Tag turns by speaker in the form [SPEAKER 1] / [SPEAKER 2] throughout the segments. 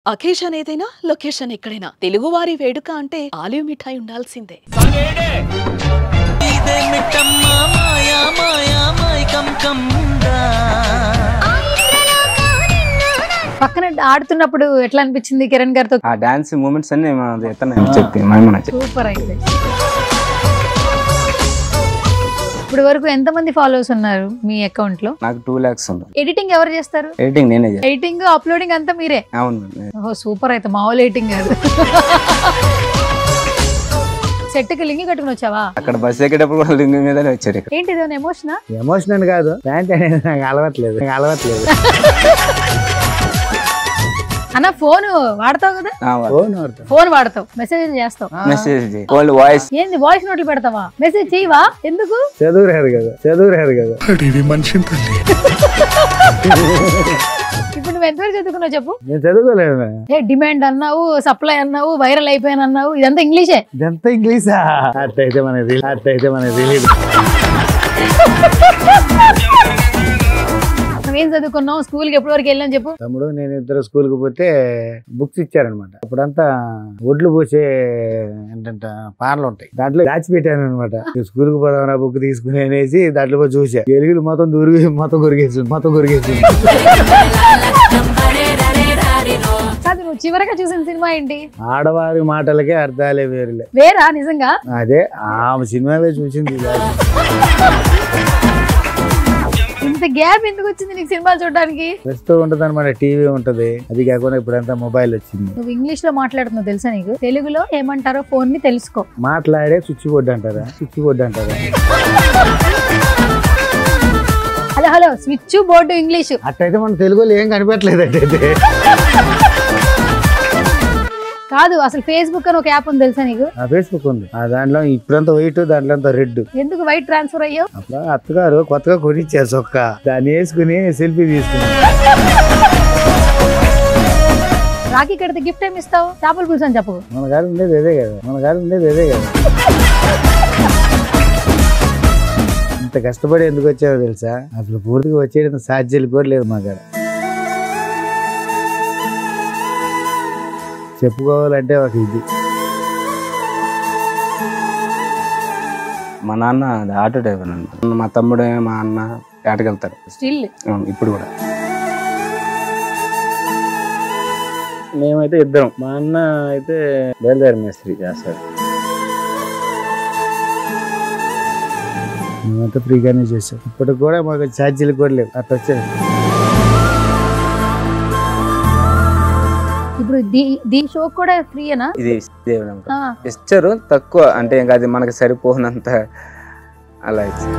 [SPEAKER 1] Occasion ఏదైనా location ఎక్కడైనా తెలుగువారి వేడుక అంటే ఆలివ్ మిఠాయి ఉండాల్సిందే.
[SPEAKER 2] పక్కన ఆడుతున్నప్పుడు ఎట్లా అనిపించింది కిరణ్ గారితో?
[SPEAKER 3] ఆ డాన్స్ మూమెంట్స్ అన్ని
[SPEAKER 2] సూపర్ అయితే. ఇప్పుడు వరకు ఎంత మంది ఫాలోవర్స్ ఉన్నారు మీ అకౌంట్ లో?
[SPEAKER 3] నాకు 2 lakhs ఉంది.
[SPEAKER 2] ఎడిటింగ్ ఎవరు చేస్తారు?
[SPEAKER 3] ఎడిటింగ్ నేనే చేస్తాను.
[SPEAKER 2] ఎడిటింగ్ అప్లోడింగ్ అంతా మీరే?
[SPEAKER 3] అవును.
[SPEAKER 2] ఓహో సూపర్ అయితే, మామూలు ఎడిటింగ్ కాదు. సెట్ కి లింగి కట్టుకుని వచ్చావా?
[SPEAKER 3] అక్కడ బస్ ఎక్కేటప్పుడు కూడా లింగి మీదనే వచ్చారు.
[SPEAKER 2] ఏంటి ఇది ఎమోషనా?
[SPEAKER 4] ఎమోషన్ అని కాదు, ప్యాంట్ అనేది నాకు అలవట్లేదు.
[SPEAKER 2] అన్న ఫోన్ వాడతావు కదా? ఫోన్ వాడతావు, మెసేజ్ చేస్తావు,
[SPEAKER 3] మెసేజ్ వాయిస్
[SPEAKER 2] ఏంది వాయిస్ నోట్లు పెడతావా? మెసేజ్ చేయవా? ఎందుకు?
[SPEAKER 4] చదువు రాదు కదా.
[SPEAKER 2] ఇప్పుడు నువ్వు ఎంతవరకు చదువుకున్నావు చెప్పు?
[SPEAKER 4] నేను చదువుకోలేదు.
[SPEAKER 2] డిమాండ్ అన్నావు, సప్లై అన్నావు, వైరల్ అయిపోయాను అన్నావు, ఇదంతా ఇంగ్లీషే.
[SPEAKER 4] ఇదంతా ఇంగ్లీషా? అట్టయితే మనకి తెలియదు.
[SPEAKER 2] నువ్వేం చదువుకున్నావు? స్కూల్ కి ఎప్పటి వరకు వెళ్ళాను చెప్పు.
[SPEAKER 4] తమ్ముడు నేను ఇద్దరు స్కూల్ కి పోతే బుక్స్ ఇచ్చారనమాట. అప్పుడంతా ఒడ్లు పోసే ఏంటంటే పానలు ఉంటాయి, దాంట్లో దాచిపెట్టాను అనమాట. స్కూల్ కి పోదాం బుక్ తీసుకుని అనేసి దాంట్లో పోయి చూసా. ఎలుగులు మొత్తం కొరిగేసి
[SPEAKER 2] కాదు, నువ్వు చివరగా చూసిన సినిమా ఏంటి?
[SPEAKER 4] ఆడవారి మాటలకే అర్థాలే
[SPEAKER 2] వేరా నిజంగా?
[SPEAKER 4] అదే ఆమె సినిమావే చూసింది.
[SPEAKER 2] ఇంత గ్యాప్ ఎందుకు వచ్చింది నీకు సినిమాలు చూడడానికి?
[SPEAKER 4] ప్రస్తుతం ఉంటది అనమాట, టీవీ ఉంటది. అది కాకుండా ఇప్పుడంతా మొబైల్ వచ్చింది.
[SPEAKER 2] నువ్వు ఇంగ్లీష్ లో మాట్లాడుతున్నావు తెలుసా నీకు? తెలుగులో ఏమంటారో ఫోన్ ని తెలుసుకో.
[SPEAKER 4] మాట్లాడే స్విచ్ బోర్డు అంటారా?
[SPEAKER 2] Hello switch board English.
[SPEAKER 4] అట్టయితే మన తెలుగులో ఏం కనిపెట్టలేదు. అట్టయితే
[SPEAKER 2] కాదు, అసలు ఫేస్బుక్ అని ఒక యాప్ ఉంది తెలుసా నీకు?
[SPEAKER 4] ఫేస్బుక్ ఉంది. దాంట్లో ఇప్పుడంతా వైట్, దాంట్లో రెడ్.
[SPEAKER 2] ఎందుకు వైట్ ట్రాన్స్ఫర్ అయ్యావు?
[SPEAKER 4] అప్పుడు అత్తగారు కొత్తగా కొనిచ్చారు చొక్క, దాన్ని వేసుకుని సెల్ఫీ తీసుకుని.
[SPEAKER 2] రాఖీ కడితే గిఫ్ట్ ఏమి ఇస్తావు? చేపల పులుసు అని చెప్పు.
[SPEAKER 4] మన గారు ఉండేది అదే కదా. ఇంత కష్టపడి ఎందుకు వచ్చావో తెలుసా? అసలు పూర్తిగా వచ్చేది సాధ్యాలు కూడా లేదు మా గారు. చెప్పుకోవాలంటే ఒక ఇది.
[SPEAKER 3] మా నాన్న ఆటో డ్రైవర్ అండి. మా తమ్ముడు మా అన్న ఆటకెళ్తారు
[SPEAKER 2] స్టిల్
[SPEAKER 3] ఇప్పుడు కూడా.
[SPEAKER 5] మేమైతే ఇద్దరం. మా అన్న అయితే బయలుదేరి మేస్త్రి చేస్తాడు.
[SPEAKER 4] మేమంతా ఫ్రీగానే చేసాం. ఇప్పటికి కూడా మాకు ఛార్జీలు కూడా లేవు. అట్లా వచ్చాయి.
[SPEAKER 2] ఇప్పుడు దీని షో కూడా ఫ్రీయేనా?
[SPEAKER 3] ఇది ఇచ్చారు తక్కువ, అంటే ఇంకా అది మనకి సరిపోనంత అలా ఇచ్చారు.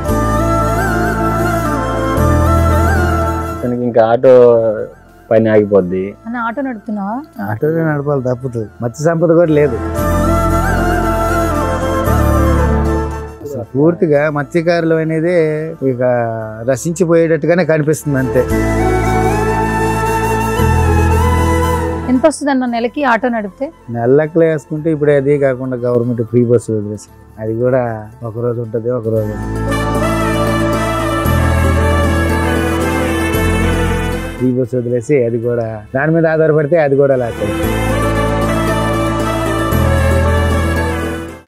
[SPEAKER 5] తనకి ఇంకా ఆటో పని ఆగిపోద్ది.
[SPEAKER 2] అన్న ఆటో నడుపుతున్నావా?
[SPEAKER 4] ఆటోనే నడపాలి, తప్పుతుంది. మత్స్య సంపద కూడా లేదు. పూర్తిగా మత్స్యకారులు అనేది ఇక రసించిపోయేటట్టుగానే కనిపిస్తుంది అంతే.
[SPEAKER 2] ఎంత వస్తుంది అన్న నెలకి ఆటో నడిపితే?
[SPEAKER 4] నెలలెక్కలు వేసుకుంటే ఇప్పుడు అది కాకుండా గవర్నమెంట్ ఫ్రీ బస్సు వదిలేసి, అది కూడా ఒకరోజు ఉంటుంది, ఒకరోజు ఫ్రీ బస్సు వదిలేసి అది కూడా దాని మీద ఆధారపడితే అది కూడా లేకపోతే.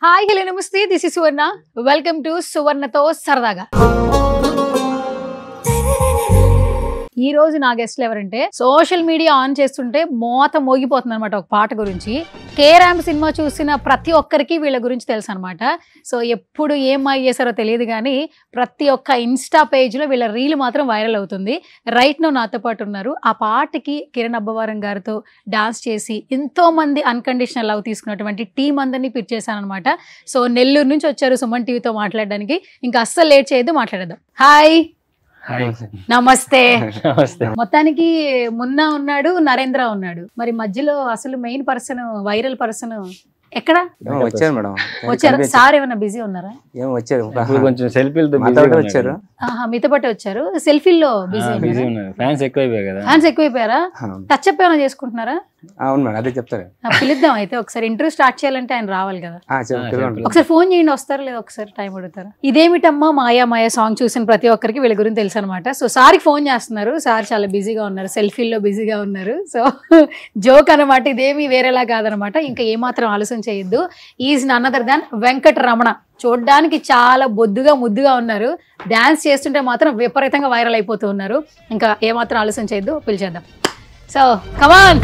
[SPEAKER 2] హాయ్ హలో నమస్తే, this is Suvarna. Welcome to సువర్ణతో సరదాగా. ఈ రోజు నా గెస్ట్లు ఎవరంటే, సోషల్ మీడియా ఆన్ చేస్తుంటే మోత మోగిపోతుంది అనమాట ఒక పాట గురించి. కేరామ్ సినిమా చూసిన ప్రతి ఒక్కరికి వీళ్ళ గురించి తెలుసు అనమాట. సో ఎప్పుడు ఏం మాయ చేశారో తెలియదు కానీ ప్రతి ఒక్క ఇన్స్టా పేజ్లో వీళ్ళ రీల్ మాత్రం వైరల్ అవుతుంది. రైట్ నో నాతో పాటు ఉన్నారు. ఆ పాటకి కిరణ్ అబ్బవరం గారితో డాన్స్ చేసి ఎంతోమంది అన్కండిషనల్ లవ్ తీసుకున్నటువంటి టీం అందరినీ పిక్ చేశాను అనమాట. సో నెల్లూరు నుంచి వచ్చారు సుమన్ టీవీతో మాట్లాడడానికి. ఇంకా అస్సలు లేట్ చేయొద్దు, మాట్లాడదాం. హాయ్, నమస్తే. మొత్తానికి మున్నా ఉన్నాడు, నరేంద్ర ఉన్నాడు. మరి మధ్యలో అసలు మెయిన్ పర్సన్, వైరల్ పర్సన్ ఎక్కడ
[SPEAKER 3] వచ్చారు మేడం?
[SPEAKER 2] వచ్చారు సార్? ఏమన్నా బిజీ ఉన్నారా?
[SPEAKER 3] వచ్చారు,
[SPEAKER 5] కొంచెం సెల్ఫీలతో
[SPEAKER 3] వచ్చారు.
[SPEAKER 2] మీతో పాటు వచ్చారు. సెల్ఫీల్లో బిజీ
[SPEAKER 5] ఉన్నారు. ఫ్యాన్స్ ఎక్కువైపోయారు కదా.
[SPEAKER 2] ఫ్యాన్స్ ఎక్కువైపోయారా? టచ్ అప్ ఏమైనా చేసుకుంటున్నారా?
[SPEAKER 3] అవును మేడం అదే చెప్తారు.
[SPEAKER 2] పిలుద్దాం అయితే ఒకసారి ఇంటర్వ్యూ స్టార్ట్ చేయాలంటే ఆయన రావాలి కదా.
[SPEAKER 3] పిలవండి.
[SPEAKER 2] ఒకసారి ఫోన్ చేయండి, వస్తారా లేదా ఒకసారి టైం అడుగుతారా. ఇదేమిటమ్మా మాయా మాయా సాంగ్ చూసిన ప్రతి ఒక్కరికి వీళ్ళ గురించి తెలుసు అనమాట. సో సార్కి ఫోన్ చేస్తున్నారు, సార్ చాలా బిజీగా ఉన్నారు, సెల్ఫీల్లో బిజీగా ఉన్నారు. సో జోక్ అనమాట, ఇదేమి వేరేలా కాదనమాట. ఇంకా ఏమాత్రం ఆలోచన చేయొద్దు. Is none other than Venkataramana. చూడ్డానికి చాలా బొద్దుగా ముద్దుగా ఉన్నారు, డాన్స్ చేస్తుంటే మాత్రం విపరీతంగా వైరల్ అయిపోతూ ఉన్నారు. ఇంకా ఏమాత్రం ఆలోచన చేయొద్దు, పిలిచేద్దాం. సో కమాన్.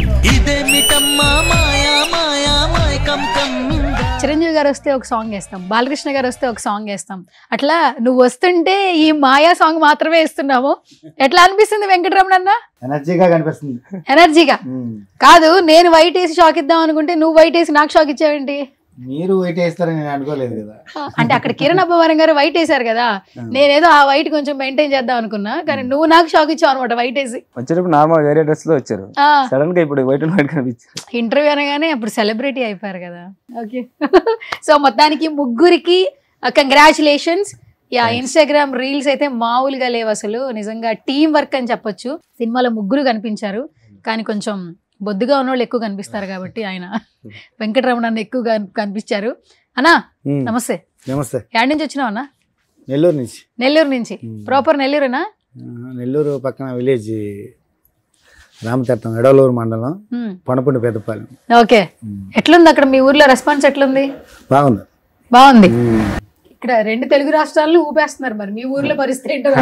[SPEAKER 2] చిరంజీవి గారు వస్తే ఒక సాంగ్ వేస్తాం, బాలకృష్ణ గారు వస్తే ఒక సాంగ్ వేస్తాం. అట్లా నువ్వు వస్తుంటే ఈ మాయా సాంగ్ మాత్రమే వేస్తున్నాము. ఎట్లా అనిపిస్తుంది వెంకటరమణ అన్న?
[SPEAKER 4] ఎనర్జీగా కనిపిస్తుంది.
[SPEAKER 2] ఎనర్జీగా కాదు, నేను వైట్ వేసి షాక్ ఇద్దాం అనుకుంటే నువ్వు వైట్ వేసి నాకు షాక్ ఇచ్చావేంటి?
[SPEAKER 4] మీరు వైట్ వేస్తారని నేను అనుకోలేదు కదా.
[SPEAKER 2] అంటే అక్కడ కిరణ్ అబ్బవరం గారు వైట్ వేసారు కదా, నేనేదో ఆ వైట్ కొంచెం మెయింటైన్ చేద్దాం అనుకున్నా, కానీ నువ్వు నాకు షాక్ ఇచ్చావు అనమాట వైట్ వేసి.
[SPEAKER 3] వచ్చేటప్పుడు నార్మల్ వేరే డ్రెస్ లో వచ్చారు, సడన్ గా ఇప్పుడు వైట్ అండ్ వైట్ కనిపించారు.
[SPEAKER 2] ఇంటర్వ్యూ అనగానే అప్పుడు సెలబ్రిటీ అయిపోయారు కదా. ఓకే. సో మొత్తానికి ముగ్గురికి కంగ్రాచులేషన్స్. యా, ఇన్స్టాగ్రామ్ రీల్స్ అయితే మామూలుగా లేవు అసలు, నిజంగా టీం వర్క్ అని చెప్పొచ్చు. సినిమాలో ముగ్గురు కనిపించారు, కానీ కొంచెం బొద్దుగా ఉన్నవాళ్ళు ఎక్కువ కనిపిస్తారు కాబట్టి ఆయన వెంకటరమణ ఎక్కువగా కనిపించారు. అన్నా నమస్తే.
[SPEAKER 4] నమస్తే.
[SPEAKER 2] యాడ్ నుంచి వచ్చినావు అన్న?
[SPEAKER 4] నెల్లూరు నుంచి.
[SPEAKER 2] నెల్లూరు నుంచి ప్రాపర్ నెల్లూరేనా?
[SPEAKER 4] నెల్లూరు పక్కన విలేజ్ రామతీర్థం, ఎడవలూరు మండలం, పొనపండి పెద్దపాలెం.
[SPEAKER 2] ఓకే. ఎట్లుంది అక్కడ మీ ఊర్లో రెస్పాన్స్ ఎట్లుంది?
[SPEAKER 4] బాగుంది.
[SPEAKER 2] బాగుంది. ఇక్కడ 2 తెలుగు రాష్ట్రాలను ఊపేస్తున్నారు, మరి మీ ఊర్లో పరిస్థితి ఏంటో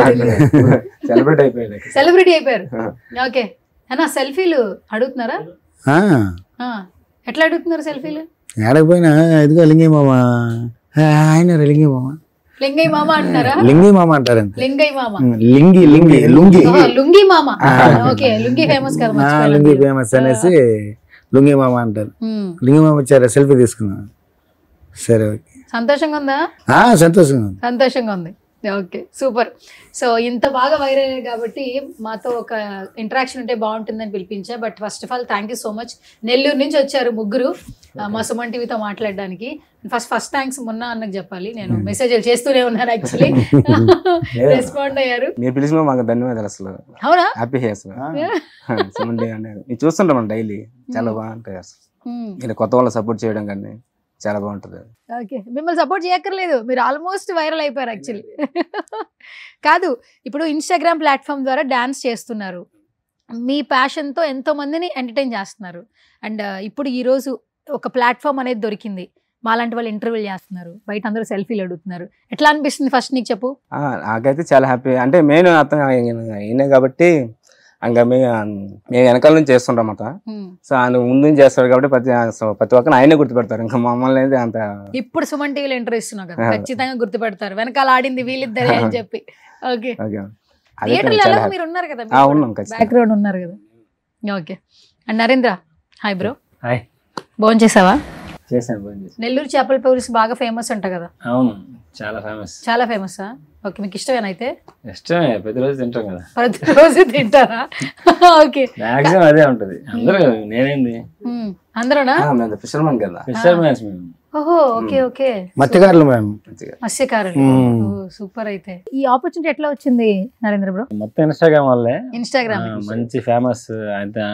[SPEAKER 3] సెలబ్రేట్ అయిపోయారు.
[SPEAKER 2] సెలబ్రిటీ అయిపోయారు. ఓకే అన్నా, సెల్ఫీలు అడుగుతున్నారా? ఎట్లా అడుగుతున్నారు సెల్ఫీలు?
[SPEAKER 4] ఏడకపోయినా ఇదిగో లింగయ్య మామ, ఆయన లింగయ్య మామ,
[SPEAKER 2] లింగయ్య మామ అంటున్నారా?
[SPEAKER 4] లింగయ్య మామ అంటారు.
[SPEAKER 2] లింగయ్య మామ,
[SPEAKER 4] లింగి లింగి లుంగి,
[SPEAKER 2] లుంగి మామ. ఓకే, లుంగి ఫేమస్ కదా,
[SPEAKER 4] లుంగి ఫేమస్ అనేసి లుంగి మామ అంటారు. లింగి మామ వచ్చారా, సెల్ఫీ తీసుకున్నాను. సరే ఓకే.
[SPEAKER 2] సంతోషంగా ఉందా?
[SPEAKER 4] సంతోషంగా ఉంది.
[SPEAKER 2] సంతోషంగా ఉంది. Okay, super. సో ఇంత బాగా వైరల్ అయ్యారు కాబట్టి మాతో ఒక ఇంటరాక్షన్ ఉంటే బాగుంటుందని పిలిపించా. But first of all thank you so much. Nellore నుంచి వచ్చారు ముగ్గురు మా సుమన్ టీవీతో మాట్లాడడానికి. ఫస్ట్ థ్యాంక్స్ మొన్న అన్నకు చెప్పాలి, నేను మెసేజ్లు చేస్తూనే ఉన్నాను యాక్చువల్లీ. రెస్పాండ్ అయ్యారు.
[SPEAKER 3] మీరు పిలిచిన మాకు ధన్యవాదాలు అసలు.
[SPEAKER 2] అవునా?
[SPEAKER 3] హ్యాపీ అసలు. సుమన్ టీవీ అనేది మీరు చూస్తుంటాం డైలీ, చాలా బాగుంటాయి అసలు. ఇలా కొత్త వాళ్ళని సపోర్ట్ చేయడం కానీ చాలా బాగుంటుంది.
[SPEAKER 2] ఓకే, మిమ్మల్ని సపోర్ట్ చేయక్కర్లేదు, మీరు ఆల్మోస్ట్ వైరల్ అయిపోయారు యాక్చువల్లీ. కాదు, ఇప్పుడు ఇన్స్టాగ్రామ్ ప్లాట్ఫామ్ ద్వారా డాన్స్ చేస్తున్నారు, మీ ప్యాషన్తో ఎంతో మందిని ఎంటర్టైన్ చేస్తున్నారు. అండ్ ఇప్పుడు ఈరోజు ఒక ప్లాట్ఫామ్ అనేది దొరికింది, మాలాంటి వాళ్ళు ఇంటర్వ్యూలు చేస్తున్నారు, బయట అందరూ సెల్ఫీలు అడుగుతున్నారు. ఎట్లా అనిపిస్తుంది ఫస్ట్ నీకు చెప్పు?
[SPEAKER 3] నాకైతే చాలా హ్యాపీ. అంటే మెయిన్ అతను అయినా కాబట్టి ఇంకా మేము వెనకాల నుంచి చేస్తుంటాం అన్నమాట. సో ఆయన ముందు నుంచి చేస్తాడు కాబట్టి ప్రతి ఒక్కరు ఆయనే గుర్తుపెడతారు. ఇంకా మమ్మల్ని అయితే అంత.
[SPEAKER 2] ఇప్పుడు సుమన్ టీవీలో ఇంటర్వ్యూ ఇస్తున్నావు కదా, ఖచ్చితంగా గుర్తుపెడతారు, వెనకాల ఆడింది వీళ్ళిద్దరే అని చెప్పి. ఓకే, థియేటర్లో మీరు ఉన్నారు కదా, బ్యాక్గ్రౌండ్ ఉన్నారు కదా. Okay. And Narendra, hi bro.
[SPEAKER 5] Hi.
[SPEAKER 2] భోజనం చేసావా?
[SPEAKER 5] చేశాను.
[SPEAKER 2] నెల్లూరు చేపల పులుసు బాగా ఫేమస్ అంట కదా.
[SPEAKER 5] అవును, చాలా ఫేమస్.
[SPEAKER 2] చాలా ఫేమసా? ఓకే, మీకు ఇష్టమేనా అయితే?
[SPEAKER 5] ఇష్టమే, ప్రతిరోజు తింటాం కదా.
[SPEAKER 2] ప్రతిరోజు తింటారా? ఓకే,
[SPEAKER 5] మాక్సిమం అదే ఉంటది. అందరూ నేనేంది
[SPEAKER 2] అందరూనా?
[SPEAKER 3] ఫిషర్మెన్ కదా.
[SPEAKER 5] ఫిషర్మెన్స్ మేము.
[SPEAKER 2] ఓహో, ఓకే ఓకే.
[SPEAKER 4] మత్స్యకారులు మేము.
[SPEAKER 2] మత్స్యకారులు. సూపర్. అయితే ఈ ఆపర్చునిటీ ఎట్లా వచ్చింది నరేంద్ర బ్రో?
[SPEAKER 5] మొత్తం ఇన్స్టాగ్రామ్ వల్లే.
[SPEAKER 2] ఇన్స్టాగ్రామ్
[SPEAKER 5] మంచి ఫేమస్ అంతా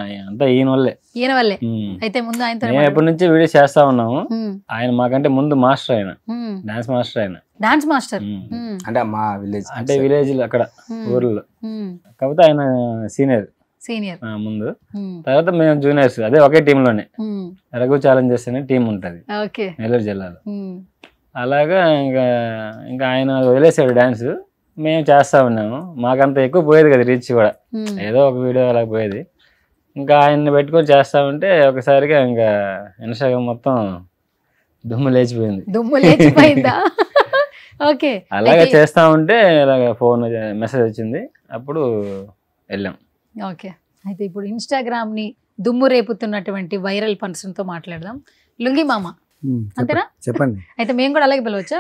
[SPEAKER 5] ఈయన వల్లే.
[SPEAKER 2] ఈయన వల్లే. అయితే ముందు ఆయన
[SPEAKER 5] మేము ఎప్పటి నుంచి వీడియో చేస్తా ఉన్నాము. ఆయన మాకంటే ముందు మాస్టర్, ఆయన డాన్స్ మాస్టర్. ఆయన
[SPEAKER 2] డాన్స్ మాస్టర్
[SPEAKER 3] అంటే మా విలేజ్,
[SPEAKER 5] అంటే విలేజ్ అక్కడ ఊర్లో. కాకపోతే ఆయన సీనియర్ ముందు, తర్వాత మేము జూనియర్స్. అదే ఒకే టీమ్ లోనే రఘు ఛాలెంజర్స్ అనే టీం ఉంటది నెల్లూరు జిల్లాలో. అలాగా ఇంకా ఆయన వదిలేసాడు డాన్స్, మేము చేస్తా ఉన్నాము. మాకంత ఎక్కువ పోయేది కదా రీచ్ కూడా, ఏదో ఒక వీడియో అలా పోయేది. ఇంకా ఆయన్ని పెట్టుకొని చేస్తా ఉంటే ఒకసారిగా ఇంకా ఇన్స్టాగ్రామ్ మొత్తం దుమ్ము లేచిపోయిందా?
[SPEAKER 2] ఓకే.
[SPEAKER 5] అలాగే చేస్తా ఉంటే ఇలాగ ఫోన్ మెసేజ్ వచ్చింది, అప్పుడు వెళ్ళాం.
[SPEAKER 2] ఓకే. అయితే ఇప్పుడు ఇన్స్టాగ్రామ్ ని దుమ్ము రేపుతున్నటువంటి వైరల్ పర్సన్ తో మాట్లాడదాం. లుంగి మామ అంతేనా?
[SPEAKER 4] చెప్పండి.
[SPEAKER 2] అయితే మేము కూడా అలాగే పిలవచ్చా?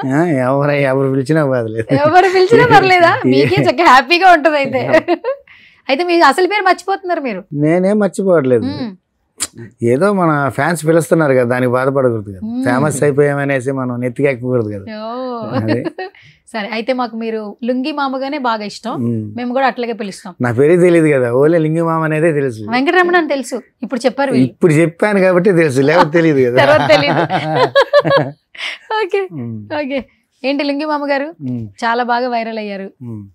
[SPEAKER 4] ఎవరు పిలిచినా పర్లేదు.
[SPEAKER 2] ఎవరు పిలిచినా పర్లేదా? మీకే చక్కగా హ్యాపీగా ఉంటది. అయితే మీ అసలు పేరు మర్చిపోతున్నారు మీరు.
[SPEAKER 4] నేనేం మర్చిపోవట్లేదు. ఏదో మన ఫ్యాన్స్ పిలుస్తున్నారు కదా, దానికి బాధపడకూడదు కదా. ఫేమస్ అయిపోయామనేసి మనం నెత్తికి ఎక్కకూడదు కదా. అదే.
[SPEAKER 2] సరే, అయితే మాకు మీరు లుంగి మామగానే బాగా ఇష్టం, మేము కూడా అట్లాగే పిలుస్తాం.
[SPEAKER 4] నా పేరే తెలియదు కదా, ఓన్లీ లింగి మామ అనేదే తెలుసు.
[SPEAKER 2] వెంకటరమణ అని తెలుసు, ఇప్పుడు చెప్పారు.
[SPEAKER 4] ఇప్పుడు చెప్పాను కాబట్టి తెలుసు, లేకపోతే తెలియదు కదా.
[SPEAKER 2] తర్వాత తెలియదు. Okay okay. ఏంటి లింగి మామ గారు చాలా బాగా వైరల్ అయ్యారు.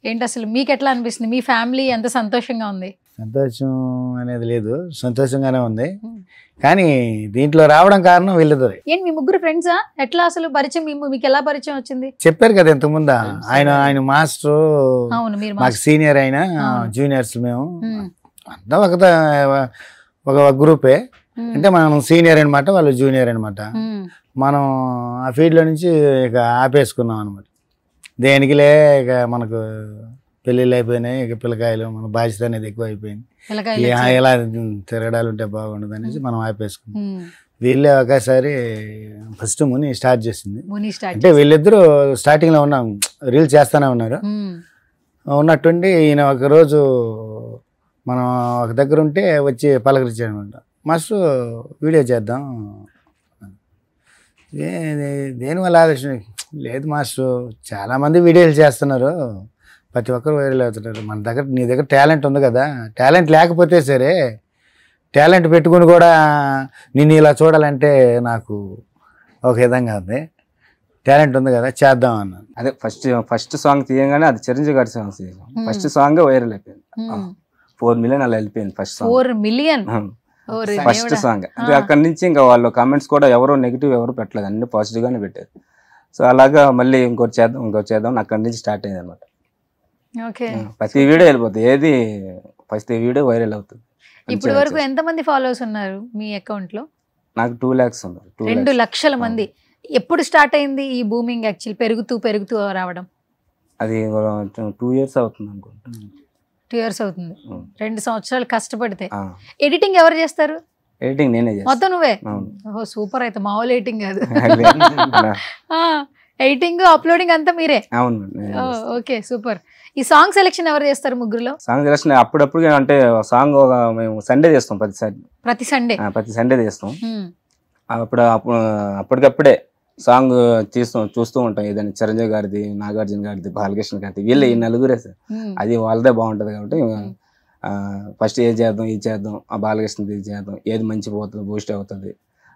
[SPEAKER 2] ఏంటి అసలు మీకు ఎట్లా అనిపిస్తుంది? మీ ఫ్యామిలీ ఎంత సంతోషంగా ఉంది?
[SPEAKER 4] సంతోషం అనేది లేదు, సంతోషంగానే ఉంది. కానీ దీంట్లో రావడం కారణం వీళ్ళిద్దరే.
[SPEAKER 2] ఏంటి మీ ముగ్గురు ఫ్రెండ్సా? ఎట్లా అసలు పరిచయం? మీకు ఎలా పరిచయం వచ్చింది?
[SPEAKER 4] చెప్పారు కదా ఇంతకుముందు, ఆయన మాస్టర్,
[SPEAKER 2] అవును, మీరు
[SPEAKER 4] మాకు సీనియర్ అయినా జూనియర్స్ మేము అంతా ఒక గ్రూపే. అంటే మనం సీనియర్ అనమాట, వాళ్ళు జూనియర్ అనమాట. మనం ఆ ఫీల్డ్లో నుంచి ఇక ఆపేసుకున్నాం అనమాట. దేనికిలే ఇక మనకు పెళ్ళిళ్ళు అయిపోయినాయి, ఇక పిల్లకాయలు, మన బాధ్యత అనేది ఎక్కువ అయిపోయింది, ఎలా తిరగడాలు ఉంటే బాగుండదు అనేసి మనం ఆపేసుకున్నాం. వీళ్ళే ఒకసారి ఫస్ట్ ముని స్టార్ట్ చేసింది. అంటే వీళ్ళిద్దరూ స్టార్టింగ్లో ఉన్నాం, రీల్స్ చేస్తూనే ఉన్నారు. ఉన్నట్టుండి ఈయన ఒకరోజు మనం ఒక దగ్గర ఉంటే వచ్చి పలకరించాడు అనమాట. మాస్టర్ వీడియో చేద్దాం, దేనివల్ల ఆలోచన లేదు మాస్టర్, చాలామంది వీడియోలు చేస్తున్నారు, ప్రతి ఒక్కరు వైరల్ అవుతున్నారు, మన దగ్గర నీ దగ్గర టాలెంట్ ఉంది కదా, టాలెంట్ లేకపోతే సరే టాలెంట్ పెట్టుకుని కూడా నిన్ను ఇలా చూడాలంటే నాకు ఒక విధంగా ఉంది, టాలెంట్ ఉంది కదా చేద్దాం అన్నాను.
[SPEAKER 3] అదే ఫస్ట్ సాంగ్ తీయగానే అది చిరంజీవి గారి సాంగ్ తీసాం. ఫస్ట్ సాంగ్ వైరల్ అయిపోయింది, 4 million అలా వెళ్ళిపోయింది first song.
[SPEAKER 2] 4 million
[SPEAKER 3] first song. అంటే అక్కడి నుంచి ఇంకా వాళ్ళు కామెంట్స్ కూడా ఎవరో నెగిటివ్ ఎవరు పెట్టలేదు, అన్ని పాజిటివ్ గానే పెట్టారు. సో అలాగా మళ్ళీ ఇంకోటి చేద్దాం అక్కడి నుంచి స్టార్ట్ అయింది అనమాట. ప్రతి వీడియో వెళ్ళిపోతుంది, ఏది ఫస్ట్ వీడియో వైరల్ అవుతుంది.
[SPEAKER 2] ఇప్పటి వరకు ఎంత మంది ఫాలోవర్స్ ఉన్నారు మీ అకౌంట్ లో?
[SPEAKER 3] నాకు 2 lakhs ఉన్నారు.
[SPEAKER 2] 2 లక్షల మంది. ఎప్పుడు స్టార్ట్ అయింది ఈ బూమింగ్? యాక్చువల్ పెరుగుతూ రావడం
[SPEAKER 3] అది 2 years అవుతుంది అనుకుంటా.
[SPEAKER 2] 2 years అవుతుంది. 2 సంవత్సరాలు కష్టపడితే. ఎడిటింగ్ ఎవరు చేస్తారు?
[SPEAKER 3] ఎడిటింగ్ నేనే చేస్తాను.
[SPEAKER 2] మొత్తం నువ్వే? ఓహో సూపర్. అయితే మామూలు ఎడిటింగ్ కాదు, ఎడిటింగ్ అప్లోడింగ్ అంతా మీరే?
[SPEAKER 3] అవును.
[SPEAKER 2] Okay super. ఈ సాంగ్ సెలెక్షన్ ఎవరు చేస్తారు ముగ్గురులో?
[SPEAKER 3] సాంగ్ సెలెక్షన్ అప్పుడప్పుడు అంటే సాంగ్ మేము సండే చేస్తాం, ప్రతి సండే చేస్తాం. అప్పటికప్పుడే సాంగ్ చూస్తూ ఉంటాం, ఏదైనా చిరంజీవి గారిది, నాగార్జున గారిది, బాలకృష్ణ గారిది, వీళ్ళు ఈ నలుగురే సార్. అది వాళ్ళదే బాగుంటది కాబట్టి ఫస్ట్ ఏది చేద్దాం, ఆ బాలకృష్ణది చేద్దాం, ఏది మంచి పోతుంది, బూస్ట్ అవుతుంది,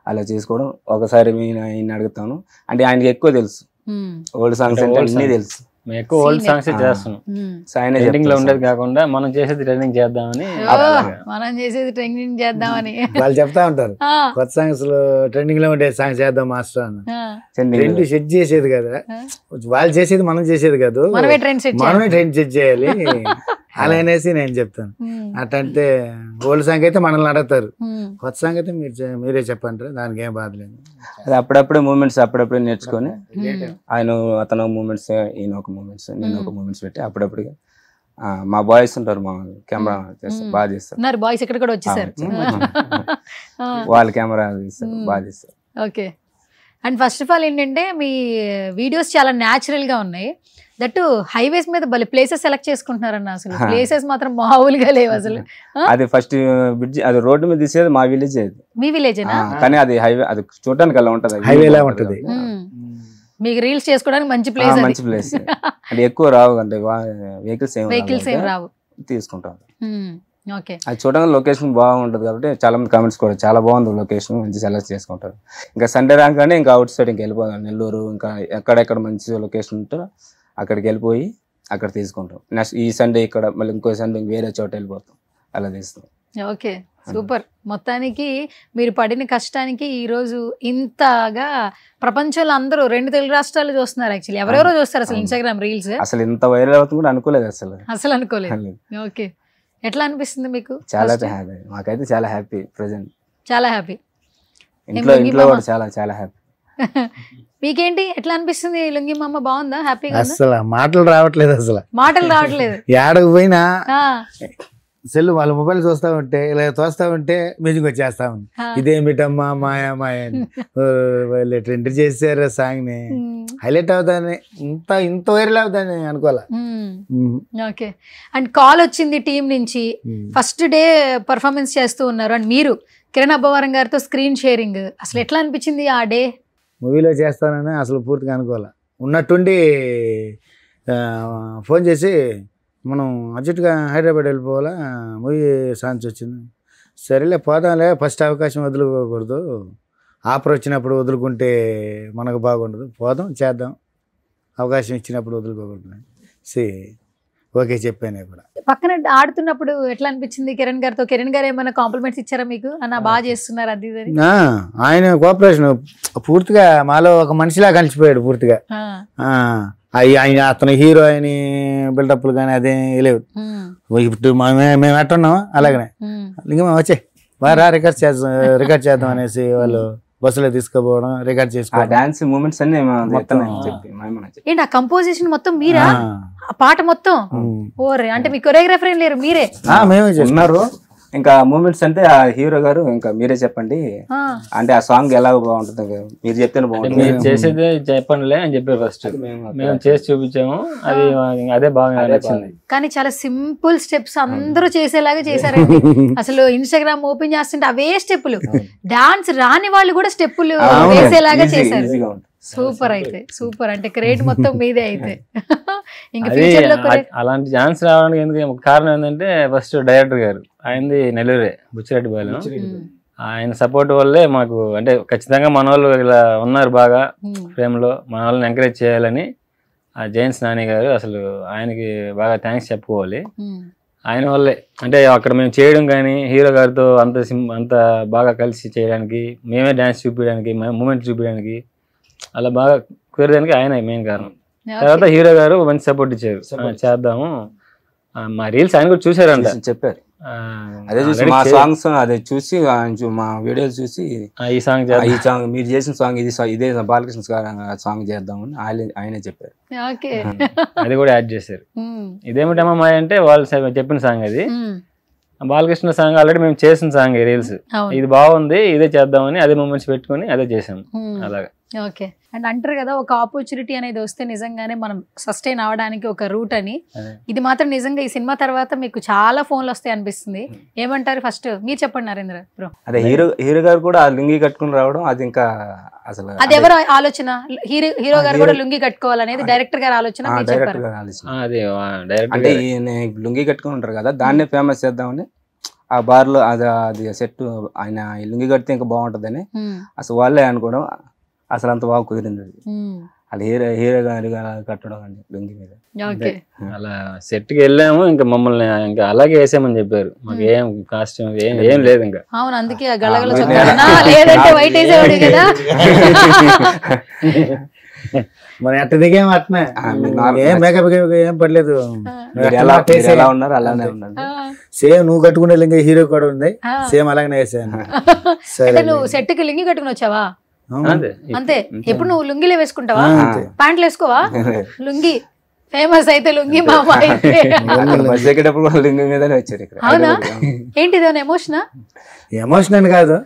[SPEAKER 3] అలా చేసుకోవడం. ఒకసారి ఈయన అడుగుతాను, అంటే ఆయనకి ఎక్కువ తెలుసు, ఓల్డ్ సాంగ్స్ అంటే అన్నీ తెలుసు.
[SPEAKER 5] మేము ఎక్కువ ఓల్డ్ సాంగ్స్ చేస్తున్నాం, ట్రెండింగ్ లో ఉండేది కాకుండా మనం చేసేది ట్రెండింగ్ చేద్దామని.
[SPEAKER 4] వాళ్ళు చెప్తా ఉంటారు కొత్త సాంగ్స్ లో ట్రెండింగ్ లో ఉండే సాంగ్స్ చేద్దాం మాస్టర్ అని. ట్రెండ్ సెట్ చేసేది కదా, వాళ్ళు చేసేది మనం చేసేది కాదు, మనమే ట్రెండ్ సెట్ చేయాలి అలా అనేసి నేను చెప్తాను. అట్లంటే ఓల్డ్ సాంగ్ అయితే మనల్ని అడుగుతారు, కొత్త సాంగ్ అయితే మీరే చెప్పంటారు, దానికి ఏం బాధ లేదు.
[SPEAKER 3] అది అప్పుడప్పుడే మూమెంట్స్ అప్పుడప్పుడే నేర్చుకొని అతను మూమెంట్స్, ఈయన ఒక మూమెంట్స్, నేను ఒక మూమెంట్స్ పెట్టి అప్పుడప్పుడు మా బాయ్స్ ఉంటారు, మా కెమెరా చేస్తారు, బాగా చేస్తారు.
[SPEAKER 2] బాయ్స్ ఇక్కడ కూడా వచ్చేసారు,
[SPEAKER 3] వాళ్ళ కెమెరా తీస్తారు, బాగా చేస్తారు.
[SPEAKER 2] Okay. And first of all ఏంటంటే మీ వీడియోస్ చాలా న్యాచురల్ గా ఉన్నాయి. దట్టు హైవేస్ మీద భలే ప్లేసెస్ సెలెక్ట్ చేసుకుంటున్నారన్న, అసలు ప్లేసెస్ మాత్రం మామూలుగా లేవు అసలు.
[SPEAKER 3] అది ఫస్ట్ బ్రిడ్జ్, అది రోడ్డు మీద తీసేది మా విలేజ్.
[SPEAKER 2] మీ విలేజ్?
[SPEAKER 3] కానీ అది హైవే, అది చూడడానికి అలా ఉంటది,
[SPEAKER 4] హైవేలా ఉంటది.
[SPEAKER 2] మీకు రీల్స్ చేసుకోవడానికి మంచి ప్లేస్,
[SPEAKER 3] మంచి ప్లేస్. అది ఎక్కువ రావు అంటే వెహికల్స్ ఏం
[SPEAKER 2] రావు,
[SPEAKER 3] తీసుకుంటాం.
[SPEAKER 2] ఓకే.
[SPEAKER 3] అది చూడడానికి లొకేషన్ బాగుంటది కాబట్టి చాలా మంది కామెంట్స్ కూడా చాలా బాగుంది లొకేషన్, మంచి సెలెక్ట్ చేసుకుంటారు. ఇంకా సండే రాగానే ఇంకా అవుట్ సైడ్ ఇంకా వెళ్ళిపోతాం, నెల్లూరు ఇంకా ఎక్కడెక్కడ మంచి లొకేషన్ ఉంటుందో అక్కడికి వెళ్ళిపోయి అక్కడ తీసుకుంటాం. నెక్స్ట్ ఈ సండే ఇక్కడ, మళ్ళీ ఇంకో సండే వేరే చోట వెళ్ళిపోతాం, అలా తీస్తాం.
[SPEAKER 2] Okay super. మొత్తానికి మీరు పడిన కష్టానికి ఈ రోజు ఇంతగా ప్రపంచంలో అందరూ 2 తెలుగు రాష్ట్రాలు చూస్తున్నారు. యాక్చువల్లీ ఎవరెవరో చూస్తారు అసలు ఇన్స్టాగ్రామ్ రీల్స్.
[SPEAKER 3] అసలు ఇంత వైరల్ అవుతుంది కూడా అనుకోలేదు, అసలు
[SPEAKER 2] అనుకోలేదు. ఓకే. ఎట్లా అనిపిస్తుంది మీకు?
[SPEAKER 3] చాలా హ్యాపీ, మాకైతే చాలా హ్యాపీ. ప్రెసెంట్ చాలా హ్యాపీ, ఇంట్లో కూడా చాలా చాలా హ్యాపీ.
[SPEAKER 2] మీకేంటి ఎట్లా అనిపిస్తుంది? లుంగి మామ బాగుందా? హ్యాపీగా?
[SPEAKER 4] అసలు మాటలు రావట్లేదు, ఏడకు పోయినా సెల్ వాళ్ళ మొబైల్ చూస్తా ఉంటే ఇలా తోస్తా ఉంటే మ్యూజిక్ వచ్చేస్తా ఉంది, ఇదేమిటమ్మా మాయా మాయా అని ట్రెండ్ చేశారు సాంగ్ ని, హైలైట్ అవుతాని ఇంత వైరల్ అవుతాని అనుకోలే.
[SPEAKER 2] ఓకే. అండ్ కాల్ వచ్చింది టీం నుంచి, ఫస్ట్ డే పర్ఫార్మెన్స్ చేస్తూ ఉన్నారు అండ్ మీరు కిరణ్ అబ్బవరం గారితో స్క్రీన్ షేరింగ్ అసలు ఎట్లా అనిపించింది ఆ డే?
[SPEAKER 4] మూవీలో చేస్తానని అసలు పూర్తిగా అనుకోవాలి. ఉన్నట్టుండి ఫోన్ చేసి మనం అర్జెంటుగా హైదరాబాద్ వెళ్ళిపోవాలా, మూవీ ఛాన్స్ వచ్చింది. సరేలే పోదాంలే, ఫస్ట్ అవకాశం వదులుకోకూడదు, ఆఫర్ వచ్చినప్పుడు వదులుకుంటే మనకు బాగుండదు, పోదాం చేద్దాం, అవకాశం ఇచ్చినప్పుడు వదులుకోకూడదు. ఓకే చెప్పాను కూడా.
[SPEAKER 2] పక్కన ఆడుతున్నప్పుడు ఎట్లా అనిపించింది కిరణ్ గారితో? కిరణ్ గారు ఏమైనా కాంప్లిమెంట్స్ ఇచ్చారా మీకు? అన్న బాగా చేస్తున్నారు అది ఇది అని?
[SPEAKER 4] ఆయన కోఆపరేషన్ పూర్తిగా మాలో ఒక మనిషిలా కలిసిపోయాడు పూర్తిగా. ఆయన అతను హీరో అని బిల్డప్లు కానీ అదే లేవు. ఇప్పుడు మేము ఎట్టున్నాం అలాగనే ఇంకా వచ్చే బాగా రికార్డ్ చేద్దాం అనేసి వాళ్ళు బస్సులో తీసుకుపోవడం, రికార్డ్ చేసుకోవడం,
[SPEAKER 3] డాన్స్ మూమెంట్స్ అన్ని
[SPEAKER 2] ఏంటి ఆ కంపోజిషన్ మొత్తం మీరా? ఆ పాట మొత్తం? ఓరే, అంటే మీ కొరియోగ్రాఫర్ ఏం లేరు, మీరే?
[SPEAKER 4] మేమే
[SPEAKER 3] ఉన్నారు. ఇంకా మూమెంట్స్ అంటే ఆ హీరో గారు ఇంకా మీరే చెప్పండి అంటే ఆ సాంగ్ ఎలా బాగుంటుంది మీరు చెప్తేనే బాగుంటుంది.
[SPEAKER 5] మీరు చేసేదే చెప్పండిలే అని చెప్పారు ఫస్ట్. మేము చేసి చూపించాము, అది అదే బాగా నచ్చింది.
[SPEAKER 2] కానీ చాలా సింపుల్ స్టెప్స్ అందరూ చేసేలాగా చేశారండి. అసలు ఇన్స్టాగ్రామ్ ఓపెన్ చేస్తుంటే అవే స్టెప్పులు, డాన్స్ రాని వాళ్ళు కూడా స్టెప్పులు వేసేలాగా చేశారు. సూపర్. అయితే సూపర్, అంటే క్రెడిట్ మొత్తం మీదే. అయితే ఇంకా ఫ్యూచర్ లో
[SPEAKER 5] అలాంటి ఛాన్స్ రావడానికి ఎందుకు కారణం ఏంటంటే ఫస్ట్ డైరెక్టర్ గారు, ఆయనది నెల్లూరే, బుచ్చిరెడ్డిపాలెం. ఆయన సపోర్ట్ వల్లే మాకు అంటే ఖచ్చితంగా మన వాళ్ళు ఇలా ఉన్నారు బాగా ఫ్రేమ్ లో, మన వాళ్ళని ఎంకరేజ్ చేయాలని ఆ జైన్స్ నాని గారు అసలు ఆయనకి బాగా థ్యాంక్స్ చెప్పుకోవాలి. ఆయన వల్లే అంటే అక్కడ మేము చేయడం కానీ హీరో గారితో అంత బాగా కలిసి చేయడానికి, మేమే డాన్స్ చూపించడానికి, మూమెంట్ చూపించడానికి అలా బాగా కుదరడానికి ఆయన మెయిన్ కారణం. తర్వాత హీరో గారు మంచి సపోర్ట్ ఇచ్చారు, చేద్దాము. మా రీల్స్ ఆయన కూడా చూసారంట,
[SPEAKER 3] చెప్పారు. అదే చూసి మా సాంగ్స్ అదే చూసి మా వీడియోస్ చూసి
[SPEAKER 5] ఈ సాంగ్
[SPEAKER 3] మీరు చేసిన సాంగ్ ఇదే బాలకృష్ణ సాంగ్ చేద్దామని ఆయనే చెప్పారు.
[SPEAKER 5] అది కూడా యాడ్ చేశారు. ఇదేమిటమ్మా మాయ అంటే వాళ్ళు చెప్పిన సాంగ్ అది. బాలకృష్ణ సాంగ్ ఆల్రెడీ మేము చేసిన సాంగ్ రీల్స్, ఇది బాగుంది ఇదే చేద్దామని అదే మూమెంట్స్ పెట్టుకుని అదే చేసాము. అలాగా
[SPEAKER 2] ఓకే. అండ్ అంటారు కదా ఒక ఆపర్చునిటీ అనేది వస్తే నిజంగానే మనం సస్టైన్ అవడానికి ఒక రూట్ అని. ఇది మాత్రం నిజంగా ఈ సినిమా తర్వాత మీకు చాలా ఫోన్లు వస్తాయి అనిపిస్తుంది. ఏమంటారు? ఫస్ట్ మీరు చెప్పండి నరేంద్ర బ్రో.
[SPEAKER 3] అదే హీరో గారు కూడా లుంగి కట్టుకుని రావడం అది ఇంకా అసలు
[SPEAKER 2] అది ఎవరు ఆలోచన? హీరో గారు కూడా లుంగి కట్టుకోవాలనేది డైరెక్టర్ గారి ఆలోచన.
[SPEAKER 3] అంటే లుంగి కట్టుకుని ఉంటారు కదా, దాన్నే ఫేమస్ చేద్దామని ఆ బార్ లో అది సెట్ ఆయన లుంగి కడితే ఇంకా బాగుంటదని అసలు వాళ్ళే అనుకోవడం. అసలు అంత బాగా కుదిరింది అది. అలా హీరో గారు కట్టడం అండి లుంగి మీద.
[SPEAKER 5] అలా సెట్ కి వెళ్ళాము, ఇంకా మమ్మల్ని ఇంకా అలాగే వేసామని చెప్పారు. మాకు ఏం కాస్ట్యూమ్ ఏం లేదు ఇంకా.
[SPEAKER 2] అవును, అందుకే లేదంటే వైట్ వేసేవాడు కదా.
[SPEAKER 4] మరి అట్ట దిగేం అట్నే ఏం మేకప్ ఏం పడలేదు.
[SPEAKER 3] ఎలా ఉన్నారు అలానే ఉన్నారు.
[SPEAKER 4] సేమ్ నువ్వు కట్టుకునే లింగి హీరో కూడా ఉంది, సేమ్ అలాగనే వేసాను.
[SPEAKER 2] సరే, నువ్వు సెట్ కి లింగి కట్టుకుని వచ్చావా? అంతే. ఎప్పుడు నువ్వు లుంగిలే వేసుకుంటావా? ప్యాంట్లు వేసుకోవా? లుంగి ఫేమస్ అయితే లుంగి మామ అయితే.
[SPEAKER 3] లుంగి మీదనే వచ్చారు ఇక్కడ.
[SPEAKER 2] అవునా? ఏంటిది ఎమోషనా?
[SPEAKER 4] ఎమోషన్ అని కాదు,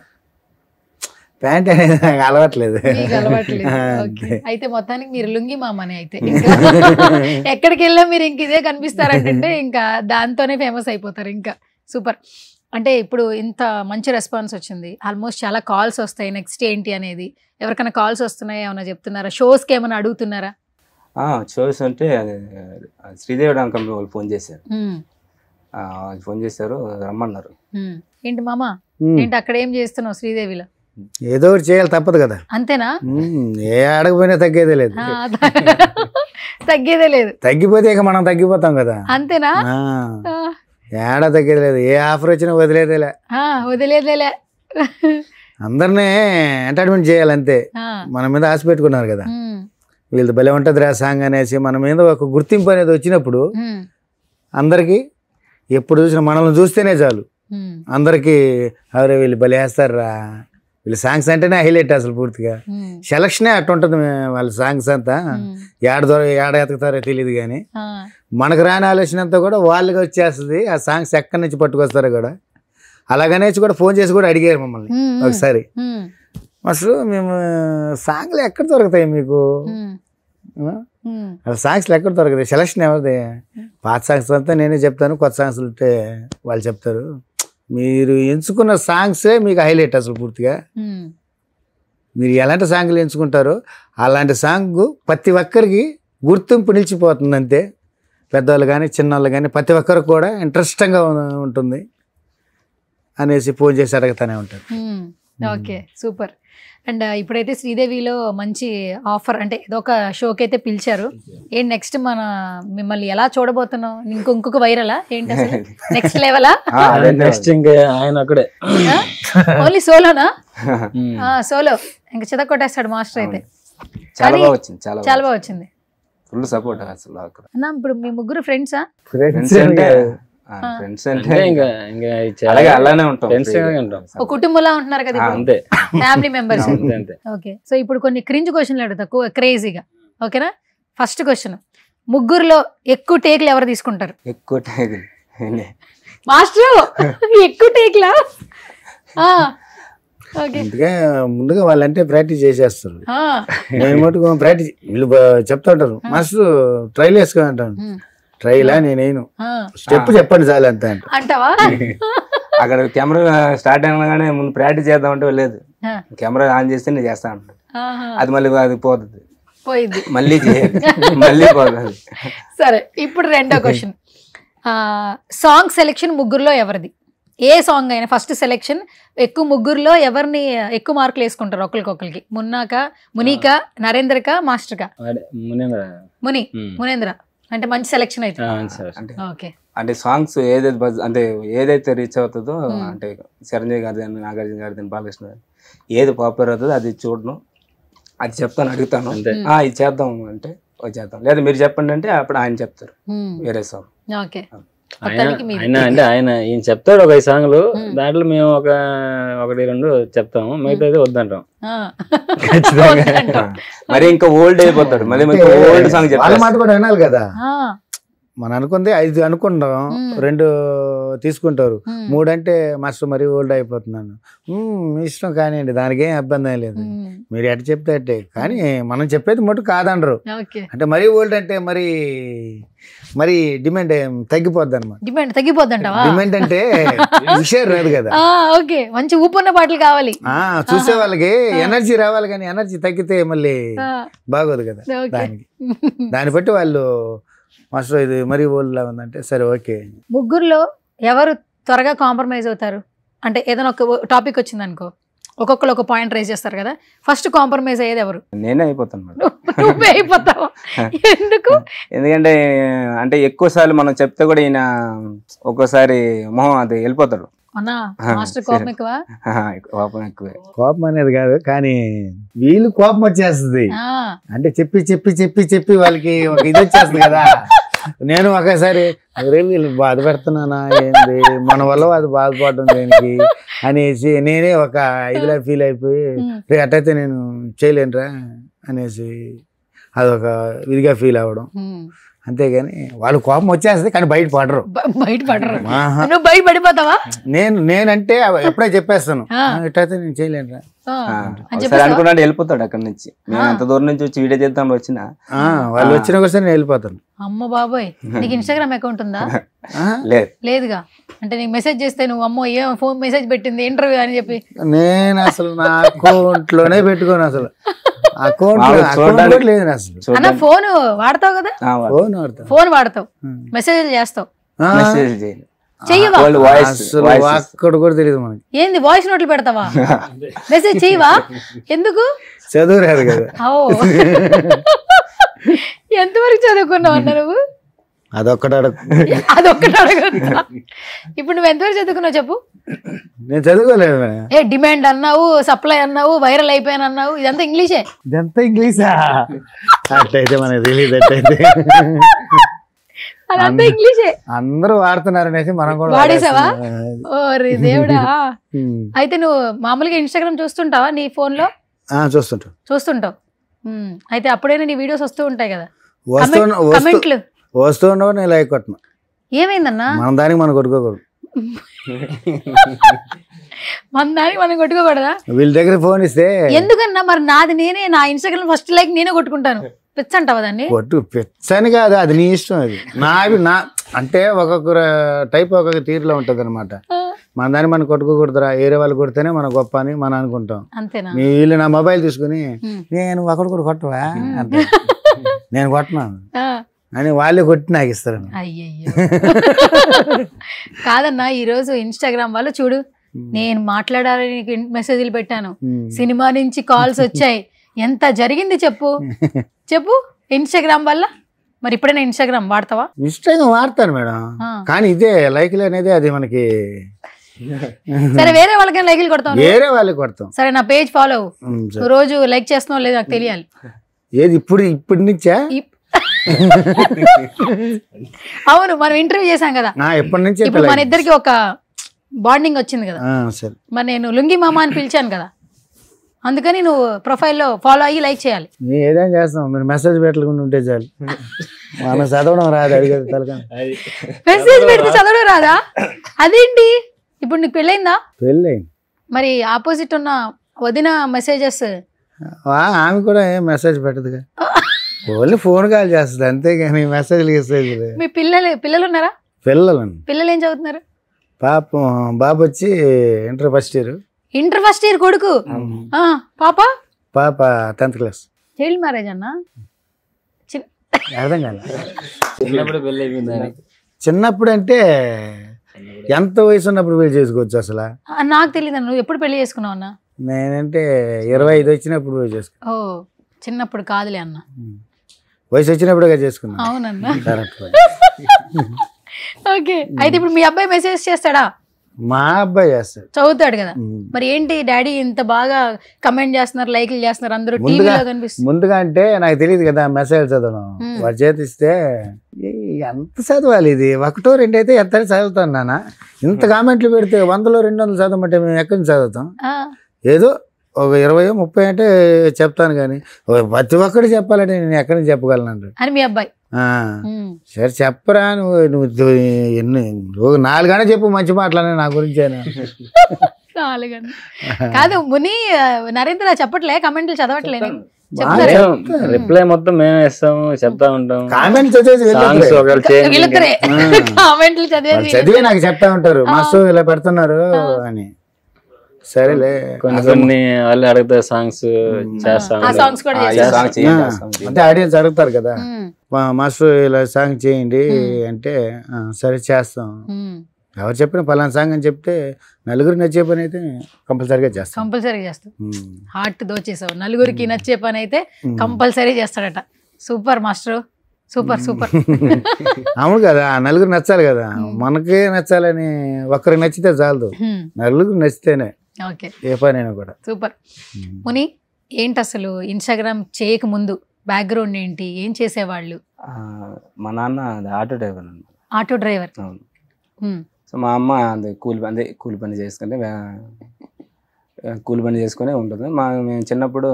[SPEAKER 4] ప్యాంట్ అనేది నాకు అలవాట్లేదు.
[SPEAKER 2] అయితే మొత్తానికి మీరు లుంగి మామని అయితే ఎక్కడికి వెళ్ళా మీరు ఇంక ఇదే కనిపిస్తారంటే ఇంకా దాంతోనే ఫేమస్ అయిపోతారు. ఇంకా సూపర్. అంటే ఇప్పుడు ఇంత మంచి రెస్పాన్స్ వచ్చింది, ఆల్మోస్ట్ చాలా కాల్స్ వస్తాయి. నెక్స్ట్ ఏంటి అనేది ఎవరికైనా కాల్స్ వస్తున్నాయా? ఏమైనా చెప్తున్నారా? షోస్కి ఏమైనా అడుగుతున్నారా?
[SPEAKER 3] షోస్ అంటే శ్రీదేవి కంపెనీ వాళ్ళు ఫోన్ చేశారు, రమ్మన్నారు.
[SPEAKER 2] ఏంటి మామ, ఏంటి అక్కడ ఏం చేస్తున్నావు శ్రీదేవిలో?
[SPEAKER 4] ఏదో ఒకటి చేయాలి, తప్పదు కదా.
[SPEAKER 2] అంతేనా?
[SPEAKER 4] ఏ అడగపోయినా తగ్గేదే లేదు.
[SPEAKER 2] తగ్గేదే లేదు.
[SPEAKER 4] తగ్గిపోతే ఇక మనం తగ్గిపోతాం కదా.
[SPEAKER 2] అంతేనా?
[SPEAKER 4] ఏడా తగ్గేది లేదు. ఏ ఆఫర్ వచ్చినా వదిలేదేలే. అందరినీ ఎంటర్టైన్మెంట్ చేయాలి అంతే. మన మీద ఆశ పెట్టుకున్నారు కదా, వీళ్ళది భలే ఉంటుంది రా సాంగ్ అనేసి మన మీద ఒక గుర్తింపు అనేది వచ్చినప్పుడు అందరికి ఎప్పుడు చూసినా మనల్ని చూస్తేనే చాలు, అందరికి అవరే వీళ్ళు భలే వేస్తారా, వీళ్ళ సాంగ్స్ అంటేనే హైలైట్. అసలు పూర్తిగా సెలక్షనే అట్టు ఉంటుంది వాళ్ళ సాంగ్స్ అంతా. ఏడ ఎతుకుతారో తెలియదు కానీ మనకు రాని ఆలోచన అంతా కూడా వాళ్ళకి వచ్చేస్తుంది. ఆ సాంగ్స్ ఎక్కడి నుంచి పట్టుకొస్తారో కూడా అలాగనేసి కూడా ఫోన్ చేసి కూడా అడిగారు మమ్మల్ని ఒకసారి. అసలు మేము సాంగ్లు ఎక్కడ దొరుకుతాయి మీకు, సాంగ్స్లు ఎక్కడ దొరుకుతాయి, సెలక్షన్ ఎవరిది? పాత సాంగ్స్ అంతా నేనే చెప్తాను, కొత్త సాంగ్స్ ఉంటే వాళ్ళు చెప్తారు. మీరు ఎంచుకున్న సాంగ్సే మీకు హైలైట్ అసలు పూర్తిగా. మీరు ఎలాంటి సాంగ్లు ఎంచుకుంటారో అలాంటి సాంగ్ ప్రతి ఒక్కరికి గుర్తింపు నిలిచిపోతుంది అంతే. పెద్దవాళ్ళు కానీ చిన్నవాళ్ళు కానీ ప్రతి ఒక్కరికి కూడా ఇంట్రెస్టింగ్గా ఉంటుంది అనేసి ఫోన్ చేసి అడుగుతూనే ఉంటారు.
[SPEAKER 2] Okay, super. అండ్ ఇప్పుడైతే శ్రీదేవిలో మంచి ఆఫర్ అంటే ఏదో ఒక షోకి అయితే పిలిచారు. ఏంటి నెక్స్ట్ మిమ్మల్ని ఎలా చూడబోతున్నాం? ఇంకొక వైరలా ఏంటి అసలు? నెక్స్ట్ లెవెలా?
[SPEAKER 5] నెక్స్ట్ ఇంకా ఆయన అక్కడే
[SPEAKER 2] ఓన్లీ సోలోనా? సోలో ఇంకా చెద కొట్టేస్తాడు మాస్టర్ అయితే.
[SPEAKER 3] చాలా బాగా వచ్చింది,
[SPEAKER 2] చాలా బాగా వచ్చింది.
[SPEAKER 3] ఫుల్ సపోర్ట్ అసలు.
[SPEAKER 2] అన్న ఇప్పుడు మీ ముగ్గురు ఫ్రెండ్సా?
[SPEAKER 3] ఫ్రెండ్స్ అంటే ఫ్రెండ్స్ అంటే అలాగే అలానే ఉంటాం,
[SPEAKER 2] ఒక కుటుంబంలా ఉంటున్నారు కదా
[SPEAKER 5] అంతే,
[SPEAKER 2] ఫ్యామిలీ మెంబర్స్.
[SPEAKER 5] అంతే.
[SPEAKER 2] ఓకే, సో ఇప్పుడు కొన్ని క్రింజ్ క్వశ్చన్లు అడుగుతా క్రేజీగా. ఓకేనా? ఫస్ట్ క్వశ్చన్, ముగ్గురులో ఎక్కువ టేక్లు ఎవరు తీసుకుంటారు?
[SPEAKER 3] ఎక్కువ టేకులు
[SPEAKER 2] మాస్టర్ ఎక్కువ టేక్లా?
[SPEAKER 4] అందుకే ముందుగా వాళ్ళంటే ప్రాక్టీస్ చేసేస్తారు. నేను మటుకు ప్రాక్టీస్ వీళ్ళు చెప్తా ఉంటారు, మాస్టర్ ట్రైల్ వేసుకో అంటాను. ట్రైలా నేనేను స్టెప్ చెప్పండి చాలు అంత
[SPEAKER 2] అంటావా?
[SPEAKER 3] అక్కడ కెమెరా స్టార్ట్ అయినగానే ముందు ప్రాక్టీస్ చేద్దామంటే లేదు, కెమెరా ఆన్ చేస్తే నేను చేస్తా ఉంటాను. అది మళ్ళీ అది పోతుంది,
[SPEAKER 2] పోయింది,
[SPEAKER 3] మళ్ళీ చేయాలి, మళ్ళీ పోతుంది.
[SPEAKER 2] సరే, ఇప్పుడు రెండో క్వశ్చన్, సాంగ్ సెలెక్షన్ ముగ్గురులో ఎవరిది? ఏ సాంగ్ అయినా ఫస్ట్ సెలెక్షన్ ఎక్కువ ముగ్గురులో ఎవరిని ఎక్కువ మార్కులు వేసుకుంటారు ఒకరికొకరికి? మునీక, నరేంద్రక, మాస్టర్కా? మునేంద్ర అంటే మంచి సెలెక్షన్ అయితే.
[SPEAKER 3] అంటే సాంగ్స్ ఏదైతే రీచ్ అవుతుందో, అంటే చిరంజీవి గారిది, నాగార్జున గారిది, బాలకృష్ణ గారి ఏది పాపులర్ అవుతుందో అది చూడను, అది చెప్తాను, అడుగుతాను, ఇది చేద్దాం అంటే చేద్దాం, లేదా మీరు చెప్పండి అంటే అప్పుడు ఆయన చెప్తారు వేరే సాంగ్.
[SPEAKER 5] ఆయన ఈయన చెప్తాడు ఒక 5 సాంగ్లు, దాంట్లో మేము ఒకటి 2 చెప్తాము, మిగతా వద్దంటాం.
[SPEAKER 3] మరి ఇంకా ఓల్డ్ అయిపోతాడు, మళ్ళీ ఓల్డ్ సాంగ్
[SPEAKER 4] చెప్పాలి, మాట కూడా వినాలి కదా. మనం అనుకుంది 5 అనుకుంటాం, 2 తీసుకుంటారు, 3 అంటే మాస్టర్ మరీ ఓల్డ్ అయిపోతున్నాను. మీ ఇష్టం కానివ్వండి, దానికి ఏం ఇబ్బంది ఏం లేదు, మీరు ఎట్ట చెప్తే అట్టే. కానీ మనం చెప్పేది మటు కాదనరు. అంటే మరీ ఓల్డ్ అంటే మరి డిమాండ్ తగ్గిపోద్ది అనమాట. డిమాండ్ అంటే విషయం రాదు కదా.
[SPEAKER 2] మంచి ఊపున్న పాటలు కావాలి,
[SPEAKER 4] చూసే వాళ్ళకి ఎనర్జీ రావాలి, కానీ ఎనర్జీ తగ్గితే మళ్ళీ బాగోదు కదా. దాన్ని బట్టి వాళ్ళు మాస్టర్ ఇది మరీ ఓల్డ్ లా ఉందంటే సరే ఓకే.
[SPEAKER 2] ముగ్గురులో ఎవరు త్వరగా కాంప్రమైజ్ అవుతారు? అంటే ఏదైనా ఒక టాపిక్ వచ్చింది అనుకో, ఒక్కొక్కరు ఒక పాయింట్ రైజ్ చేస్తారు కదా, ఫస్ట్ కాంప్రమైజ్ అయ్యేది ఎవరు?
[SPEAKER 3] నేనే అయిపోతాను.
[SPEAKER 2] నువ్వే అయిపోతావా? ఎందుకు?
[SPEAKER 3] ఎందుకంటే అంటే ఎక్కువ సార్లు మనం చెప్తే కూడా ఈయన ఒక్కోసారి మొహం అది వెళ్ళిపోతాడు.
[SPEAKER 4] కోపం అనేది కాదు, కానీ వీళ్ళు కోపం వచ్చేస్తుంది. అంటే చెప్పి చెప్పి చెప్పి చెప్పి వాళ్ళకి ఒక ఇది వచ్చేస్తుంది కదా. నేను ఒకసారి వీళ్ళు బాధ పెడుతున్నానా ఏంది, మన వల్ల అది బాధపడడం దేనికి అనేసి నేనే ఒక ఇదిలా ఫీల్ అయిపోయి అట్టయితే నేను చేయలేనురా అనేసి అదొక ఇదిగా ఫీల్ అవ్వడం. అంతేగాని వాళ్ళు కోపం వచ్చేస్తుంది, కానీ బయటపడరు. నేనంటే ఎప్పుడే చెప్పేస్తాను, ఎట్లయితే నేను చేయలేను
[SPEAKER 3] అనుకున్నా వెళ్ళిపోతాడు అక్కడ నుంచి. మేము అంత దూరం నుంచి వచ్చి వీడియో చేద్దాం వచ్చినా
[SPEAKER 4] వాళ్ళు వచ్చినా కూడా నేను వెళ్ళిపోతాను.
[SPEAKER 2] అమ్మ బాబోయ్, నీకు ఇన్స్టాగ్రామ్ అకౌంట్ ఉందా? లేదుగా. అంటే నీకు మెసేజ్ చేస్తే నువ్వు అమ్మో ఏ ఫోన్ మెసేజ్ పెట్టింది ఇంటర్వ్యూ అని చెప్పి
[SPEAKER 4] నేను అసలు నా అకౌంట్ లోనే పెట్టుకోను, అసలు అకౌంట్ లేదు అసలు.
[SPEAKER 2] అన్న ఫోన్ వాడతావు కదా, ఫోన్ వాడతావు, మెసేజ్ చేస్తావు, చెయ్యవా?
[SPEAKER 4] అక్కడ కూడా తెలియదు మనకి.
[SPEAKER 2] ఏంది వాయిస్ నోట్లు పెడతావా? మెసేజ్ చెయ్యవా? ఎందుకు?
[SPEAKER 4] చదువు రాదు కదా.
[SPEAKER 2] ఎంతవరకు చదువుకున్నావు అన్న నువ్వు?
[SPEAKER 4] అదొక్కటి
[SPEAKER 2] అడగ. ఇప్పుడు నువ్వు ఎంతవరకు చదువుకున్నావు చెప్పు?
[SPEAKER 4] నేను చదువుకోలేదు.
[SPEAKER 2] డిమాండ్ అన్నావు, సప్లై అన్నావు, వైరల్ అయిపోయాను అన్నావు, ఇదంతా ఇంగ్లీషే.
[SPEAKER 4] ఇదంతా ఇంగ్లీషా? అట్లయితే మనకు తెలియదు. అట్లయితే
[SPEAKER 2] అదంతా ఇంగ్లీషే,
[SPEAKER 4] అందరూ వాడుతున్నారు అనేసి మనం కూడా
[SPEAKER 2] వాడేసావా? ఓరి దేవుడా. అయితే నువ్వు మామూలుగా ఇన్స్టాగ్రామ్ చూస్తుంటావా నీ ఫోన్ లో? చూస్తుంటావు. అయితే అప్పుడైనా నీ వీడియోస్ వస్తూ ఉంటాయి కదా, కమెంట్లు
[SPEAKER 4] వస్తూ ఉండవు, నేను లైక్ కొట్టను.
[SPEAKER 2] ఏమైందన్నా?
[SPEAKER 4] మన దానికి మనం కొట్టుకోకూడదు.
[SPEAKER 2] మన దానికి మనం కొట్టుకోకూడదా?
[SPEAKER 4] వీళ్ళ దగ్గర ఫోన్ ఇస్తే
[SPEAKER 2] ఎందుకన్నా? మరి నాది నేనే, నా ఇన్స్టాగ్రామ్ ఫస్ట్ లైక్ నేనే కొట్టుకుంటాను. పిచ్చ అంటావా దాన్ని?
[SPEAKER 4] పిచ్చని కాదు, అది నీ ఇష్టం. అది నా అంటే ఒక్కొక్క టైప్ ఒక్కొక్క తీరులో ఉంటది అనమాట. మన దాన్ని మనం కొట్టుకోకూడదురా, వేరే వాళ్ళు కొడితేనే మన గొప్ప అని మనం అనుకుంటాం.
[SPEAKER 2] అంతేనా?
[SPEAKER 4] వీళ్ళు నా మొబైల్ తీసుకుని నేను ఒకటి కూడా కొట్టవా అంటే నేను కొట్టను అని వాళ్ళే కొట్టి నాకు ఇస్తారు.
[SPEAKER 2] అయ్యయ్యో కాదన్నా, ఈరోజు ఇన్స్టాగ్రామ్ వాళ్ళు చూడు, నేను మాట్లాడాలని మెసేజ్లు పెట్టాను, సినిమా నుంచి కాల్స్ వచ్చాయి, ఎంత జరిగింది చెప్పు చెప్పు ఇన్స్టాగ్రామ్ వల్ల. మరి ఇప్పుడైనా ఇన్స్టాగ్రామ్ వాడతావా?
[SPEAKER 4] ఇన్స్టాగ్రామ్ వాడతాను మేడం, కానీ ఇదే లైక్లు అనేది అది మనకి
[SPEAKER 2] సరే వేరే వాళ్ళకైనా లైక్లు కొడతాం,
[SPEAKER 4] వేరే వాళ్ళకి కొడతాం.
[SPEAKER 2] సరే నా పేజ్ ఫాలో అవ్వు, రోజు లైక్ చేస్తున్నావు లేదు నాకు తెలియాలి.
[SPEAKER 4] ఏది ఇప్పటి నుంచా?
[SPEAKER 2] అవును, మనం ఇంటర్వ్యూ చేసాం కదా,
[SPEAKER 4] ఎప్పటి నుంచి
[SPEAKER 2] ఇప్పుడు మన ఇద్దరికి ఒక బాండింగ్ వచ్చింది కదా. మరి నేను లుంగి మామ అని పిలిచాను కదా, అందుకని నువ్వు ప్రొఫైల్లో ఫాలో అయ్యి లైక్ చేయాలి.
[SPEAKER 4] ఏదైనా చేస్తాం, మీరు మెసేజ్ పెట్టకుండా ఉంటే చాలు. మనం చదవడం రాదు, అడిగేది తలకాయ.
[SPEAKER 2] మెసేజ్ పెడితే చదవడం రాదా? అదేంటి, ఇప్పుడు నీకు పెళ్ళైందా?
[SPEAKER 4] పెళ్ళైంది.
[SPEAKER 2] మరి ఆపోజిట్ ఉన్న వదిన మెసేజెస్
[SPEAKER 4] ఆమె కూడా ఏం మెసేజ్ పెట్టదుగా, ఓన్లీ ఫోన్ కాల్ చేస్తుంది అంతేగాని మెసేజ్లు గిసేజ్.
[SPEAKER 2] మీ పిల్లలు ఉన్నారా? పిల్లలు ఏం చదువుతున్నారు?
[SPEAKER 4] బాబు వచ్చి ఇంటర్ ఫస్ట్ ఇయర్
[SPEAKER 2] కొడుకు.
[SPEAKER 4] పాప 10th క్లాస్.
[SPEAKER 2] చైల్డ్ మ్యారేజ్ అన్నా?
[SPEAKER 4] అర్థం కాలే.
[SPEAKER 5] చిన్నప్పుడు పెళ్ళి అయిపోయింది.
[SPEAKER 4] చిన్నప్పుడు అంటే ఎంత వయసు ఉన్నప్పుడు పెళ్లి చేసుకోవచ్చు అసలు?
[SPEAKER 2] నాకు తెలియదు. నువ్వు ఎప్పుడు పెళ్లి చేసుకున్నావు అన్న?
[SPEAKER 4] నేనంటే 25 వచ్చినప్పుడు పెళ్లి చేసుకున్నా.
[SPEAKER 2] ఓ, చిన్నప్పుడు కాదులే అన్న,
[SPEAKER 4] వయసు వచ్చినప్పుడుగా చేసుకున్నా.
[SPEAKER 2] అవునన్నా. ఓకే, అయితే ఇప్పుడు మీ అబ్బాయి మెసేజ్ చేస్తాడా?
[SPEAKER 4] మా అబ్బాయి చేస్తాడు,
[SPEAKER 2] చదువుతాడు కదా. మరి ఏంటి డాడీ ఇంత బాగా కమెంట్ చేస్తున్నారు, లైక్లు చేస్తున్నారు, అందరూ టీవీలో కనిపిస్తుంది.
[SPEAKER 4] ముందుగా అంటే నాకు తెలియదు కదా మెసేజ్ చదవడం. వాడు చేతిస్తే ఎంత చదవాలి, ఇది 1 2 అయితే ఎంత చదువుతాను నాన్న, ఇంత కామెంట్లు పెడితే 100 200 చదవమంటే మేము ఎక్కడి నుంచి చదువుతాం? ఏదో ఒక 20 30 అంటే చెప్తాను, కానీ ప్రతి ఒక్కటి చెప్పాలంటే నేను ఎక్కడి నుంచి చెప్పగలను
[SPEAKER 2] అని మీ అబ్బాయి.
[SPEAKER 4] సరే చెప్పరా, నువ్వు ఎన్ని 4 గంటలు చెప్పు మంచి మాటలనే నా గురించి.
[SPEAKER 2] 4 గంటలు కాదు ముని, నరేంద్ర చెప్పట్లే, కమెంట్లు చదవట్లేదు,
[SPEAKER 5] రిప్లై మొత్తం మేమే ఇస్తాము, చెప్తా ఉంటాం.
[SPEAKER 4] కామెంట్ చదివేది చదివే నాకు చెప్తా ఉంటారు, మస్తు ఇలా పెడుతున్నారు అని. సరేలే,
[SPEAKER 5] కొన్ని వాళ్ళు అడుగుతారు సాంగ్స్ చేస్తాం
[SPEAKER 4] అంటే ఆడియన్స్ అడుగుతారు కదా, మాస్టర్ ఇలా సాంగ్ చేయండి అంటే సరే చేస్తాం. ఎవరు చెప్పిన పలానా సాంగ్ అని చెప్తే నలుగురు నచ్చే పని అయితే కంపల్సరీగా చేస్తాం.
[SPEAKER 2] హార్ట్ దోచేసావు, నలుగురికి నచ్చే పని అయితే కంపల్సరీ చేస్తాడట. Super master, super super.
[SPEAKER 4] అవును కదా, నలుగురు నచ్చాలి కదా, మనకే నచ్చాలని ఒక్కరికి నచ్చితే చాలదు, నలుగురు నచ్చితేనే ఏ పనైనా కూడా.
[SPEAKER 2] సూపర్. ముని, ఏంటి అసలు ఇన్స్టాగ్రామ్ చేయక ముందు బ్యాక్గ్రౌండ్ ఏంటి, ఏం చేసేవాళ్ళు?
[SPEAKER 3] మా నాన్న auto driver.
[SPEAKER 2] Auto driver.
[SPEAKER 3] So మా అమ్మ కూలి పని చేసుకుంటే కూలి పని చేసుకునే ఉంటుంది. మేము చిన్నప్పుడు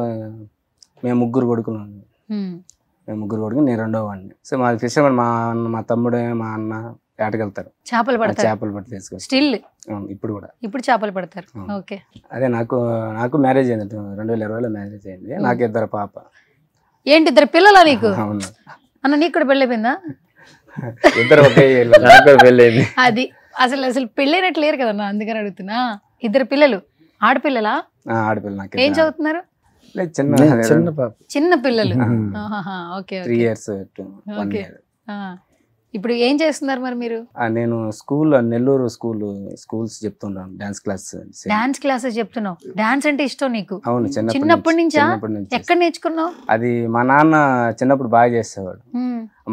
[SPEAKER 3] మేము 3 కొడుకులు, నేను 2వ వాడిని. సో మా ఫిషర్మెన్, మా తమ్ముడు మా అన్న వేటకెళ్తారు, చేపలు పట్టి తీసుకొని
[SPEAKER 2] స్టిల్
[SPEAKER 3] ఇప్పుడు కూడా
[SPEAKER 2] చేపలు పడతారు. ఓకే.
[SPEAKER 3] అదే నాకు మ్యారేజ్ అయింది, 2020లో మ్యారేజ్ అయింది. నాకు 2 పాప.
[SPEAKER 2] ఏంటి 2 పిల్లలా నీకు? అవును అన్న, నీకు కూడా పెళ్ళైపోయిందా?
[SPEAKER 3] 2 ఒకే పెళ్ళైంది.
[SPEAKER 2] అది అసలు పెళ్ళైనట్లు లేరు కదన్నా, అందుకని అడుగుతున్నా. 2 పిల్లలు, ఆడపిల్లలా?
[SPEAKER 3] ఆడపిల్ల. నాకు
[SPEAKER 2] ఏం చదువుతున్నారు? చిన్న పిల్లలు. ఓకే.
[SPEAKER 3] 3 years 1 year.
[SPEAKER 2] ఇప్పుడు ఏం చేస్తున్నారు మరి మీరు?
[SPEAKER 3] నేను నెల్లూరు స్కూల్స్ చెప్తున్నాను, డాన్స్ క్లాసెస్
[SPEAKER 2] చెప్తున్నావు. డాన్స్ అంటే ఇష్టం నీకు?
[SPEAKER 3] అవును,
[SPEAKER 2] చిన్నప్పటి నుంచా? ఎక్కడ నేర్చుకున్నావు?
[SPEAKER 3] అది మా నాన్న చిన్నప్పుడు బాగా చేసేవాడు.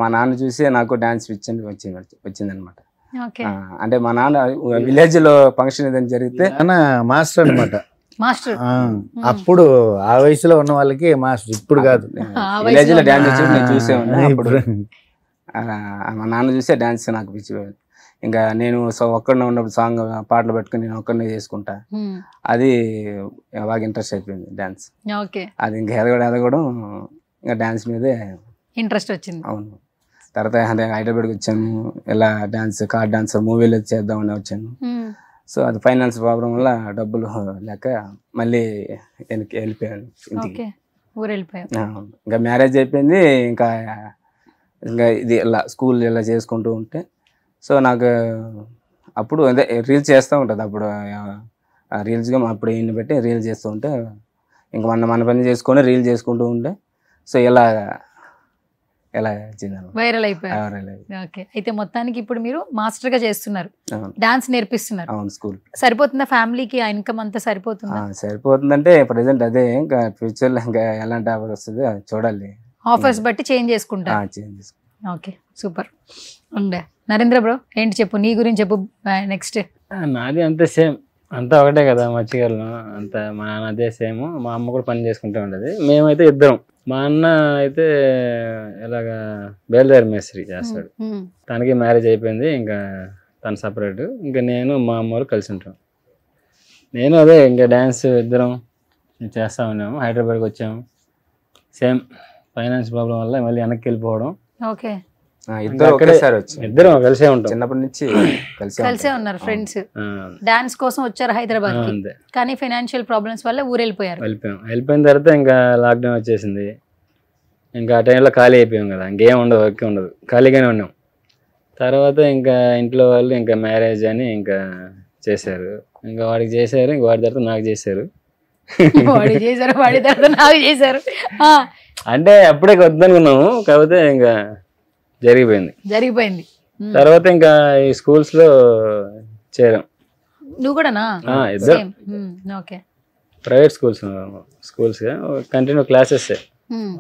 [SPEAKER 3] మా నాన్న చూసి నాకు డాన్స్ వచ్చింది అనమాట. అంటే మా నాన్న విలేజ్ లో ఫంక్షన్ ఏదైనా జరిగితే
[SPEAKER 4] మాస్టర్ అనమాట.
[SPEAKER 2] మాస్టర్
[SPEAKER 4] అప్పుడు ఆ వయసులో ఉన్న వాళ్ళకి మాస్టర్, ఇప్పుడు కాదు.
[SPEAKER 3] విలేజ్ లో డాన్స్ వచ్చి నేను చూసేవాడిని. అప్పుడు మా నాన్న చూసే డాన్స్ నాకు పిచ్చిపోయింది. ఇంకా నేను ఒక్కడనే ఉన్నప్పుడు పాటలు పెట్టుకుని నేను ఒక్కడనే చేసుకుంటా. అది బాగా ఇంట్రెస్ట్ అయిపోయింది డాన్స్. అది ఇంకా ఎదగడం ఇంకా డాన్స్ మీదే
[SPEAKER 2] ఇంట్రెస్ట్ వచ్చింది.
[SPEAKER 3] అవును. తర్వాత హైదరాబాద్కి వచ్చాను, ఇలా కార్డ్ డాన్సర్ మూవీలో చేద్దామని వచ్చాను. సో అది ఫైనాన్స్ ప్రాబ్లం వల్ల డబ్బులు లేక మళ్ళీ వెళ్ళిపోయాను ఇంటికి. ఇంకా మ్యారేజ్ అయిపోయింది. ఇంకా ఇది ఇలా స్కూల్ ఇలా చేసుకుంటూ ఉంటే, సో నాకు అప్పుడు అదే రీల్స్ చేస్తూ ఉంటుంది. అప్పుడు రీల్స్గా అప్పుడు ఈయన పెట్టి రీల్స్ చేస్తూ ఉంటే ఇంకా మన పని చేసుకొని రీల్ చేసుకుంటూ ఉంటే సో ఇలా
[SPEAKER 2] వైరల్ అయిపోయారు. ఓకే, అయితే మొత్తానికి ఇప్పుడు మీరు మాస్టర్ గా చేస్తున్నారు, డాన్స్ నేర్పిస్తున్నారు.
[SPEAKER 3] అవును, స్కూల్.
[SPEAKER 2] సరిపోతుందా ఫ్యామిలీకి? ఆ ఇన్కమ్ అంతా సరిపోతుందా?
[SPEAKER 3] సరిపోతుందంటే ప్రెసెంట్ అదే, ఇంకా ఫ్యూచర్ లో ఇంకా ఎలాంటి ఆఫర్ వస్తుంది చూడాలి.
[SPEAKER 2] ఆఫర్స్ బట్టి చేంజ్ చేసుకుంటారు. Okay, super. ఉండే నరేంద్ర బ్రో ఏంటి చెప్పు, నీ గురించి చెప్పు. నెక్స్ట్
[SPEAKER 5] నాది అంతే సేమ్, అంతా ఒకటే కదా మచ్చిగలను. అంత మా నాన్న అదే సేమ్, మా అమ్మ కూడా పని చేసుకుంటూ ఉండేది. మేమైతే ఇద్దరం. మా అన్న అయితే ఇలాగా బయలుదేరి మేస్త్రి చేస్తాడు, తనకి మ్యారేజ్ అయిపోయింది, ఇంకా తను సపరేట్. ఇంకా నేను మా అమ్మ వాళ్ళు కలిసి ఉంటాం. నేను అదే ఇంకా డ్యాన్స్ ఇద్దరం చేస్తా ఉన్నాము. హైదరాబాద్కి వచ్చాము. సేమ్ ఫైనాన్స్ ప్రాబ్లం వల్ల మళ్ళీ వెనక్కి వెళ్ళిపోవడం.
[SPEAKER 2] ఓకే,
[SPEAKER 5] ఇద్దరం కలిసే ఉంటాం
[SPEAKER 3] చిన్నప్పటి నుంచి
[SPEAKER 2] కలిసే ఉన్నారు ఫ్రెండ్స్. డాన్స్ కోసం వచ్చారు హైదరాబాద్ కి, కానీ ఫైనాన్షియల్ ప్రాబ్లమ్స్ వల్ల ఊరు వెళ్ళిపోయిన
[SPEAKER 5] తర్వాత ఇంకా లాక్డౌన్ వచ్చేసింది. ఇంకా ఆ టైంలో ఖాళీ అయిపోయాం కదా, ఇంకేం ఉండదు, వర్క్ ఉండదు, ఖాళీగానే ఉన్నాం. తర్వాత ఇంకా ఇంట్లో వాళ్ళు ఇంకా మ్యారేజ్ అని ఇంకా చేశారు. ఇంకా వాడికి చేశారు, ఇంక వాడి తర్వాత నాకు చేశారు. అంటే అప్పుడే వద్దనుకున్నాము, కాకపోతే ఇంకా జరిగిపోయింది. తర్వాత ఇంకా ఈ స్కూల్స్ లో చేరాం.
[SPEAKER 2] నువ్వు కూడానా?
[SPEAKER 5] ఇద్దరు ప్రైవేట్ స్కూల్స్ కంటిన్యూ క్లాసెస్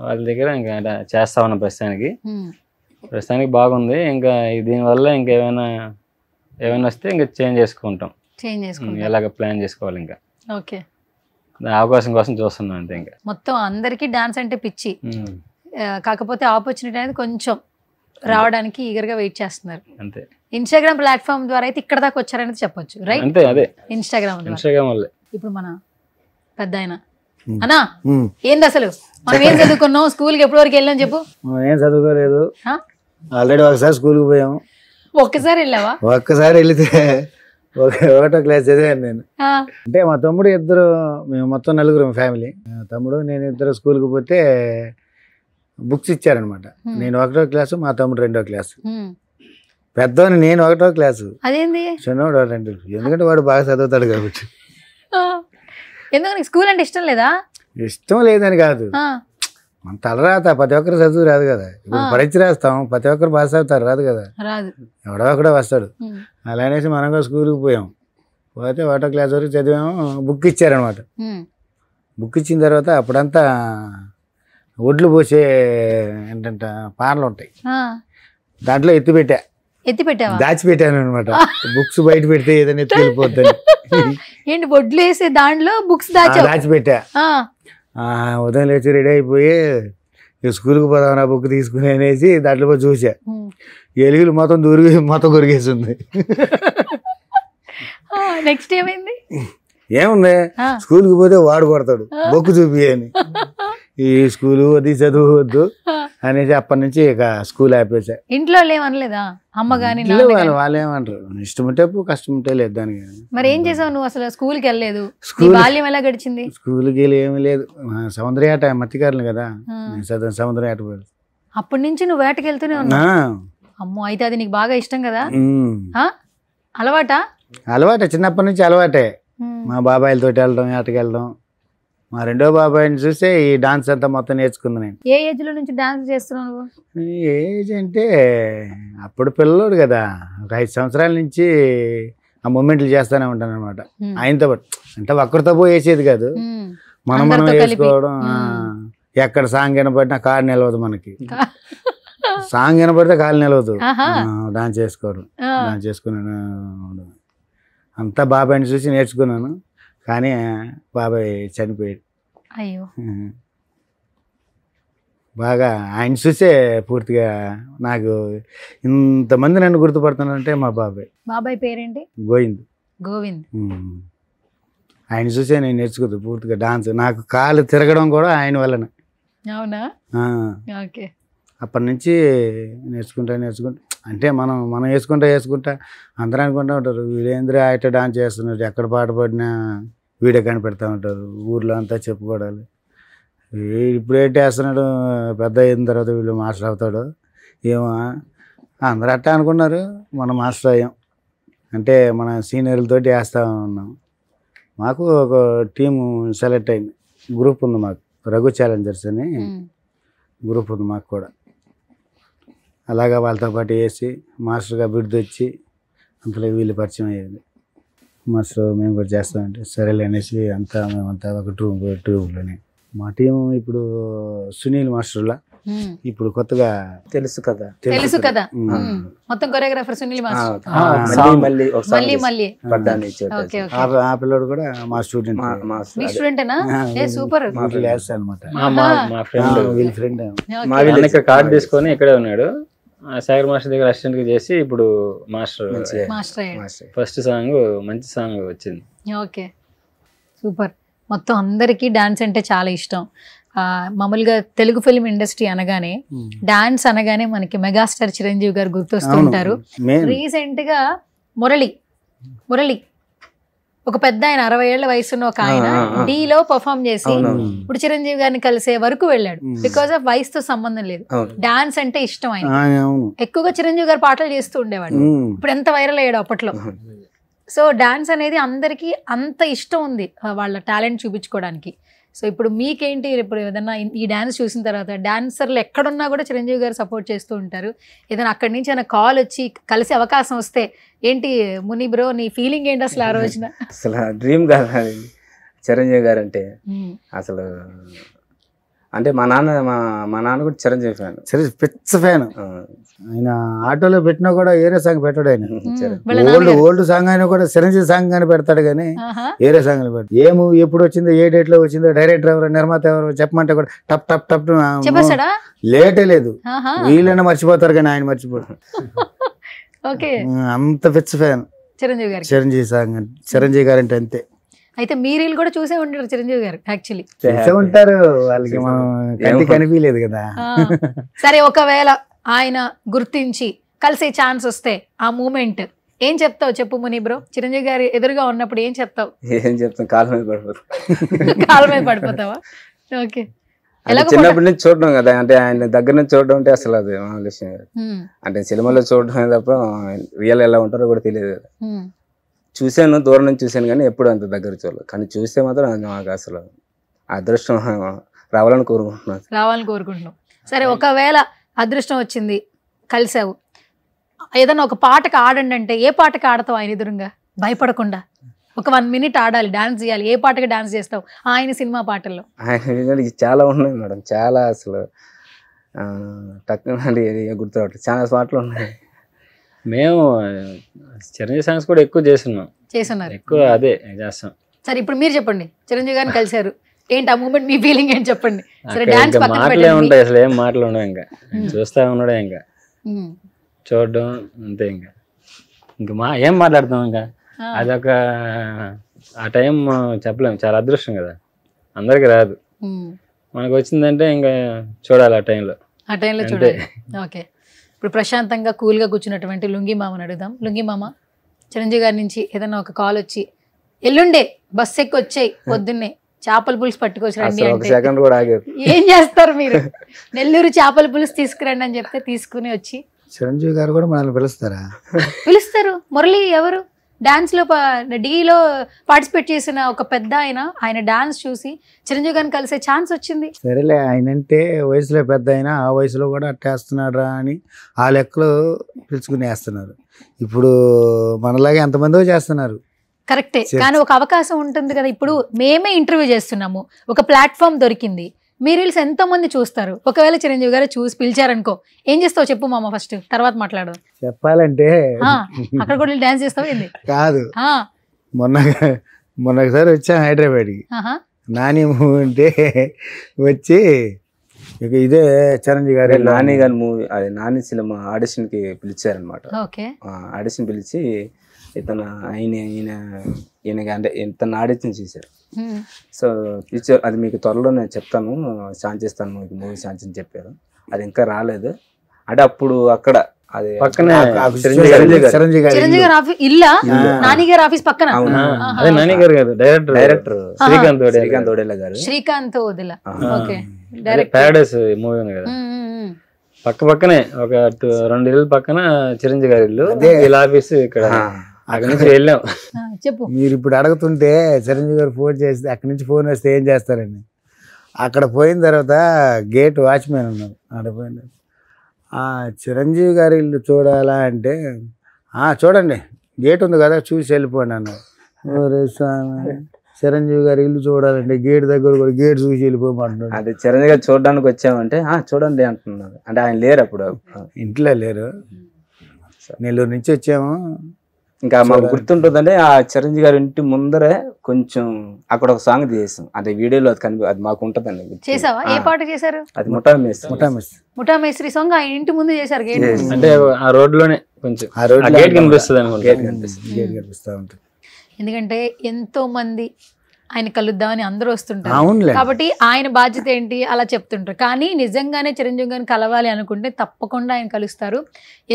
[SPEAKER 5] వాళ్ళ దగ్గర ఇంకా చేస్తా ఉన్నాం. ప్రస్తుతానికి బాగుంది. ఇంకా దీనివల్ల ఇంకా ఏమైనా వస్తే ఇంకా చేంజ్ చేసుకుంటాం, ఎలాగ ప్లాన్ చేసుకోవాలి. ఇంకా అవకాశం కోసం చూస్తున్నాం అంతే. ఇంకా మొత్తం
[SPEAKER 2] అందరికి డాన్స్ అంటే పిచ్చి, కాకపోతే ఆపర్చునిటీ అనేది కొంచెం రావడానికి ఈగర్ గా వెయిట్ చేస్తున్నారు.
[SPEAKER 5] అంతే.
[SPEAKER 2] ఇన్స్టాగ్రామ్ ప్లాట్ఫామ్ ద్వారా అయితే ఇక్కడ దాకా వచ్చారనేది చెప్పొచ్చు, రైట్?
[SPEAKER 5] అంతే, అదే
[SPEAKER 2] ఇన్స్టాగ్రామ్
[SPEAKER 5] వల్ల.
[SPEAKER 2] ఇప్పుడు మన పెద్ద ఆయన అన్నా ఏంది అసలు, మనం ఏం చదువుకున్నాం, స్కూల్ కి ఎప్పటి వరకు వెళ్ళాం చెప్పు.
[SPEAKER 4] ఏం చదువుకోలేదు, ఆల్రెడీ ఒకసారి స్కూల్కి పోయాము.
[SPEAKER 2] ఒక్కసారి వెళ్ళావా?
[SPEAKER 4] ఒక్కసారి వెళితే ఒకటో క్లాస్ చదివాను నేను. అంటే మా తమ్ముడు ఇద్దరు, మేము మొత్తం నలుగురు ఫ్యామిలీ. తమ్ముడు నేను ఇద్దరు స్కూల్కి పోతే బుక్స్ ఇచ్చారనమాట. నేను 1వ క్లాసు, మా తమ్ముడు 2వ క్లాసు. పెద్దవాడిని నేను 1వ క్లాసు,
[SPEAKER 2] అదేంది
[SPEAKER 4] చిన్నవాడు 2. ఎందుకంటే వాడు బాగా చదువుతాడు కాబట్టి.
[SPEAKER 2] ఎందుకు స్కూల్ అంటే ఇష్టం లేదా?
[SPEAKER 4] ఇష్టం లేదని కాదు, మన తలరాత ప్రతి ఒక్కరు చదువు రాదు కదా. ఇప్పుడు పరీక్ష రాస్తాం, ప్రతి ఒక్కరు పాస్ అవుతారు, రాదు కదా, ఎవడో ఒకడే వస్తాడు. అలా అనేసి మనం కూడా స్కూల్కి పోయాం. పోతే 1వ క్లాస్ వరకు చదివాము. బుక్ ఇచ్చారనమాట. బుక్ ఇచ్చిన తర్వాత అప్పుడంతా ఒడ్లు పోసే ఏంటంటే పార్లు ఉంటాయి, దాంట్లో ఎత్తిపెట్టావా? దాచిపెట్టాను అనమాట. బుక్స్ బయట పెడితే ఏదైనా ఎత్తుకెళ్ళిపోద్దని.
[SPEAKER 2] ఏంటి ఒడ్లు వేసే దాంట్లో బుక్స్
[SPEAKER 4] దాచిపెట్టా. ఉదయం లేచి రెడీ అయిపోయి స్కూల్కి పోదాం బుక్ తీసుకుని అనేసి దాంట్లో పోయి చూసా. ఎలుగులు మొత్తం కొరిగేసింది.
[SPEAKER 2] నెక్స్ట్ ఏమైంది?
[SPEAKER 4] ఏముంది, స్కూల్కి పోతే వాడు కొడతాడు, బొక్కు చూపి అని. ఈ స్కూలు వద్దు, చదువు వద్దు అనేసి అప్పటి నుంచి ఇక స్కూల్ ఆపేసా.
[SPEAKER 2] ఇంట్లో ఏమనలేదా అమ్మ గాని?
[SPEAKER 4] వాళ్ళు ఏమంటారు, ఇష్టం ఉంటే కష్టం ఉంటే లేదు దానికి.
[SPEAKER 2] మరి ఏం చేసావు నువ్వు? అసలు స్కూల్కి వెళ్ళలేదు, బాల్యం ఎలా గడిచింది?
[SPEAKER 4] స్కూల్కి వెళ్ళి ఏమి లేదు, సముద్రయాట మత్తికారులు కదా, సముద్రయాట పోయి
[SPEAKER 2] అప్పటి నుంచి నువ్వు వేటకి వెళ్తూనే ఉన్నా. అమ్మో, అయితే అది నీకు బాగా ఇష్టం కదా? అలవాటే, చిన్నప్పటి నుంచి అలవాటే. మా బాబాయిలతో వెళ్ళడం, వేటకి వెళ్ళడం. మా 2వ బాబాయిని చూస్తే ఈ డాన్స్ అంతా మొత్తం నేర్చుకుంది నేను. ఏ ఏజ్ లో నుంచి డాన్స్ చేస్తున్నావు?
[SPEAKER 4] ఏజ్ అంటే అప్పుడు పిల్లోడు కదా, ఒక 5 సంవత్సరాల నుంచి ఆ మూమెంట్లు చేస్తూనే ఉంటాను అనమాట. ఆయనతో పాటు అంటే ఒక్కరితో పోయి వేసేది కాదు, మనం వేసుకోవడం. ఎక్కడ సాంగ్ వినపడినా కాలు నిలవదు మనకి, సాంగ్ వినపడితే కాలు నిలవదు. డాన్స్ చేసుకోవడం, డాన్స్ చేసుకున్నాను అంతా బాబాయిని చూసి నేర్చుకున్నాను. కానీ బాబాయ్ చనిపోయాడు.
[SPEAKER 2] అయ్యో,
[SPEAKER 4] బాగా ఆయన చూసే పూర్తిగా నాకు ఇంతమంది నన్ను గుర్తుపడుతున్నారంటే మా బాబాయ్
[SPEAKER 2] పేరేంటి?
[SPEAKER 4] గోవింద్. ఆయన చూసే నేను నేర్చుకుంది పూర్తిగా డాన్స్. నాకు కాలు తిరగడం కూడా ఆయన వల్లనే.
[SPEAKER 2] అవునా?
[SPEAKER 4] అప్పటి నుంచి నేర్చుకుంటా అంటే మనం వేసుకుంటా అందరూ అనుకుంటూ ఉంటారు, వీడేంద్ర అయితే డాన్స్ చేస్తున్నాడు, ఎక్కడ పాట పడినా వీడియో కనిపెడతా ఉంటారు, ఊర్లో అంతా చెప్పుకోవడాలి. ఇప్పుడు ఏంటి వేస్తున్నాడు, పెద్ద అయిన తర్వాత వీళ్ళు మాస్టర్ అవుతాడు ఏమో, అందరూ అట్టా అనుకున్నారు. మనం మాస్టర్ అయ్యాం. అంటే మన సీనియర్లతోటి వేస్తూ ఉన్నాం. మాకు ఒక టీము సెలెక్ట్ అయింది, గ్రూప్ ఉంది మాకు, రఘు ఛాలెంజర్స్ అని గ్రూప్ ఉంది మాకు కూడా. అలాగా వాళ్ళతో పాటు వేసి మాస్టర్గా బిడ్డ వచ్చి అంతలో వీళ్ళు పరిచయం అయ్యేది. మాస్టర్ మేము కూడా చేస్తామంటే సరేలే అనేసి మేమంతా ఒక ట్రూప్లోనే. మా టీము ఇప్పుడు సునీల్ మాస్టర్లా ఇప్పుడు కొత్తగా
[SPEAKER 3] తెలుసు కదా.
[SPEAKER 2] మొత్తం కొరియోగ్రాఫర్ సునీల్ మాస్టర్.
[SPEAKER 4] ఆ పిల్లడు కూడా మా స్టూడెంట్.
[SPEAKER 2] మీ స్టూడెంటేనా? సూపర్.
[SPEAKER 5] మా ఫ్రెండ్
[SPEAKER 4] వీళ్ళ ఫ్రెండ్.
[SPEAKER 5] ఇక్కడ కార్డు తీసుకొని ఇక్కడే ఉన్నాడు. సాగర్ మాస్టర్ దగ్గర అసిస్టెంట్ గా చేసి ఇప్పుడు మాస్టర్. ఫస్ట్ సాంగ్ మంచి సాంగ్ వచ్చింది.
[SPEAKER 2] Okay, super. మొత్తం అందరికీ డాన్స్ అంటే చాలా ఇష్టం. మామూలుగా తెలుగు ఫిల్మ్ ఇండస్ట్రీ అనగానే, డాన్స్ అనగానే మనకి మెగాస్టార్ చిరంజీవి గారు గుర్తొస్తూ ఉంటారు. రీసెంట్ గా మురళి ఒక పెద్ద ఆయన 60 ఏళ్ల వయసున్న ఒక ఆయన డీలో పర్ఫామ్ చేసి ఇప్పుడు చిరంజీవి గారిని కలిసే వరకు వెళ్ళాడు. బికాస్ ఆఫ్ వయసుతో సంబంధం లేదు, డాన్స్ అంటే ఇష్టం ఆయన. ఎక్కువగా చిరంజీవి గారు పాటలు చేస్తూ ఉండేవాడు. ఇప్పుడు ఎంత వైరల్ అయ్యాడు అప్పట్లో. సో డాన్స్ అనేది అందరికీ అంత ఇష్టం ఉంది వాళ్ళ టాలెంట్ చూపించుకోవడానికి. సో ఇప్పుడు మీకేంటి, ఇప్పుడు ఏదన్నా ఈ డాన్స్ చూసిన తర్వాత డాన్సర్లు ఎక్కడున్నా కూడా చిరంజీవి గారు సపోర్ట్ చేస్తూ ఉంటారు. ఏదైనా అక్కడి నుంచి ఏమైనా కాల్ వచ్చి కలిసి అవకాశం వస్తే ఏంటి ముని బ్రో నీ ఫీలింగ్ ఏంటి అసలు ఆ రోజున?
[SPEAKER 3] అసలు డ్రీమ్ కాదు చిరంజీవి గారు అంటే. అసలు అంటే మా నాన్న కూడా చిరంజీవి ఫ్యాన్,
[SPEAKER 4] పిచ్చ ఫ్యాన్. ఆయన ఆటోలో పెట్టినా కూడా ఏరే సాంగ్ పెట్టాడు. ఆయన ఓల్డ్ సాంగ్ అయినా కూడా చిరంజీవి సాంగ్ అని పెడతాడు కానీ ఏరే సాంగ్ పెడతాడు. ఏ మూవీ ఎప్పుడు వచ్చిందో, ఏ డేట్ లో వచ్చిందో, డైరెక్టర్ ఎవరు, నిర్మాత ఎవరు చెప్పమంటే కూడా టప్ టప్ టప్ లేటే లేదు. వీళ్ళైనా మర్చిపోతారు కానీ ఆయన మర్చిపోడు. అంత పిచ్చ ఫ్యాన్ చిరంజీవి సాంగ్. చిరంజీవి గారు అంటే అంతే.
[SPEAKER 2] అయితే మీరు కూడా చూసే ఉంటారు చిరంజీవి గారు. యాక్చువల్లీ
[SPEAKER 4] చూసే ఉంటారు, వాళ్ళకి మనం కంటి కనిపించలేదు కదా.
[SPEAKER 2] సరే, ఒకవేళ ఆయన గుర్తించి కలిసే ఛాన్స్ వస్తే ఆ మూమెంట్ ఏం చెప్తావు చెప్పు ముని బ్రో? చిరంజీవి గారు ఎదురుగా ఉన్నప్పుడు ఏం చెప్తావు?
[SPEAKER 3] ఏం చెప్తాం, కాళ్ళ మీద పడిపోతావు.
[SPEAKER 2] కాళ్ళ మీద పడిపోతావా? ఓకే.
[SPEAKER 3] చిన్నప్పటి నుంచి చూడడం కదా, అంటే ఆయన దగ్గర నుంచి చూడడం అంటే అసలు అది విషయం. అంటే సినిమాలో చూడడం తప్ప రియల్ ఎలా ఉంటారో కూడా తెలియదు. చూశాను, దూరం నుంచి చూశాను కానీ ఎప్పుడు అంత దగ్గర చూడలేదు. కానీ చూస్తే మాత్రం నాకు అసలు అదృష్టం రావాలని
[SPEAKER 2] కోరుకుంటున్నాను. సరే, ఒకవేళ అదృష్టం వచ్చింది, కలిసావు, ఏదన్నా ఒక పాటకు ఆడండి అంటే ఏ పాటకు ఆడతావు ఆయన ఎదురుగా భయపడకుండా? ఒక 1 minute ఆడాలి, డాన్స్ చేయాలి, ఏ పాటకి డాన్స్ చేస్తావు ఆయన సినిమా పాటల్లో?
[SPEAKER 3] ఆయన చాలా ఉన్నాయి మేడం, చాలా అసలు టక్కున గుర్తురావట్లేదు, చాలా పాటలు ఉన్నాయి.
[SPEAKER 5] మేము చిరంజీవి సాంగ్స్ కూడా ఎక్కువ చేస్తున్నారు, ఎక్కువ అదే చేస్తాం.
[SPEAKER 2] సరే, ఇప్పుడు మీరు చెప్పండి, చిరంజీవి గారిని కలిసారు, ఏంటి ఆ మూమెంట్, మీ ఫీలింగ్ ఏంటి చెప్పండి.
[SPEAKER 5] మాటలే ఉంటాయి, అసలు ఏం మాటలు ఉండవు, ఇంకా చూస్తా ఉన్నాడే, ఇంకా చూడడం అంతే. ఇంకా ఏం మాట్లాడతాం, ఇంకా అదొక ఆ టైం చెప్పలేము. చాలా అదృష్టం కదా, అందరికి రాదు, మనకు వచ్చిందంటే ఇంకా చూడాలి ఆ టైంలో
[SPEAKER 2] చూడాలి. ఓకే, ఇప్పుడు ప్రశాంతంగా కూల్గా కూర్చున్నటువంటి లుంగి మామని అడుగుదాం. లుంగి మామ, చిరంజీవి గారి నుంచి ఏదైనా ఒక కాల్ వచ్చి ఎల్లుండే బస్ ఎక్కి వచ్చాయి, పొద్దున్నే చేపల పులుసు పట్టుకొచ్చి రండి అంటే ఏం చేస్తారు మీరు? నెల్లూరు చేపల పులుసు తీసుకురండి అని చెప్తే తీసుకుని వచ్చి
[SPEAKER 4] చిరంజీవి గారు కూడా మనల్ని
[SPEAKER 2] పిలుస్తారు. మురళి ఎవరు డాన్స్ లో డీలో పార్టిసిపేట్ చేసిన ఒక పెద్ద ఆయన డాన్స్ చూసి చిరంజీవి గారిని కలిసే ఛాన్స్ వచ్చింది.
[SPEAKER 4] సరేలే, ఆయన అంటే వయసులో పెద్ద అయినా ఆ వయసులో కూడా అట్టేస్తున్నాడు అని ఆ లెక్కలో పిలుచుకుని వేస్తున్నారు. ఇప్పుడు మనలాగే ఎంతమందో చేస్తున్నారు.
[SPEAKER 2] కరెక్టే, కానీ ఒక అవకాశం ఉంటుంది కదా. ఇప్పుడు మేమే ఇంటర్వ్యూ చేస్తున్నాము, ఒక ప్లాట్ఫామ్ దొరికింది, మీ రీల్స్ ఎంతో మంది చూస్తారు. ఒకవేళ చిరంజీవి గారు చూసి పిలిచారనుకో, ఏం చేస్తావు చెప్పు మామ, ఫస్ట్ తర్వాత మాట్లాడదాం.
[SPEAKER 4] చెప్పాలంటే
[SPEAKER 2] అక్కడ కూడా డాన్స్ చేస్తావు ఏంది?
[SPEAKER 4] కాదు, మొన్న ఒకసారి వచ్చా హైదరాబాద్కి, నాని మూవీ ఉంటే వచ్చి ఇదే చిరంజీవి గారు
[SPEAKER 3] నాని గారి మూవీ, అది నాని సినిమా ఆడిషన్ కి పిలిచారనమాట. ఆడిషన్ పిలిచి ఇతను ఈయనకి అంటే ఇతను ఆడిషన్ చేశారు. సో ఫ్యూచర్ అది మీకు త్వరలో నేను చెప్తాను, ఛాన్స్ ఇస్తాను మీకు మూవీ ఛాన్స్ అని చెప్పారు. అది ఇంకా రాలేదు. అంటే అప్పుడు అక్కడ అది పక్కనే
[SPEAKER 2] చిరంజీవి గారి ఇల్లా, నాని గారి ఆఫీస్ పక్కన.
[SPEAKER 5] నాని గారు కాదు, director
[SPEAKER 2] Srikanth Odela.
[SPEAKER 5] Paradise movie ఉంది కదా, పక్కనే ఒక 2 ఇల్లు పక్కన చిరంజీవి గారి ఇల్లు, వీళ్ళ ఆఫీస్ ఇక్కడ. అక్కడి నుంచి వెళ్ళాం.
[SPEAKER 2] చెప్పు.
[SPEAKER 4] మీరు ఇప్పుడు అడుగుతుంటే చిరంజీవి గారు ఫోన్ చేస్తే అక్కడి నుంచి ఫోన్ వస్తే ఏం చేస్తారండి? అక్కడ పోయిన తర్వాత గేట్ వాచ్మెన్ ఉన్నారు. అక్కడ పోయిన చిరంజీవి గారి ఇల్లు చూడాలా అంటే చూడండి గేట్ ఉంది కదా చూసి వెళ్ళిపోండి అన్నారు. చిరంజీవి గారి ఇల్లు చూడాలంటే గేట్ దగ్గర కూడా గేట్ చూసి వెళ్ళిపోమంటున్నాడు.
[SPEAKER 3] అదే చిరంజీవి గారు చూడడానికి వచ్చామంటే చూడండి అంటున్నారు. అంటే ఆయన లేరు అప్పుడు,
[SPEAKER 4] ఇంట్లో లేరు, నెల్లూరు నుంచి వచ్చాము.
[SPEAKER 3] ఇంకా మాకు గుర్తుంటుందంటే ఆ చిరంజీవి గారి ఇంటి ముందరే కొంచెం అక్కడ ఒక సాంగ్ తీసేసాం. అంటే వీడియోలో అది మాకు ఉంటదండి.
[SPEAKER 2] చేసావా? ఏ పాట చేశారు?
[SPEAKER 3] అది ముఠా మేస్త్రి.
[SPEAKER 2] ముఠా మేస్త్రి సాంగ్ ఆ ఇంటి ముందు చేశారు.
[SPEAKER 5] అంటే ఆ రోడ్ లోనే కొంచెం గేట్ కనిపిస్తా ఉంటుంది.
[SPEAKER 2] ఎందుకంటే ఎంతో మంది ఆయన కలుద్దామని అందరూ వస్తుంటారు కాబట్టి ఆయన బాధ్యత ఏంటి అలా చెప్తుంటారు. కానీ నిజంగానే చిరంజీవి గారిని కలవాలి అనుకుంటే తప్పకుండా ఆయన కలుస్తారు.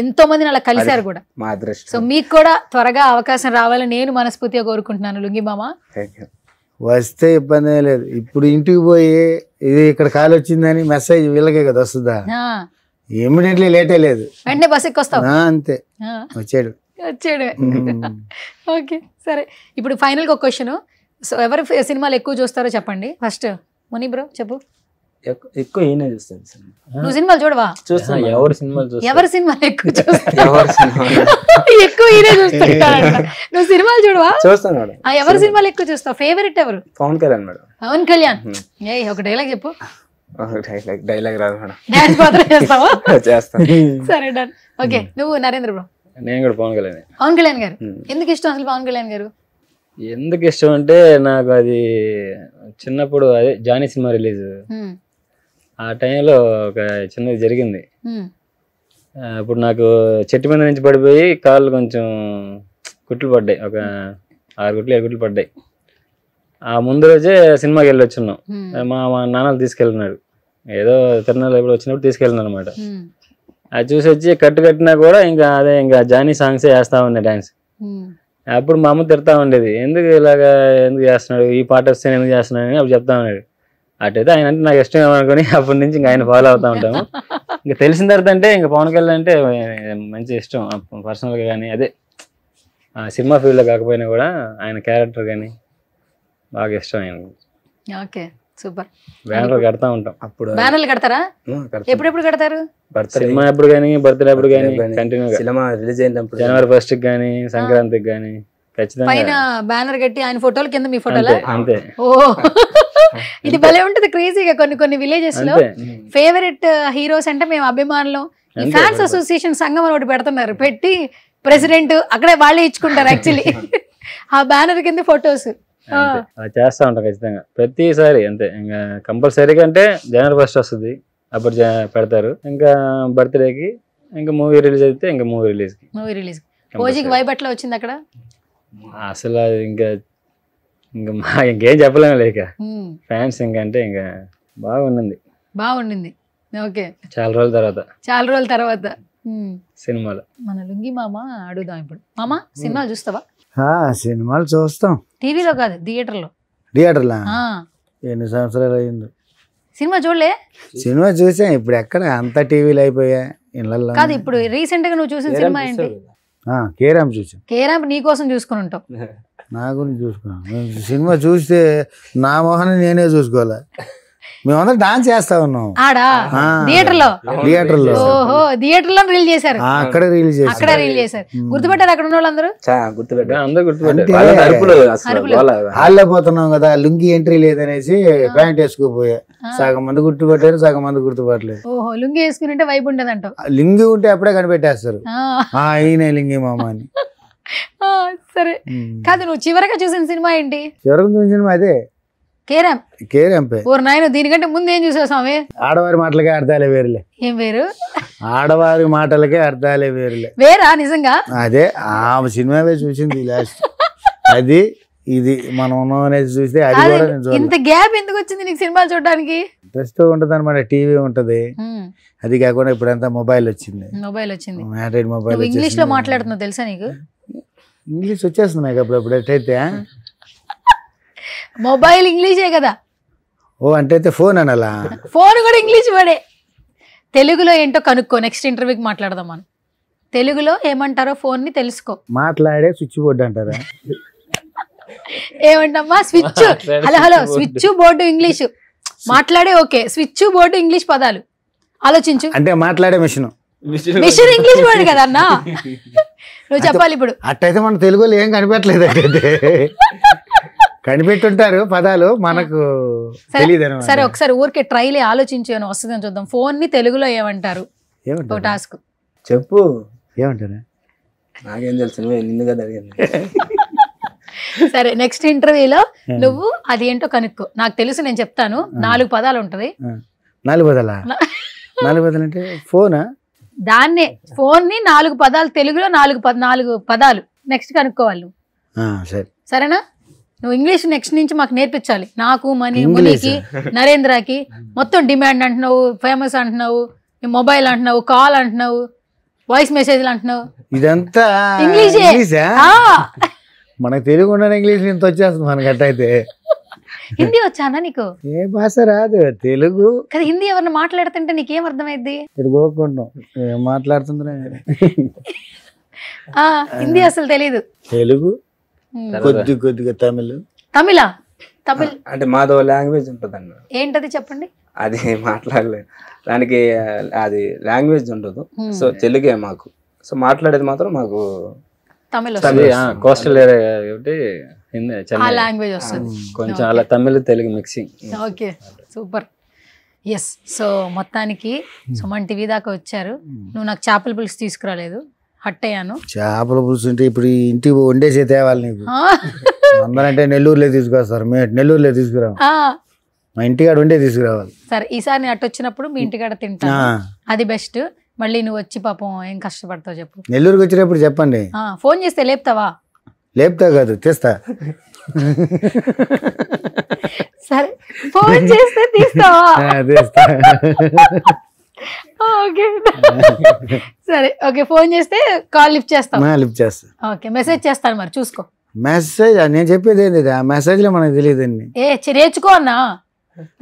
[SPEAKER 2] ఎంతో మందిని అలా కలిశారు కూడా. సో మీకు కూడా త్వరగా అవకాశం రావాలని నేను మనస్ఫూర్తిగా కోరుకుంటున్నాను లుంగి మామ.
[SPEAKER 4] వస్తే ఇబ్బంది లేదు. ఇప్పుడు ఇంటికి పోయి ఇది ఇక్కడ కాల్ వచ్చిందని మెసేజ్ వీళ్ళకే కదా వస్తుందా? ఇమ్మీడియట్లీ లేటే లేదు,
[SPEAKER 2] వెంటనే బస్ ఎక్కి వస్తావు
[SPEAKER 4] అంతే. వచ్చాడు.
[SPEAKER 2] ఓకే సరే. ఇప్పుడు ఫైనల్గా ఒక క్వశ్చన్. సో ఎవరు సినిమాలు ఎక్కువ చూస్తారో చెప్పండి ఫస్ట్. ముని బ్రో చెప్పు.
[SPEAKER 3] ఎక్కువ ఈయనే చూస్తాను.
[SPEAKER 2] నువ్వు సినిమాలు చూడవా?
[SPEAKER 3] చూస్తాను.
[SPEAKER 2] ఎవరి సినిమాలు ఎక్కువ చూస్తావు? ఎక్కువ ఈయనే చూస్తాడు. నువ్వు సినిమాలు చూడవా?
[SPEAKER 3] చూస్తాను మేడం.
[SPEAKER 2] ఎవరి సినిమాలు ఎక్కువ చూస్తావు? ఫేవరెట్ ఎవరు?
[SPEAKER 3] పవన్ కళ్యాణ్ మేడం.
[SPEAKER 2] పవన్ కళ్యాణ్. ఒక డైలాగ్ చెప్పు.
[SPEAKER 3] డైలాగ్ రాదు మేడం.
[SPEAKER 2] డాన్స్ మాత్రం చేస్తావా?
[SPEAKER 3] చేస్తాను.
[SPEAKER 2] సరే డన్. ఓకే నువ్వు నరేంద్ర బ్రో?
[SPEAKER 5] నేను కూడా పవన్ కళ్యాణ్.
[SPEAKER 2] పవన్ కళ్యాణ్ గారు ఎందుకు ఇష్టం అసలు? పవన్ కళ్యాణ్ గారు
[SPEAKER 5] ఎందుకు ఇష్టం అంటే నాకు అది చిన్నప్పుడు అదే జానీ సినిమా రిలీజ్ ఆ టైంలో ఒక చిన్నది జరిగింది. అప్పుడు నాకు చెట్టు మీద నుంచి పడిపోయి కాళ్ళు కొంచెం కుట్లు పడ్డాయి. ఒక 6 గుట్లు 7 గుట్లు పడ్డాయి. ఆ ముందు రోజే సినిమాకి వెళ్ళి వచ్చున్నాం. మా నాన్నలు తీసుకెళ్ళినాడు. ఏదో తిరునాళ్ళు ఎప్పుడు వచ్చినప్పుడు తీసుకెళ్ళినారు అనమాట. అది చూసి వచ్చి కట్టినా కూడా ఇంకా అదే ఇంకా జానీ సాంగ్సే వేస్తా ఉండే డాన్స్. అప్పుడు మా అమ్మ తిడతా ఉండేది, ఎందుకు ఇలాగా ఎందుకు చేస్తున్నాడు, ఈ పాట వస్తే ఎందుకు చేస్తున్నాడు అని అప్పుడు చెప్తా ఉన్నాడు. అటైతే ఆయన అంటే నాకు ఇష్టం అనుకుని అప్పటి నుంచి ఇంకా ఆయన ఫాలో అవుతూ ఉంటాము. ఇంకా తెలిసిన తర్వాత అంటే ఇంకా పవన్ కళ్యాణ్ అంటే మంచి ఇష్టం పర్సనల్గా. కానీ అదే ఆ సినిమా ఫీల్డ్లో కాకపోయినా కూడా ఆయన క్యారెక్టర్ కానీ బాగా ఇష్టం ఆయన.
[SPEAKER 2] Okay super.
[SPEAKER 5] బ్యానర్ కడతా ఉంటాం.
[SPEAKER 3] అప్పుడు
[SPEAKER 2] బ్యానర్లు కడతారా? ఎప్పుడెప్పుడు కడతారు?
[SPEAKER 5] సినిమా ఎప్పుడు కానీ, బర్త్డే అప్పుడు కానీ, కంటిన్యూగా
[SPEAKER 3] సినిమా రిలీజ్ అయినప్పుడు
[SPEAKER 5] జనవరి 1st కానీ, సంక్రాంతికి కానీ ఖచ్చితంగా
[SPEAKER 2] పైన బ్యానర్ కట్టి ఆయన ఫోటోలు కింద మీ ఫోటోలా?
[SPEAKER 5] అంతే.
[SPEAKER 2] ఓ ఇది భలే ఉంటది క్రేజీగా. కొన్ని విలేజెస్ లో ఫేవరెట్ హీరోస్ అంటే మేము అభిమానులు, ఈ ఫ్యాన్స్ అసోసియేషన్ సంఘం అని ఒకటి పెడుతున్నారు. పెట్టి ప్రెసిడెంట్ అక్కడే వాళ్ళే ఇచ్చుకుంటారు యాక్చువల్లీ ఆ బ్యానర్ కింద ఫొటోస్.
[SPEAKER 5] అలా చేస్తా ఉంటాం ఖచ్చితంగా ప్రతిసారి. అంతే ఇంకా కంపల్సరీగా అంటే జనవరి 1st వస్తుంది, అప్పుడు పెడతారు. ఇంకా బర్త్డేకి, ఇంకా మూవీ రిలీజ్ అయితే ఇంకా మూవీ రిలీజ్
[SPEAKER 2] ఓజీకి వైబ్ ఎట్లా వచ్చింది అక్కడ?
[SPEAKER 5] అసలు ఇంకా ఇంకేం చెప్పలేము లేక ఫ్యాన్స్ ఇంకా అంటే ఇంకా బాగుండింది.
[SPEAKER 2] ఓకే
[SPEAKER 5] చాలా రోజుల తర్వాత సినిమాలు.
[SPEAKER 2] మన లుంగి మామ అడుగుదాం ఇప్పుడు. మామ సినిమాలు చూస్తావా?
[SPEAKER 4] సినిమాలు చూస్తాం.
[SPEAKER 2] టీవీలో కాదు, థియేటర్లో.
[SPEAKER 4] ఎన్ని సంవత్సరాలు అయింది
[SPEAKER 2] సినిమా చూడలే?
[SPEAKER 4] సినిమా చూసాం. ఇప్పుడు ఎక్కడ అంతా టీవీలు అయిపోయా ఇళ్ళల్లో.
[SPEAKER 2] కాదు ఇప్పుడు రీసెంట్ గా నువ్వు చూసిన సినిమా ఏంటి?
[SPEAKER 4] కేరామ్ చూసాం.
[SPEAKER 2] కేరామ్ నీ కోసం చూసుకుని ఉంటావు.
[SPEAKER 4] నా గురించి చూసుకున్నాను. సినిమా చూస్తే నా మొహాన్ని నేనే చూసుకోవాలా. మేమందరం డాన్స్ చేస్తా ఉన్నాం
[SPEAKER 2] థియేటర్ లో. ఓహో థియేటర్ లో రిలీజ్ చేశారు.
[SPEAKER 4] అక్కడే రిలీజ్
[SPEAKER 2] చేశారు. గుర్తుపెట్టారు అక్కడ ఉన్న వాళ్ళందరూ?
[SPEAKER 4] ఆళ్ళపోతున్నాం కదా, లుంగి ఎంట్రీ లేదనేసి ప్యాంట్ వేసుకోపోయా. సగం మంది గుర్తుపట్టారు, సగం మంది గుర్తుపట్టలేదు.
[SPEAKER 2] ఓహో లుంగి వేసుకుని వైబ్ ఉండదు అంటావు.
[SPEAKER 4] లుంగి ఉంటే అప్పుడే కనిపెట్టేస్తారు ఈయన లుంగి మామ అని.
[SPEAKER 2] సరే కాదు, నువ్వు చివరిగా చూసిన సినిమా ఏంటి?
[SPEAKER 4] చివరికి చూసిన సినిమా అదే కేరామ్.
[SPEAKER 2] దీనికంటే ముందు ఏం చూసావు స్వామి?
[SPEAKER 4] ఆడవారి మాటలకే అర్థాలే వేరులే.
[SPEAKER 2] ఏం వేరు?
[SPEAKER 4] ఆడవారి మాటలకే అర్థాలే
[SPEAKER 2] వేరా నిజంగా?
[SPEAKER 4] అదే ఆ సినిమావే చూసింది లాస్ట్. అది ఇది మనం అనేది చూస్తే అది కూడా
[SPEAKER 2] ఇంత గ్యాప్ ఎందుకు వచ్చింది నీకు సినిమాలు చూడడానికి?
[SPEAKER 4] ఇంట్రెస్ట్ ఉంటది అనమాట. టీవీ ఉంటది, అది కాకుండా ఇప్పుడంతా మొబైల్ వచ్చింది. మొబైల్
[SPEAKER 2] ఇంగ్లీష్ లో మాట్లాడుతున్నావు తెలుసా నీకు?
[SPEAKER 4] ఇంగ్లీష్ వచ్చేస్తున్నాయి అప్పుడు ఎట్టయితే.
[SPEAKER 2] మొబైల్ ఇంగ్లీషే కదా.
[SPEAKER 4] ఓ అంటే ఫోన్ అనాలా?
[SPEAKER 2] ఫోన్ కూడా ఇంగ్లీష్ వర్డే. తెలుగులో ఏంటో కనుక్కో, నెక్స్ట్ ఇంటర్వ్యూకి మాట్లాడదాం మనం. తెలుగులో ఏమంటారో ఫోన్ ని తెలుసుకో.
[SPEAKER 4] మాట్లాడే స్విచ్ బోర్డు అంటారా?
[SPEAKER 2] ఏమంటమ్మా? Switch. Hello hello, switch board English మాట్లాడే. ఓకే, స్విచ్ బోర్డు ఇంగ్లీష్ పదాలు ఆలోచించు.
[SPEAKER 4] అంటే మాట్లాడే మిషన్.
[SPEAKER 2] మిషన్ ఇంగ్లీష్ వర్డ్ కదన్నా, నువ్వు చెప్పాలి ఇప్పుడు.
[SPEAKER 4] అట్టయితే మన తెలుగులో ఏం కనిపెట్టలేదు. అట్టయితే కనిపెట్టుంటారు పదాలు, మనకు తెలియదు.
[SPEAKER 2] సరే ఒకసారి ఊరికే ట్రైలే ఆలోచించి అని వస్తుందని చూద్దాం. ఫోన్ ని తెలుగులో ఏమంటారు? ఒక టాస్క్
[SPEAKER 3] చెప్పు.
[SPEAKER 4] ఏమంటారు?
[SPEAKER 3] నాకేం తెలుసు, నువ్వే నిన్నుగా జరిగింది.
[SPEAKER 2] సరే నెక్స్ట్ ఇంటర్వ్యూలో నువ్వు అది ఏంటో కనుక్కో. నాకు తెలుసు, నేను చెప్తాను. 4 పదాలు ఉంటది.
[SPEAKER 4] 4 పదాలా? 4 పదాలు అంటే ఫోనా?
[SPEAKER 2] దాన్నే ఫోన్ ని 4 పదాలు తెలుగులో 4 పదాలు నెక్స్ట్ కనుక్కోవాలి నువ్వు.
[SPEAKER 4] సరే
[SPEAKER 2] సరేనా? నువ్వు ఇంగ్లీష్ నెక్స్ట్ నుంచి మాకు నేర్పించాలి. నాకు, మునికి, నరేంద్రకి మొత్తం డిమాండ్ అంటున్నావు, ఫేమస్ అంటున్నావు, మొబైల్ అంటున్నావు, కాల్ అంటున్నావు, వాయిస్ మెసేజ్లు అంటున్నావు.
[SPEAKER 4] ఇదంతా
[SPEAKER 2] ఇంగ్లీషే.
[SPEAKER 4] మనకు తెలుగు ఉన్న ఇంగ్లీష్ ఇంత వచ్చేస్తుంది మనకి. అట్టయితే
[SPEAKER 2] హిందీ వచ్చానా నీకు?
[SPEAKER 4] ఏ భాష రాదు, తెలుగు
[SPEAKER 2] కదా. హిందీ ఎవరిని మాట్లాడుతుంటే నీకేం అర్థమైద్ది?
[SPEAKER 4] ఇక్కడ పోకుంటాం, ఏం మాట్లాడుతుందా?
[SPEAKER 2] హిందీ అసలు తెలీదు.
[SPEAKER 4] తెలుగు కొద్దిగా తమిళ్.
[SPEAKER 2] తమిళ
[SPEAKER 3] అంటే మాదో లాంగ్వేజ్ ఉంటుంది అన్న.
[SPEAKER 2] ఏంటది చెప్పండి.
[SPEAKER 3] అది మాట్లాడలేదు, దానికి అది లాంగ్వేజ్ ఉండదు. సో తెలుగే మాకు. సో మాట్లాడేది మాత్రం మాకు
[SPEAKER 2] తమిళ
[SPEAKER 5] కోస్టల్ ఏరియా కాబట్టి
[SPEAKER 2] ఆ లాంగ్వేజ్ వస్తుంది
[SPEAKER 5] కొంచెం అలా Tamil Telugu mixing.
[SPEAKER 2] Okay super. Yes. So మొత్తానికి సుమన్ టీవీ దాకా వచ్చారు. నువ్వు నాకు చేపల పులుసు తీసుకురాలేదు, హట్ అయ్యాను.
[SPEAKER 4] చేపల పులుసు అంటే ఇప్పుడు ఇంటికి వండేసే తేవాలి నీకు. అందరంటే నెల్లూరులో తీసుకొస్తారు, మేము నెల్లూరులో తీసుకురాము. మా ఇంటికాడ వండే తీసుకురావాలి.
[SPEAKER 2] సరే ఈసారి నేను అటు వచ్చినప్పుడు మీ ఇంటికాడ తింటాను, అది బెస్ట్. మళ్ళీ నువ్వు వచ్చి పాపం ఏం కష్టపడతావు చెప్పు.
[SPEAKER 4] నెల్లూరుకి వచ్చినప్పుడు చెప్పండి.
[SPEAKER 2] ఫోన్ చేస్తే లేపుతావా?
[SPEAKER 4] లేపుతా కాదు, తెస్తా.
[SPEAKER 2] సరే ఫోన్ చేస్తే తీస్తావా?
[SPEAKER 4] తెస్తా.
[SPEAKER 2] ఓకే సరే ఓకే. ఫోన్ చేస్తే కాల్ లిఫ్ట్ చేస్తావా?
[SPEAKER 4] లిఫ్ట్ చేస్తా.
[SPEAKER 2] ఓకే మెసేజ్ చేస్తాను, మరి చూసుకో.
[SPEAKER 4] మెసేజ్ నేను చెప్పేది ఏంటి, ఆ మెసేజ్ లో మనకు తెలియదండి.
[SPEAKER 2] నేర్చుకో అన్నా.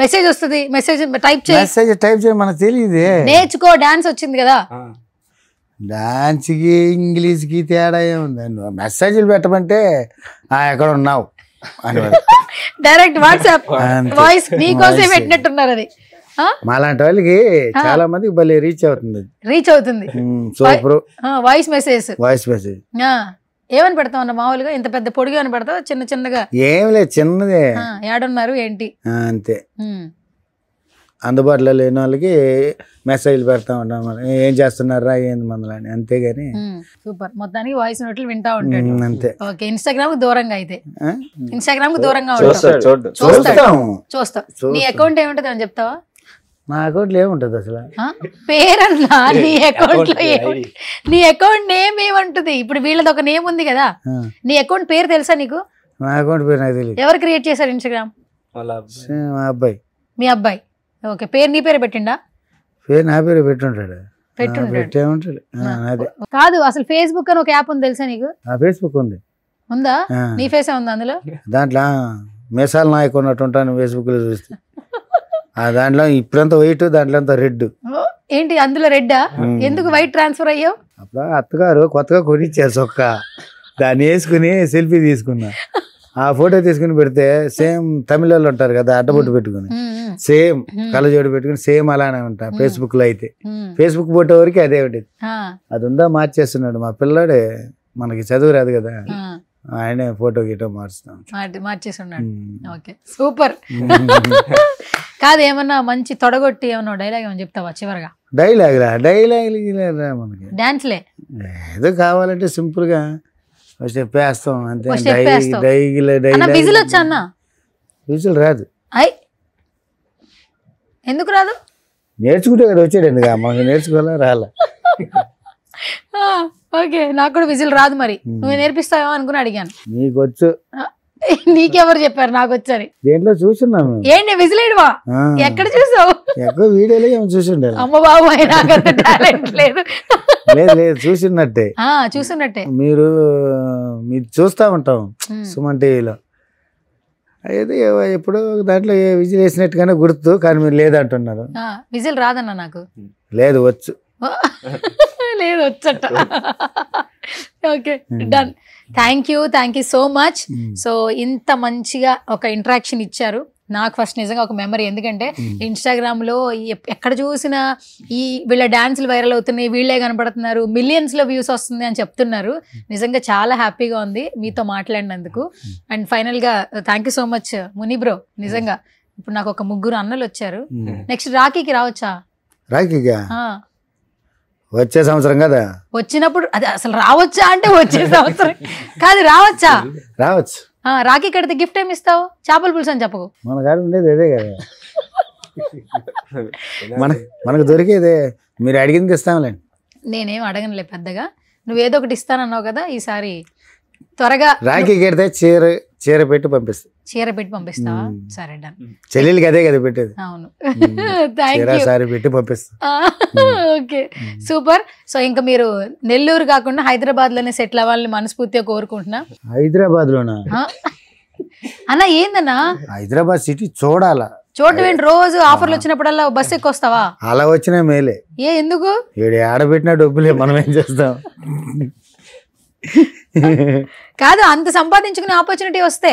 [SPEAKER 2] మెసేజ్ వస్తుంది, మెసేజ్ టైప్ చేయి.
[SPEAKER 4] మెసేజ్ టైప్ చేయి, మనకు తెలియదు.
[SPEAKER 2] నేర్చుకో, డాన్స్ వచ్చింది కదా.
[SPEAKER 4] డాన్స్ కి ఇంగ్లీష్ కి తేడా ఏముంది? మెసేజ్లు పెట్టమంటే ఎక్కడ ఉన్నావు అని
[SPEAKER 2] డైరెక్ట్ వాట్సాప్ వాయిస్ నీకోసే పెట్టినట్టున్నారు. అది
[SPEAKER 4] మాలాంటి వాళ్ళకి చాలా మందికి భలే రీచ్ అవుతుంది. Super.
[SPEAKER 2] Voice message.
[SPEAKER 4] Voice message
[SPEAKER 2] ఏమని పెడతావు అన్న? మామూలుగా ఇంత పెద్ద పొడిగా అని పెడతావు, చిన్న చిన్నగా?
[SPEAKER 4] ఏం లేదు, చిన్నదే.
[SPEAKER 2] ఏడున్నారు ఏంటి
[SPEAKER 4] అంతే. అందుబాటులో లేని వాళ్ళకి మెసేజ్లు పెడతా ఉంటాం, ఏం చేస్తున్నారా ఏంది మందులని, అంతేగాని.
[SPEAKER 2] సూపర్. మొత్తానికి వాయిస్ నోట్లు వింటా ఉంటాడు.
[SPEAKER 4] అంతే.
[SPEAKER 2] ఓకే. ఇన్స్టాగ్రామ్ కు దూరంగా అయితే, ఇన్స్టాగ్రామ్ కు దూరంగా చూస్తావు. నీ అకౌంట్ ఏముంటది అని చెప్తావా?
[SPEAKER 4] నా అకౌంట్లో ఏముంటది అసలు?
[SPEAKER 2] పేరన్నా నీ అకౌంట్ లో ఏముంటుంది? నీ అకౌంట్ నేమ్ ఏముంటది? ఇప్పుడు వీళ్ళది ఒక నేమ్ ఉంది కదా, నీ అకౌంట్ పేరు తెలుసా నీకు?
[SPEAKER 4] నా అకౌంట్ పేరు నాకు తెలియదు.
[SPEAKER 2] ఎవరు క్రియేట్ చేశారు ఇన్స్టాగ్రామ్?
[SPEAKER 4] మా అబ్బాయి.
[SPEAKER 2] మీ అబ్బాయి. ఓకే. పేరు నీ పేరు పెట్టిండా?
[SPEAKER 4] పేరు నా పేరు పెట్టుంటాడు.
[SPEAKER 2] పెట్టేమంటాడు కాదు. అసలు ఫేస్బుక్ అని ఒక యాప్ ఉంది తెలుసా నీకు?
[SPEAKER 4] ఫేస్బుక్ ఉంది.
[SPEAKER 2] ఉందా? నీ ఫేసే ఉందా అందులో?
[SPEAKER 4] దాంట్లో మేసాలు నాయకు ఉన్నట్టు ఉంటాను ఫేస్బుక్ లో చూస్తే. దాంట్లో ఇప్పుడంతా వైట్, దాంట్లో అంతా రెడ్.
[SPEAKER 2] ఏంటి అందులో రెడ్డా? ఎందుకు వైట్ ట్రాన్స్ఫర్ అయ్యావు?
[SPEAKER 4] అప్పుడు అత్తగారు కొత్తగా కొనిచ్చారు చొక్క, దాన్ని వేసుకుని సెల్ఫీ తీసుకున్నా. ఆ ఫోటో తీసుకుని పెడితే సేమ్ తమిళ వాళ్ళు ఉంటారు కదా, అడ్డబొట్టు పెట్టుకుని సేమ్ కళ్ళజోడు పెట్టుకుని సేమ్ అలానే ఉంటా. ఫేస్బుక్ లో అయితే ఫేస్బుక్ ఫోటో వరకు అదే ఉండేది. అది ఉందా మార్చేస్తున్నాడు మా పిల్లాడే, మనకి చదువు రాదు కదా, ఆయనే ఫోటో గీటో
[SPEAKER 2] మార్చేసి ఉన్నాడు. Okay super. కాదు ఏమన్నా మంచి తొడగొట్టి ఏమన్నా డైలాగ్ ఏమన్నా చెప్తావా చివరిగా?
[SPEAKER 4] డైలాగ్ మనకి
[SPEAKER 2] డాన్స్లే
[SPEAKER 4] ఏదో కావాలంటే సింపుల్ గా చెప్పేస్తాం అంతే.
[SPEAKER 2] విజిల్ వచ్చా అన్న?
[SPEAKER 4] విజిల్ రాదు.
[SPEAKER 2] ఎందుకు రాదు?
[SPEAKER 4] నేర్చుకుంటే కదా వచ్చాడు. ఎందుకు మనకి నేర్చుకోవాలా రాలా?
[SPEAKER 2] ఓకే నాకు కూడా విజిల్ రాదు, మరి నువ్వు నేర్పిస్తావేమో అనుకుని అడిగాను.
[SPEAKER 4] నీకు వచ్చు?
[SPEAKER 2] నీకెవరు చెప్పారు నాకు వచ్చని?
[SPEAKER 4] దేంట్లో చూస్తున్నాము.
[SPEAKER 2] ఏంటి విజిల్ వేయడమా? ఎక్కడ చూసావు?
[SPEAKER 4] ఎక్కడ వీడియోలో ఏమో చూసిండే.
[SPEAKER 2] అమ్మ బాబు నాకంత టాలెంట్ లేదు.
[SPEAKER 4] లేదు చూసినట్టే.
[SPEAKER 2] చూసినట్టే.
[SPEAKER 4] మీరు చూస్తా ఉంటాం సుమన్ టీవీలో. అయితే ఎప్పుడో దాంట్లో విజిల్ వేసినట్టుగానే గుర్తు, కానీ మీరు లేదంటున్నారు.
[SPEAKER 2] విజిల్ రాదన్న నాకు.
[SPEAKER 4] లేదు వచ్చు.
[SPEAKER 2] లేదు వచ్చట. Okay done. Thank you so much. So ఇంత మంచిగా ఒక ఇంటరాక్షన్ ఇచ్చారు. నాకు ఫస్ట్ నిజంగా ఒక మెమరీ, ఎందుకంటే ఇన్స్టాగ్రామ్ లో ఎక్కడ చూసినా ఈ వీళ్ళ డాన్సులు వైరల్ అవుతున్నాయి, వీళ్ళే కనపడుతున్నారు, మిలియన్స్ లో వ్యూస్ వస్తుంది అని చెప్తున్నారు. నిజంగా చాలా హ్యాపీగా ఉంది మీతో మాట్లాడినందుకు. అండ్ ఫైనల్ గా thank you so much Muni bro. నిజంగా ఇప్పుడు నాకు ఒక 3 అన్నలు వచ్చారు. నెక్స్ట్ రాఖీకి రావచ్చా?
[SPEAKER 4] రాఖీగా వచ్చే సంవత్సరం కదా.
[SPEAKER 2] వచ్చినప్పుడు అది అసలు రావచ్చా అంటే వచ్చే సంవత్సరం కాదు, రావచ్చా?
[SPEAKER 4] రావచ్చు.
[SPEAKER 2] రాఖీ కడితే గిఫ్ట్ ఏమి ఇస్తావు? చేపల పులుసు అని చెప్పకు.
[SPEAKER 4] మన కాడ ఉండేది అదే కదా, మనకు దొరికేదే. మీరు అడిగింది ఇస్తాంలేండి.
[SPEAKER 2] నేనేం అడగనులే పెద్దగా, నువ్వేదో ఒకటి ఇస్తానన్నావు కదా, ఈసారి త్వరగా
[SPEAKER 4] రాఖీ కడితే చీర పెట్టి పంపిస్తా.
[SPEAKER 2] చీర పెట్టి పంపిస్తావా? సరే డన్.
[SPEAKER 4] చెల్లెలకి అదే కదా పెట్టేది.
[SPEAKER 2] అవును. Thank you.
[SPEAKER 4] సారీ పెట్టి పంపిస్తా.
[SPEAKER 2] Okay super. సో ఇంకా మీరు నెల్లూరు కాకుండా హైదరాబాద్ లోనే సెటిల్ అవ్వాలని మనస్ఫూర్తిగా కోరుకుంటున్నా.
[SPEAKER 4] హైదరాబాద్ లోనా
[SPEAKER 2] అన్నా? ఏందన్నా
[SPEAKER 4] హైదరాబాద్ సిటీ చూడాలా?
[SPEAKER 2] చూడవేంటి, రోజు ఆఫర్లు వచ్చినప్పుడల్లా బస్సు ఎక్కి వస్తావా?
[SPEAKER 4] అలా వచ్చినా మేలే.
[SPEAKER 2] ఎందుకు?
[SPEAKER 4] ఏడు ఆడబెట్టినా డబ్బులే, మనం ఏం చేస్తాం.
[SPEAKER 2] కాదు, అంత సంపాదించుకునే ఆపర్చునిటీ వస్తే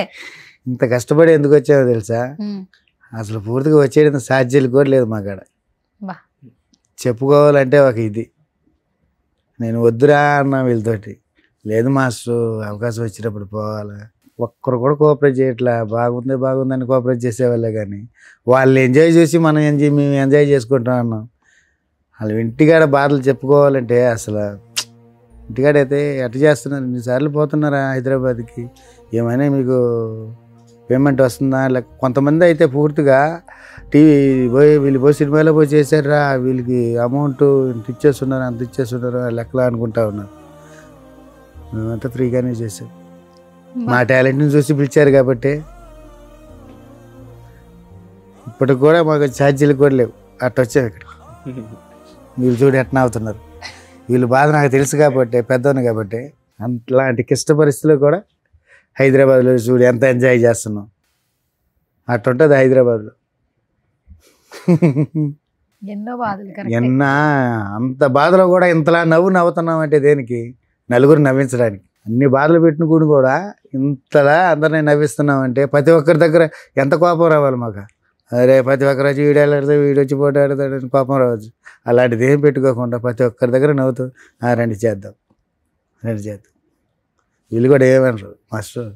[SPEAKER 4] ఇంత కష్టపడి ఎందుకు వచ్చావో తెలుసా? అసలు పూర్తిగా వచ్చేది సాధ్యాలు కూడా లేదు మా కాడ. చెప్పుకోవాలంటే ఒక ఇది, నేను వద్దురా అన్నా వీళ్ళతోటి, లేదు మాస్టర్ అవకాశం వచ్చినప్పుడు పోవాలా. ఒక్కరు కూడా కోఆపరేట్ చేయట్లా. బాగుందని కోఆపరేట్ చేసేవాళ్ళే, కానీ వాళ్ళు ఎంజాయ్ చేసి మేము ఎంజాయ్ చేసుకుంటాం అన్నాం. వాళ్ళు ఇంటికాడ బాధలు చెప్పుకోవాలంటే అసలు ఇంటికాడైతే ఎట్ట చేస్తున్నారు? 2 సార్లు పోతున్నారా హైదరాబాద్కి, ఏమైనా మీకు పేమెంట్ వస్తుందా? లేక కొంతమంది అయితే పూర్తిగా వీళ్ళు పోయి సినిమాలో పోయి చేశారా, వీళ్ళకి అమౌంట్ ఇంత ఇచ్చేస్తున్నారు, అంత ఇచ్చేస్తున్నారు లెక్కలా అనుకుంటా ఉన్నారు. మేమంతా ఫ్రీగానే చేసాం. మా టాలెంట్ని చూసి పిలిచారు కాబట్టి. ఇప్పటికి కూడా మాకు ఛార్జీలు కూడా లేవు, అట్ట వచ్చావు ఇక్కడ. వీళ్ళు చూడు ఎట్లా అవుతున్నారు. వీళ్ళు బాధ నాకు తెలుసు కాబట్టి, పెద్దవాళ్ళు కాబట్టి. అలాంటి క్లిష్ట పరిస్థితుల్లో కూడా హైదరాబాద్లో చూడు ఎంత ఎంజాయ్ చేస్తున్నాం. అట్టుంటుంది హైదరాబాద్లో.
[SPEAKER 2] ఎన్నో బాధలు,
[SPEAKER 4] అంత బాధలో కూడా ఇంతలా నవ్వుతున్నాం అంటే దేనికి? నలుగురు నవ్వించడానికి. అన్ని బాధలు పెట్టుకుని కూడా ఇంతలా అందరినీ నవ్విస్తున్నాం అంటే ప్రతి ఒక్కరి దగ్గర ఎంత కోపం రావాలి మాకు. అరే ప్రతి ఒక్కరు వచ్చి వీడొచ్చి పోటీ ఆడతాడని కోపం రావచ్చు. అలాంటిది ఏం పెట్టుకోకుండా ప్రతి ఒక్కరి దగ్గర నవ్వుతూ రండి చేద్దాం. వీళ్ళు కూడా ఏమనరు మాస్టర్.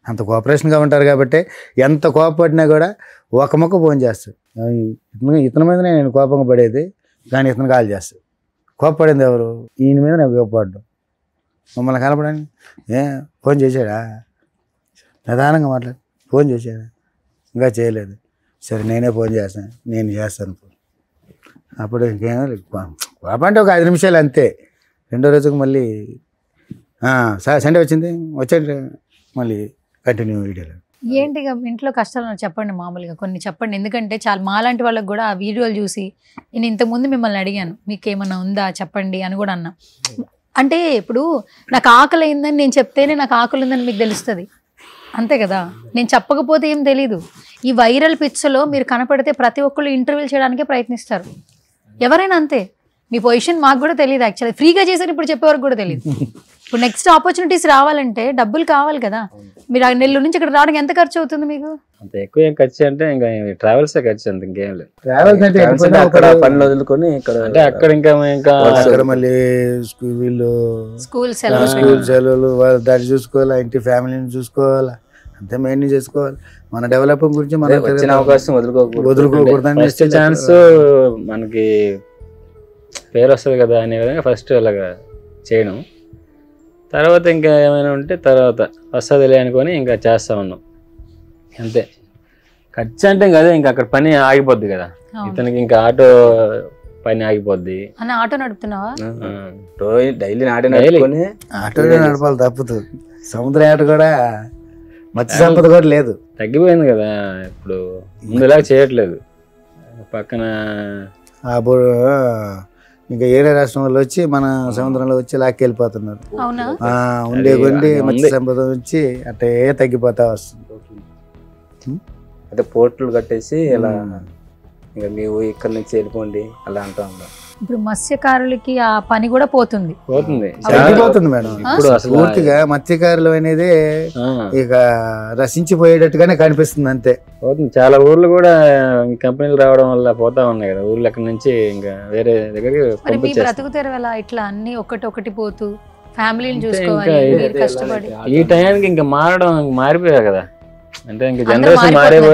[SPEAKER 4] అంత కోఆపరేషన్గా ఉంటారు కాబట్టి ఎంత కోపపడినా కూడా ఒక ముక్క ఫోన్ చేస్తారు. ఇతని మీదనే నేను కోపంగా పడేది, కానీ ఇతను కాల్ చేస్తాడు. కోపపడింది ఎవరు? ఈయన మీద నేను కోపపడ్డాం. మమ్మల్ని కనపడని ఫోన్ చేశాడా? నిదానంగా మాట్లాడు. ఫోన్ చేశాడా? ఇంకా చేయలేదు. సరే నేనే ఫోన్ చేస్తాను, నేను చేస్తాను. అప్పుడు ఇంకేమో కోపం అంటే ఒక 5 నిమిషాలు అంతే. రెండో రోజుకి మళ్ళీ సండే వచ్చండి మళ్ళీ కంటిన్యూ వీడియోలో.
[SPEAKER 2] ఏంటి ఇంట్లో కష్టాలు చెప్పండి, మామూలుగా కొన్ని చెప్పండి. ఎందుకంటే చాలా మాలాంటి వాళ్ళకి కూడా ఆ వీడియోలు చూసి నేను ఇంతకుముందు మిమ్మల్ని అడిగాను, మీకు ఏమన్నా ఉందా చెప్పండి అని కూడా అన్నా. అంటే ఇప్పుడు నాకు ఆకలి అయిందని నేను చెప్తేనే నాకు ఆకలి ఉందని మీకు తెలుస్తుంది, అంతే కదా? నేను చెప్పకపోతే ఏం తెలీదు. ఈ వైరల్ పిక్చర్లో మీరు కనపడితే ప్రతి ఒక్కళ్ళు ఇంటర్వ్యూలు చేయడానికే ప్రయత్నిస్తారు, ఎవరైనా అంతే. మీ పొజిషన్ మాకు కూడా తెలియదు యాక్చువల్లీ. ఫ్రీగా చేశారు, ఇప్పుడు చెప్పేవరకు కూడా తెలియదు. ఇప్పుడు నెక్స్ట్ ఆపర్చునిటీస్ రావాలంటే డబ్బులు కావాలి కదా. మీరు నెల్లూరు నుంచి ఇక్కడ రావడానికి ఎంత ఖర్చు అవుతుంది మీకు?
[SPEAKER 5] అంత ఎక్కువ ఏం ఖర్చు అంటే ఇంకా ట్రావెల్స్ ఖర్చు, అంత ఇంకేం లేదు.
[SPEAKER 3] ట్రావెల్స్ అంటే అక్కడ పనులు వదులుకొని ఇక్కడ
[SPEAKER 5] అంటే అక్కడ ఇంకా
[SPEAKER 4] అక్కడ మళ్ళీ వీళ్ళు
[SPEAKER 2] స్కూల్
[SPEAKER 4] సెలవులు దాన్ని చూసుకోవాలా, ఇంటి ఫ్యామిలీని చూసుకోవాలా, అంతే మెయింటైన్ చేసుకోవాలి. మన డెవలప్మెంట్ గురించి మనం
[SPEAKER 3] వచ్చిన అవకాశం
[SPEAKER 4] వదులుకోకూడదు.
[SPEAKER 5] ఛాన్స్ మనకి పేరు వస్తుంది కదా అనే విధంగా ఫస్ట్ అలాగా చేయడం. తర్వాత ఇంకా ఏమైనా ఉంటే తర్వాత వస్తుందిలే అనుకొని ఇంకా చేస్తా ఉన్నాం అంతే. ఖర్చు అంటే ఇంకా అదే, ఇంకా అక్కడ పని ఆగిపోద్ది కదా ఇతనికి, ఇంకా ఆటో పని ఆగిపోద్ది.
[SPEAKER 2] ఆటో నడుపుతున్నావా?
[SPEAKER 3] డైలీ
[SPEAKER 4] ఆటో నడపాలి తప్పుతూ. సముద్ర ఆట కూడా మత్స్య సంపద కూడా లేదు,
[SPEAKER 5] తగ్గిపోయింది కదా ఇప్పుడు, ముందులా చేయట్లేదు. పక్కన
[SPEAKER 4] ఇంకా ఏరే రాష్ట్రం వాళ్ళు వచ్చి మన సముద్రంలో వచ్చి లాక్కెళ్ళిపోతున్నారు. ఉండే కొండి మత్స్య సంపద వచ్చి అట్టే తగ్గిపోతా వస్తుంది.
[SPEAKER 3] అంటే పోర్టులు కట్టేసి ఇలా ఇంకా మీరు ఇక్కడ నుంచి వెళ్ళిపోండి అలా అంటూ ఉంటాం.
[SPEAKER 2] ఇప్పుడు మత్స్యకారులకి ఆ పని కూడా పోతుంది.
[SPEAKER 4] తగ్గిపోతుంది మేడం.
[SPEAKER 5] ఇప్పుడు అసలు
[SPEAKER 4] పూర్తిగా మత్స్యకారులు అనేది ఇక రసించిపోయేటట్టుగానే కనిపిస్తుంది అంతే.
[SPEAKER 5] పోతుంది. చాలా ఊర్లు కూడా కంపెనీలు రావడం వల్ల పోతా ఉన్నాయి కదా, ఊర్లు ఎక్కడి నుంచి ఇంకా వేరే దగ్గరికి
[SPEAKER 2] మరి మీ బ్రతుకుతారు ఎలా ఇట్లా అన్ని ఒకటి పోతూ ఫ్యామిలీని చూసుకోవాలి, మీరు కష్టపడి
[SPEAKER 5] ఈ టైంకి ఇంకా మారిపోయారు కదా, అంటే ఇంకా
[SPEAKER 2] అందరూ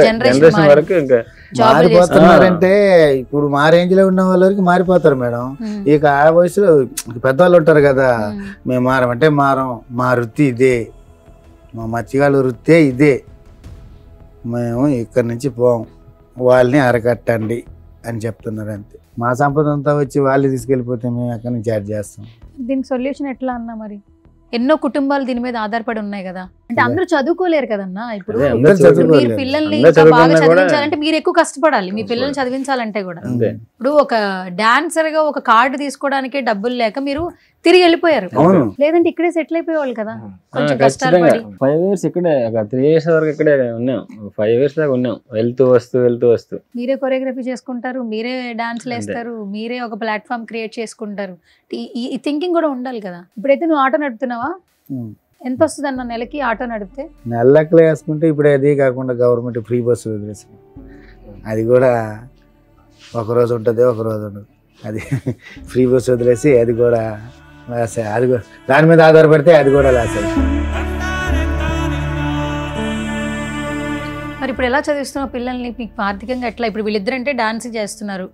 [SPEAKER 5] జనరేషన్ వరకు ఇంకా
[SPEAKER 4] మారిపోతున్నారంటే ఇప్పుడు మా రేంజ్ లో ఉన్న వాళ్ళకి మారిపోతారు మేడం. ఇక ఆ వయసులో పెద్దవాళ్ళు ఉంటారు కదా, మేము మారమంటే మారం, మా వృత్తి ఇదే, మా మత్స్యకారుల వృత్తే ఇదే, మేము ఇక్కడి నుంచి పోం, వాళ్ళని అరకట్టండి అని చెప్తున్నారు అంతే. మా సంపద అంతా వచ్చి వాళ్ళు తీసుకెళ్ళిపోతే మేము ఎక్కడి నుంచి యాడ్ చేస్తాం.
[SPEAKER 2] దీనికి సొల్యూషన్ ఎట్లా అన్నా? మరి ఎన్నో కుటుంబాలు దీని మీద ఆధారపడి ఉన్నాయి కదా, అంటే అందరూ చదువుకోలేరు కదన్నా. ఇప్పుడు మీరు పిల్లల్ని బాగా చదివించాలంటే మీరు ఎక్కువ కష్టపడాలి, మీ పిల్లల్ని చదివించాలంటే కూడా. ఇప్పుడు ఒక డాన్సర్ గా ఒక కార్డు తీసుకోవడానికి డబ్బులు లేక మీరు తిరిగి వెళ్ళిపోయారు, లేదంటే ఇక్కడే సెటిల్ అయిపోయేవాళ్ళు కదా. కొంచెం కష్టాలు పడి
[SPEAKER 5] 5 years ఇక్కడే, 3 years వరకు ఇక్కడే ఉన్నాం, 5 years దాకా ఉన్నాం, వెళ్తూ వస్తూ.
[SPEAKER 2] మీరే కొరియోగ్రఫీ చేసుకుంటారు, మీరే డాన్స్లు వేస్తారు, మీరే ఒక ప్లాట్ఫామ్ క్రియేట్ చేసుకుంటారు. ఈ థింకింగ్ కూడా ఉండాలి కదా. ఇప్పుడైతే నువ్వు ఆటో నడుపుతున్నావా? ఎంత వస్తుంది అన్న నెలకి ఆటో నడిపితే?
[SPEAKER 4] నెలలెక్కలు వేసుకుంటే ఇప్పుడు అది కాకుండా గవర్నమెంట్ ఫ్రీ బస్సు వదిలేసింది, అది కూడా ఒకరోజు ఉంటుంది ఒకరోజు ఉండదు. అది ఫ్రీ బస్సు వదిలేసి అది కూడా లాస్, అది దాని మీద ఆధారపడితే అది కూడా లాస్.
[SPEAKER 2] మరి ఇప్పుడు ఎలా చదివిస్తున్నావు పిల్లల్ని? మీకు ఆర్థికంగా ఎట్లా? ఇప్పుడు వీళ్ళిద్దరంటే డాన్స్ చేస్తున్నారు,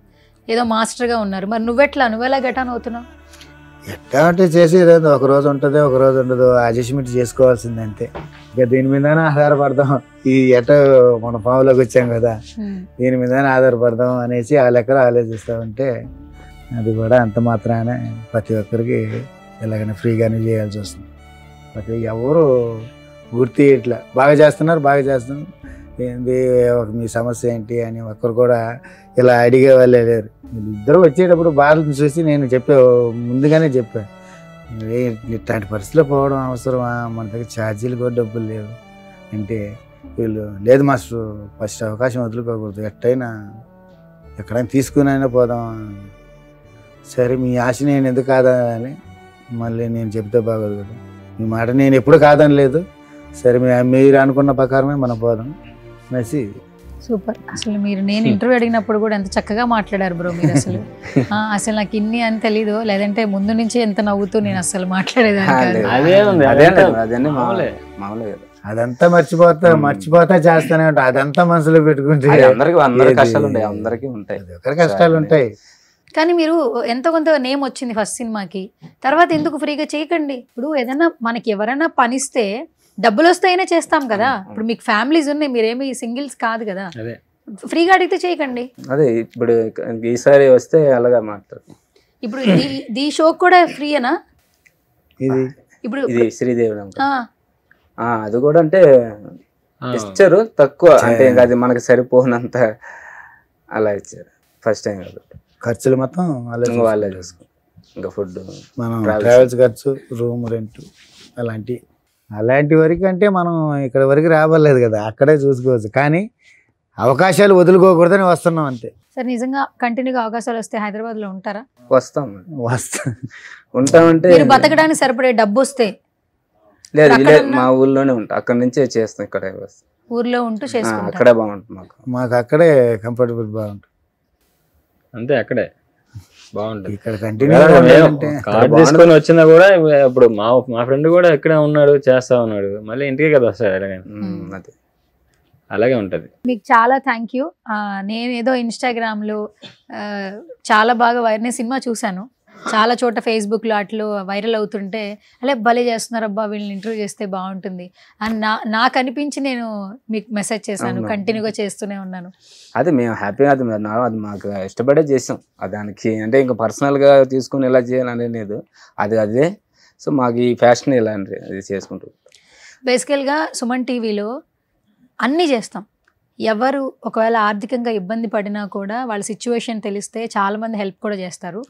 [SPEAKER 2] ఏదో మాస్టర్గా ఉన్నారు, మరి నువ్వెలా గెటాన్ అవుతున్నావు?
[SPEAKER 4] ఎట్లా అంటే చేసేది ఒక రోజు ఉంటుంది ఒక రోజు ఉండదు, అడ్జస్ట్మెంట్ చేసుకోవాల్సింది అంతే. ఇక దీని మీదనే ఆధారపడదాం, ఈ ఎటో మన పావులోకి వచ్చాం కదా, దీని మీదనే ఆధారపడదాం అనేసి ఆ లెక్కలు ఆలోచిస్తామంటే అది కూడా అంత మాత్రానే ప్రతి ఒక్కరికి ఎలాగైనా ఫ్రీగానే చేయాల్సి వస్తుంది. ప్రతి ఎవరు గుర్తి ఇట్లా బాగా చేస్తున్నారు ఏంది మీ సమస్య ఏంటి అని ఒక్కరు కూడా ఇలా అడిగే వాళ్ళే లేరు. ఇద్దరు వచ్చేటప్పుడు బాధను చూసి నేను ముందుగానే చెప్పాను, ఇట్లాంటి పరిస్థితిలో పోవడం అవసరమా, మన దగ్గర ఛార్జీలు కూడా డబ్బులు లేవు అంటే వీళ్ళు లేదు మాస్టర్ ఫస్ట్ అవకాశం వదులుకోకూడదు, ఎట్టయినా ఎక్కడైనా తీసుకునైనా పోదాం. సరే మీ ఆశ నేను ఎందుకు కాదని మళ్ళీ నేను చెప్తే బాగోదు కదా, మీ మాట నేను ఎప్పుడు కాదని లేదు, సరే మీరు అనుకున్న ప్రకారమే మనం పోదాం అనేసి.
[SPEAKER 2] సూపర్. అసలు నేను ఇంటర్వ్యూ అడిగినప్పుడు కూడా ఎంత చక్కగా మాట్లాడారు బ్రో మీరు. అసలు నాకు ఇన్ని అని తెలీదు, లేదంటే ముందు నుంచి ఎంత నవ్వుతూ నేను అసలు మాట్లాడేదాన్ని.
[SPEAKER 4] అదంతా మర్చిపోతా చేస్తానే ఉంటా, అదంతా మనసులో పెట్టుకుంటే కష్టాలు ఉంటాయి.
[SPEAKER 2] కానీ మీరు ఎంత కొంత నేమ్ వచ్చింది ఫస్ట్ సినిమాకి, తర్వాత ఎందుకు ఫ్రీగా చేయకండి? ఇప్పుడు ఏదైనా మనకి ఎవరైనా పనిస్తే డబ్బులు వస్తాయినా చేస్తాం కదా. ఇప్పుడు మీకు ఫ్యామిలీస్ ఉన్నాయి, మీరేమి సింగిల్స్ కాదు కదా, ఫ్రీగా అడిగితే చేయకండి.
[SPEAKER 3] అదే ఇప్పుడు ఈసారి వస్తే అలాగా మాట్లాడు.
[SPEAKER 2] ఇప్పుడు ఈ షో కూడా ఫ్రీయేనా?
[SPEAKER 3] ఇప్పుడు ఇది శ్రీదేవి అది కూడా అంటే ఇచ్చారు తక్కువ, అంటే ఇంకా అది మనకి సరిపోనంత అలా ఇచ్చారు ఫస్ట్ టైం కాబట్టి.
[SPEAKER 4] ఖర్చులు మొత్తం
[SPEAKER 3] వాళ్ళే చూసుకో, ఇంకా ఫుడ్
[SPEAKER 4] మనం ట్రావెల్స్ ఖర్చు, రూమ్ రెంట్ అలాంటి వరకు అంటే మనం ఇక్కడ వరకు రాబలేదు కదా, అక్కడే చూసుకోవచ్చు. కానీ అవకాశాలు వదులుకోకూడదని వస్తున్నాం అంతే.
[SPEAKER 2] సార్ నిజంగా కంటిన్యూగా అవకాశాలు వస్తే హైదరాబాద్ లో ఉంటారా?
[SPEAKER 3] ఉంటామంటే
[SPEAKER 2] బతకడానికి సరిపడే డబ్బు వస్తే
[SPEAKER 3] లేదు, మా ఊర్లోనే ఉంటాం, అక్కడ నుంచే చేస్తాం, ఇక్కడే
[SPEAKER 2] ఊర్లో ఉంటూ చేసుకుంటాం,
[SPEAKER 3] అక్కడే బాగుంటుంది
[SPEAKER 4] మాకు అక్కడే కంఫర్టబుల్ బాగుంటుంది
[SPEAKER 5] అంతే, అక్కడే బాగుంటుంది.
[SPEAKER 4] ఇక్కడ కంటిన్యూ
[SPEAKER 5] కార్డు తీసుకొని వచ్చినా కూడా ఇప్పుడు మా ఫ్రెండ్ కూడా ఇక్కడే ఉన్నాడు, చేస్తా ఉన్నాడు, మళ్ళీ ఇంటికే కదా వస్తాడు, అలాగే ఉంటది.
[SPEAKER 2] మీకు చాలా థ్యాంక్ యూ. నేను ఏదో ఇన్స్టాగ్రామ్ లో చాలా బాగా నేను సినిమా చూశాను, చాలా చోట ఫేస్బుక్ లో అట్లు వైరల్ అవుతుంటే అలా భలే చేస్తున్నారు అబ్బా, వీళ్ళని ఇంటర్వ్యూ చేస్తే బాగుంటుంది అని నాకు అనిపించి నేను మీకు మెసేజ్ చేశాను, కంటిన్యూగా చేస్తూనే ఉన్నాను.
[SPEAKER 3] అది మేము హ్యాపీగా, అది మాకు ఇష్టపడే చేసాం, దానికి అంటే ఇంకా పర్సనల్ గా తీసుకుని ఇలా చేయాలనే లేదు, అదే. సో మాకు ఈ ఫ్యాషన్ ఇలా అది చేసుకుంటూ
[SPEAKER 2] బేసికల్గా సుమన్ టీవీలో అన్నీ చేస్తాం, ఎవరు ఒకవేళ ఆర్థికంగా ఇబ్బంది పడినా కూడా వాళ్ళ సిచ్యువేషన్ తెలిస్తే చాలా మంది హెల్ప్ కూడా చేస్తారు.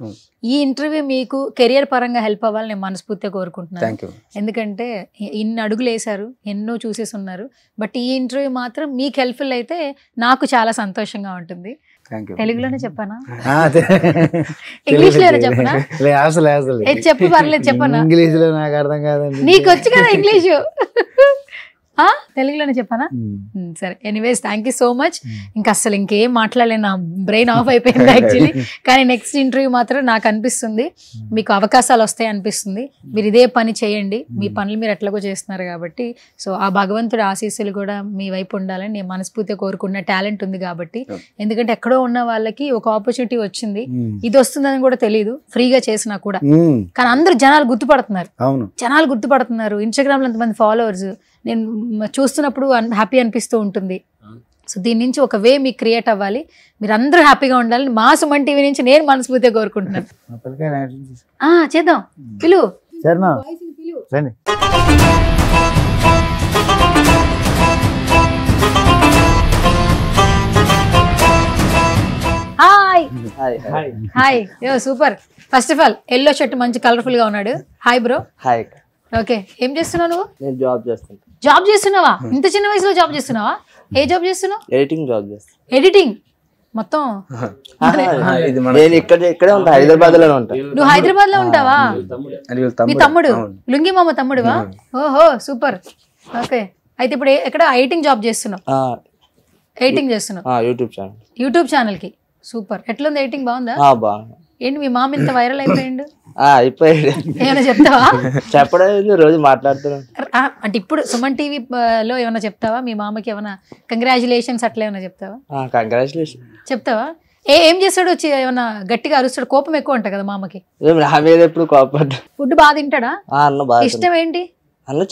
[SPEAKER 2] ఈ ఇంటర్వ్యూ మీకు కెరియర్ పరంగా హెల్ప్ అవ్వాలని నేను మనస్ఫూర్తిగా కోరుకుంటున్నాను. ఎందుకంటే ఇన్ని అడుగులు వేశారు, ఎన్నో చూసేసి ఉన్నారు. బట్ ఈ ఇంటర్వ్యూ మాత్రం మీకు హెల్ప్ఫుల్ అయితే నాకు చాలా సంతోషంగా ఉంటుంది. తెలుగులోనే చెప్పానా, ఇంగ్లీష్ లోనే చెప్పనా? చెప్పు పర్లేదు, చెప్పనా?
[SPEAKER 4] ఇంగ్లీష్ లో నాకు అర్థం కాదండి.
[SPEAKER 2] నీకు వచ్చు కదా ఇంగ్లీషు. తెలుగులోనే చెప్పానా? సరే, anyways thank you so much. ఇంకా అసలు ఇంకేం మాట్లాడలేదు, నా బ్రెయిన్ ఆఫ్ అయిపోయింది యాక్చువల్లీ. కానీ నెక్స్ట్ ఇంటర్వ్యూ మాత్రం నాకు అనిపిస్తుంది మీకు అవకాశాలు వస్తాయి అనిపిస్తుంది. మీరు ఇదే పని చేయండి, మీ పనులు మీరు ఎట్లాగో చేస్తున్నారు కాబట్టి. సో ఆ భగవంతుడి ఆశీస్సులు కూడా మీ వైపు ఉండాలని నేను మనస్ఫూర్తిగా కోరుకున్న టాలెంట్ ఉంది కాబట్టి. ఎందుకంటే ఎక్కడో ఉన్న వాళ్ళకి ఒక ఆపర్చునిటీ వచ్చింది, ఇది వస్తుందని కూడా తెలియదు, ఫ్రీగా చేసినా కూడా. కానీ అందరూ జనాలు గుర్తుపడుతున్నారు, ఇన్స్టాగ్రామ్ లో ఎంతమంది ఫాలోవర్స్ నేను చూస్తున్నప్పుడు హ్యాపీ అనిపిస్తూ ఉంటుంది. సో దీని నుంచి ఒక వే మీకు క్రియేట్ అవ్వాలి, మీరు అందరూ హ్యాపీగా ఉండాలని మా సుమన్ టీవీ నుంచి నేను మనస్ఫూర్తిగా కోరుకుంటున్నాను. చేద్దాం, పిలువు. Hi, super. First of all yellow shirt మంచి కలర్ఫుల్ గా ఉన్నాడు. Hi bro.
[SPEAKER 6] హాయ్.
[SPEAKER 2] ఓకే, ఏం చేస్తున్నావు నువ్వు?
[SPEAKER 6] నేను జాబ్ చేస్తాను.
[SPEAKER 2] జాబ్ చేస్తున్నావా? ఇంత చిన్న వయసులో జాబ్ చేస్తున్నావా? ఏ జాబ్ చేస్తున్నావు?
[SPEAKER 6] ఎడిటింగ్ జాబ్ చేస్తాను.
[SPEAKER 2] ఎడిటింగ్ మొత్తం?
[SPEAKER 6] నేను ఇక్కడే ఉంటా, హైదరాబాద్ లోనే ఉంటా.
[SPEAKER 2] నువ్వు హైదరాబాద్ లో ఉంటావా? మీ తమ్ముడు లుంగి మామ తమ్ముడువా? ఓహో సూపర్. ఓకే, అయితే ఇప్పుడు ఎక్కడ ఎడిటింగ్ జాబ్ చేస్తున్నావు? ఎడిటింగ్ చేస్తున్నావు యూట్యూబ్ ఛానల్ కి. సూపర్. ఎట్లుంది ఎడిటింగ్? బాగుందా? ఏంటి మీ మామ ఇంత వైరల్ అయిపోయిండు? ఏమైనా చెప్తావా?
[SPEAKER 6] చెప్పడం రోజు మాట్లాడుతున్నాను.
[SPEAKER 2] అంటే ఇప్పుడు సుమన్ టీవీ లో ఏమైనా చెప్తావా? మీ మామకి ఏమైనా కంగ్రాచులేషన్స్ అట్లా ఏమైనా చెప్తావా?
[SPEAKER 6] కంగ్రాచులేషన్
[SPEAKER 2] చెప్తావా? ఏం చేస్తాడు? ఏమైనా గట్టిగా అరుస్తాడు? కోపం ఎక్కువ ఉంటా కదా మామకి.
[SPEAKER 6] ఎప్పుడు కోపం.
[SPEAKER 2] ఫుడ్ బాగా తింటాడా? ఇష్టం ఏంటి?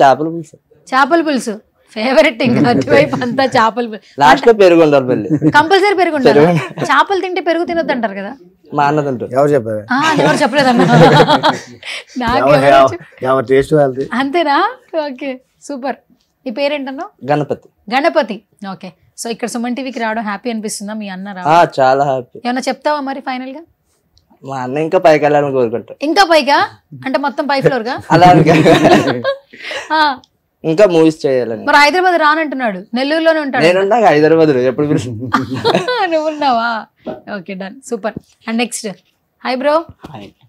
[SPEAKER 6] చేపల పులుసు.
[SPEAKER 2] చేపల పులుసు ఫేవరెట్. ఇంకా అటువైపు అంతా చేపల పులుసు.
[SPEAKER 6] లాస్ట్ లో పెరుగు ఉండాలి,
[SPEAKER 2] కంపల్సరీ పెరుగు ఉండాలి. చేపలు తింటే పెరుగు తినొద్దు అంటారు కదా.
[SPEAKER 6] మా అన్న తింటారు.
[SPEAKER 4] ఎవరు చెప్పారు?
[SPEAKER 2] ఎవరు చెప్పలేదన్నా. అంతేనా? Okay super. నీ పేరేంటన్నా?
[SPEAKER 6] గణపతి.
[SPEAKER 2] గణపతి. ఓకే, సో ఇక్కడ సుమన్ టీవీకి రావడం హ్యాపీ అనిపిస్తుందా? మీ అన్న రావడం
[SPEAKER 6] చాలా హ్యాపీ.
[SPEAKER 2] ఏమన్నా చెప్తావా మరి ఫైనల్ గా?
[SPEAKER 6] మా అన్న ఇంకా పైకి వెళ్ళాలని కోరుకుంటారు.
[SPEAKER 2] ఇంకా పైగా అంటే మొత్తం పై ఫ్లోర్ గా?
[SPEAKER 6] అలా ఇంకా మూవీస్ చేయాలని.
[SPEAKER 2] మరి హైదరాబాద్ రానంటున్నాడు, నెల్లూరులోనే ఉంటాడు.
[SPEAKER 6] నేను హైదరాబాద్ ఎప్పుడు.
[SPEAKER 2] నువ్వు ఉన్నావా? Okay done, super. And next, hi bro.